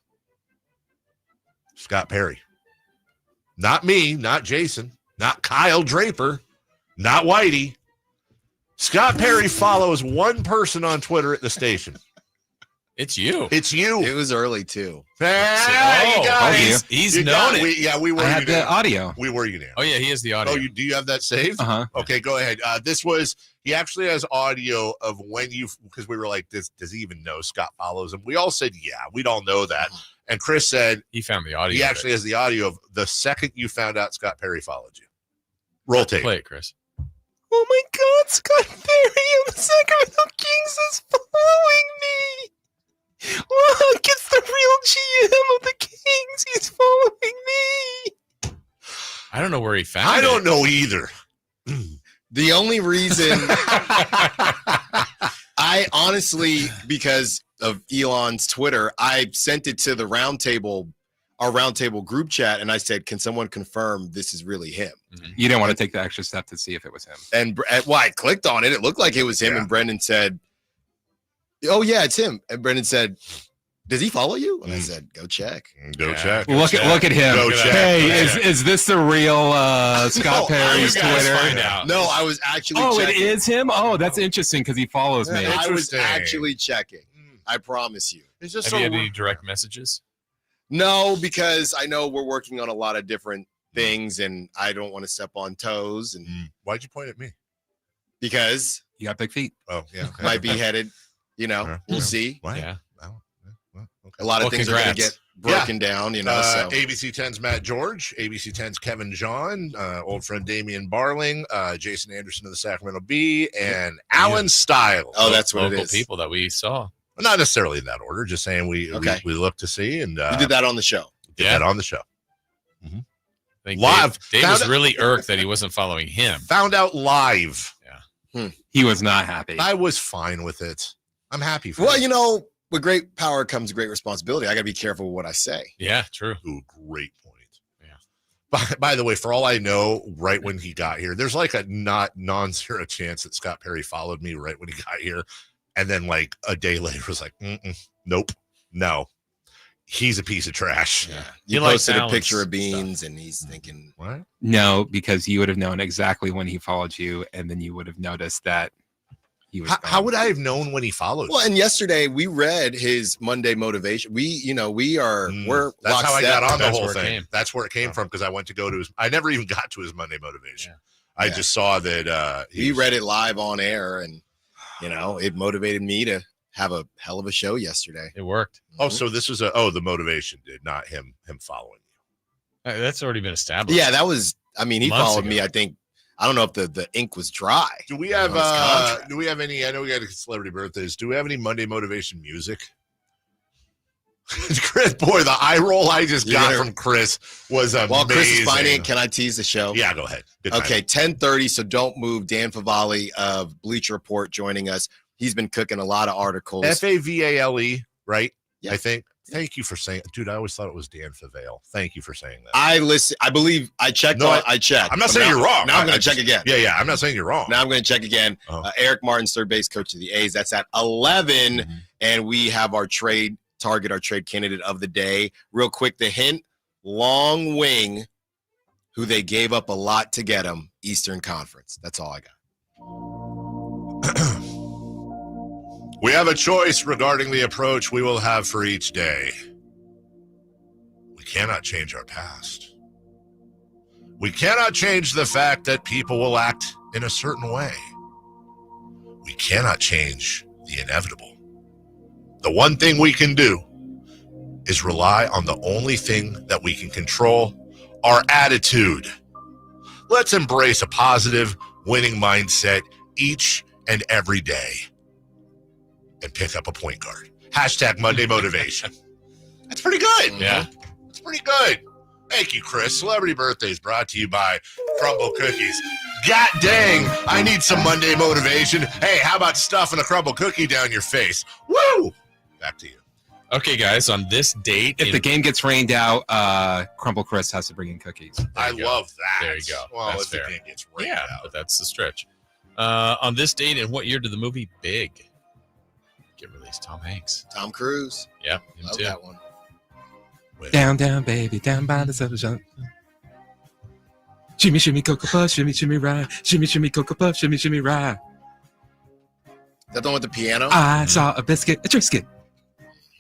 Scott Perry. Not me, not Jason, not Kyle Draper, not Whitey. Scott Perry follows one person on Twitter at the station. It's you. It's you. It was early too. You got it. He's known it. We were. I had the audio. We were unanimous. Oh yeah, he has the audio. Oh, do you have that saved? Uh-huh. Okay, go ahead. He actually has audio of when because we were like, does he even know Scott follows him? We all said, yeah, we'd all know that. And Chris said he found the audio. He actually has the audio of the second you found out Scott Perry followed you. Roll tape. Play it, Chris. Oh my God, Scott Perry of the Sacramento Kings is following me. Look, it's the real GM of the Kings. He's following me. I don't know where he found it. I don't know either. The only reason I honestly, because of Elon's Twitter, I sent it to the our roundtable group chat, and I said, can someone confirm this is really him? Mm-hmm. You didn't want to take the extra step to see if it was him. And I clicked on it. It looked like it was him. Yeah. And Brendan said, oh, yeah, it's him. And Brendan said, does he follow you? And I said, go check. Go check. Look at him. Go check. Hey, is this the real Scott Perry's Twitter? No, I was actually checking. It is him? Oh, that's interesting because he follows me. I was actually checking. I promise you. It's just Have you had any direct messages? No, because I know we're working on a lot of different things, and I don't want to step on toes. And why'd you point at me? Because you got big feet. Oh, yeah. Might be headed. We'll see. Why? Yeah. Okay. A lot of things are going to get broken down, So. ABC 10's Matt George, ABC 10's Kevin John, old friend Damian Barling, Jason Anderson of the Sacramento Bee, and Alan Stiles. Oh, that's what local it is. People that we saw. Not necessarily in that order, just saying we look to see. And you did that on the show. Did that on the show. Mm-hmm. I think live. Dave was really irked that he wasn't following him. Found out live. Yeah. He was not happy. I was fine with it. I'm happy for it. Well, with great power comes great responsibility. I got to be careful with what I say. Yeah, true. Ooh, great point. Yeah. By the way, for all I know, right when he got here, there's like a non-zero chance that Scott Perry followed me right when he got here. And then like a day later was like, Nope. No. He's a piece of trash. Yeah. You posted a picture of Beans, and he's thinking, what? No, because you would have known exactly when he followed you, and then you would have noticed that he was. How would I have known when he followed? well, and yesterday we read his Monday motivation. We're That's how I got on the That's whole where it thing. came. That's where it came from because I went to go to his. I never even got to his Monday motivation. I just saw that we read it live on air, and it motivated me to have a hell of a show yesterday. It worked. Oh, so this was the motivation did not him following you. That's already been established. Yeah, that was. I mean, he Months followed ago. me. I think. I don't know if the ink was dry. Do we have on his contract. Do we have any? I know we got celebrity birthdays. Do we have any Monday motivation music? Chris, boy, the eye roll I just got from Chris was amazing. While Chris is finding it, can I tease the show? Yeah, go ahead. Good Okay, 10:30. So don't move. Dan Favale of Bleacher Report joining us. He's been cooking a lot of articles. Favale, right? Yeah. I think. Thank you for saying, dude. I always thought it was Dan Favale. Thank you for saying that. I listen. I believe I checked. No, I checked. I'm not But saying now- you're wrong. Now I'm going I to check just- again. Yeah. I'm not saying you're wrong. Now I'm going to check again. Eric Martin's third base coach of the A's. That's at 11, Mm-hmm. and we have our trade target, our trade candidate of the day. Real quick, the hint: Long Wing, who they gave up a lot to get him. Eastern Conference. That's all I got. We have a choice regarding the approach we will have for each day. We cannot change our past. We cannot change the fact that people will act in a certain way. We cannot change the inevitable. The one thing we can do is rely on the only thing that we can control, our attitude. Let's embrace a positive, winning mindset each and every day. And pick up a point guard. Hashtag Monday Motivation. That's pretty good. Yeah. That's pretty good. Thank you, Chris. Celebrity Birthdays brought to you by Crumble Cookies. God dang, I need some Monday motivation. Hey, how about stuffing a crumble cookie down your face? Woo! Back to you. Okay, guys, on this date. If the game gets rained out, Crumble Chris has to bring in cookies. I love that. There you go. Well, That's if the fair. game gets rained Yeah, out. but that's the stretch. On this date, in what year did the movie Big get released? Tom Hanks. Tom Cruise. Yeah, him Love too. that one. Down, down, baby, down by the sunshine. Shimmy, shimmy, cocoa puff, shimmy, shimmy, ride. Shimmy, shimmy, cocoa puff, shimmy, shimmy, ride. Is that the one with the piano? I saw a biscuit, a Triscuit.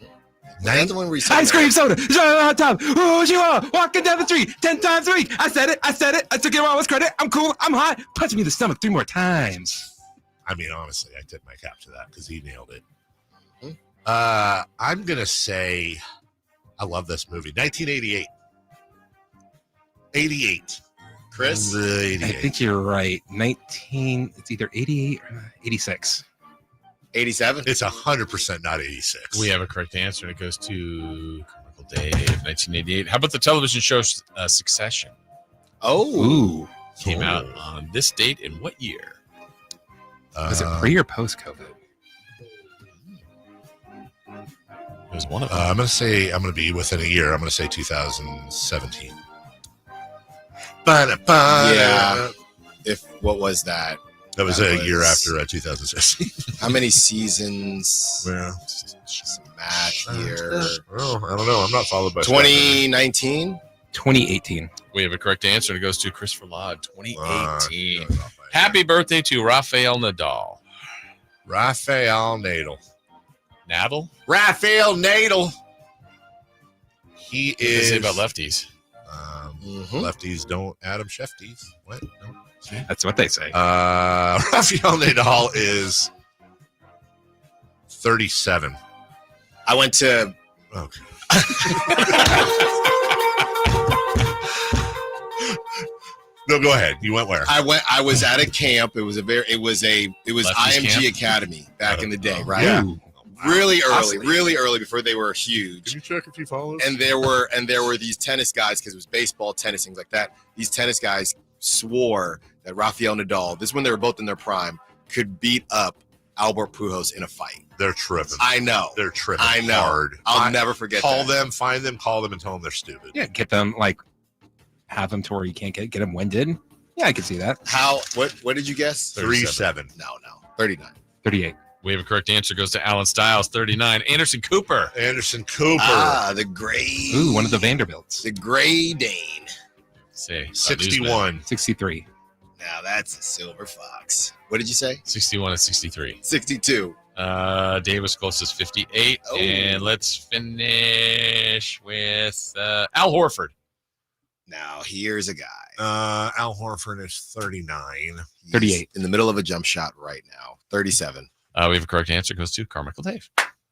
Is that the one where you said Ice cream soda, on top. Who's you are? Walking down the street 10 times a week. I said it. I took it all as credit. I'm cool. I'm hot. Punch me in the stomach 3 more times. I mean, honestly, I tip my cap to that because he nailed it. I'm going to say, I love this movie. 1988. 88. Chris? 88. I think you're right. It's either 88 or 86. 87? It's 100% not 86. We have a correct answer, and it goes to Carmichael Dave, 1988. How about the television show Succession? Oh. Came out on this date in what year? Was it pre or post COVID? It was one of them. I'm going to be within a year. I'm going to say 2017. Yeah. What was that? That was a year after 2016. How many seasons? Yeah. Some math here. Oh, I don't know. I'm not followed by 2019? 2018. We have a correct answer, and it goes to Christopher Laud, 2018. Happy birthday to Rafael Nadal. Rafael Nadal. Nadal? Rafael Nadal. He What do they is. say about lefties? Lefties don't Adam Shefties. What? No. That's what they say. Rafael Nadal is 37. I went to. Okay. No, go ahead. You went where? I was at a camp. It was IMG camp? Academy back in the day, right? Yeah. Really Awesome. early before they were huge. Can you check if you follow us? And there were these tennis guys, because it was baseball, tennis, things like that. These tennis guys swore that Rafael Nadal, this is when they were both in their prime, could beat up Albert Pujols in a fight. They're tripping. I know. They're tripping I know. hard. I'll never forget Call that. them, find them, call them, and tell them they're stupid. Yeah, get them, have them to where you can't get them winded. Yeah, I can see that. What did you guess? 37. No. 39. 38. We have a correct answer. Goes to Alan Stiles, 39. Anderson Cooper. The gray. Ooh, one of the Vanderbilts. The Gray Dane. Say 61. 63. Now that's a silver fox. What did you say? 61 and 63. 62. Davis closest 58. And let's finish with Al Horford. Now here's a guy. Al Horford is 39. 38. In the middle of a jump shot right now. 37. We have a correct answer. Goes to Carmichael Dave.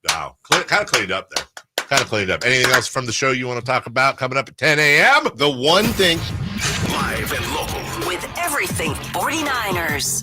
Wow. Kind of cleaned up there. Anything else from the show you want to talk about coming up at 10 a.m.? The one thing. Live and local. With everything 49ers.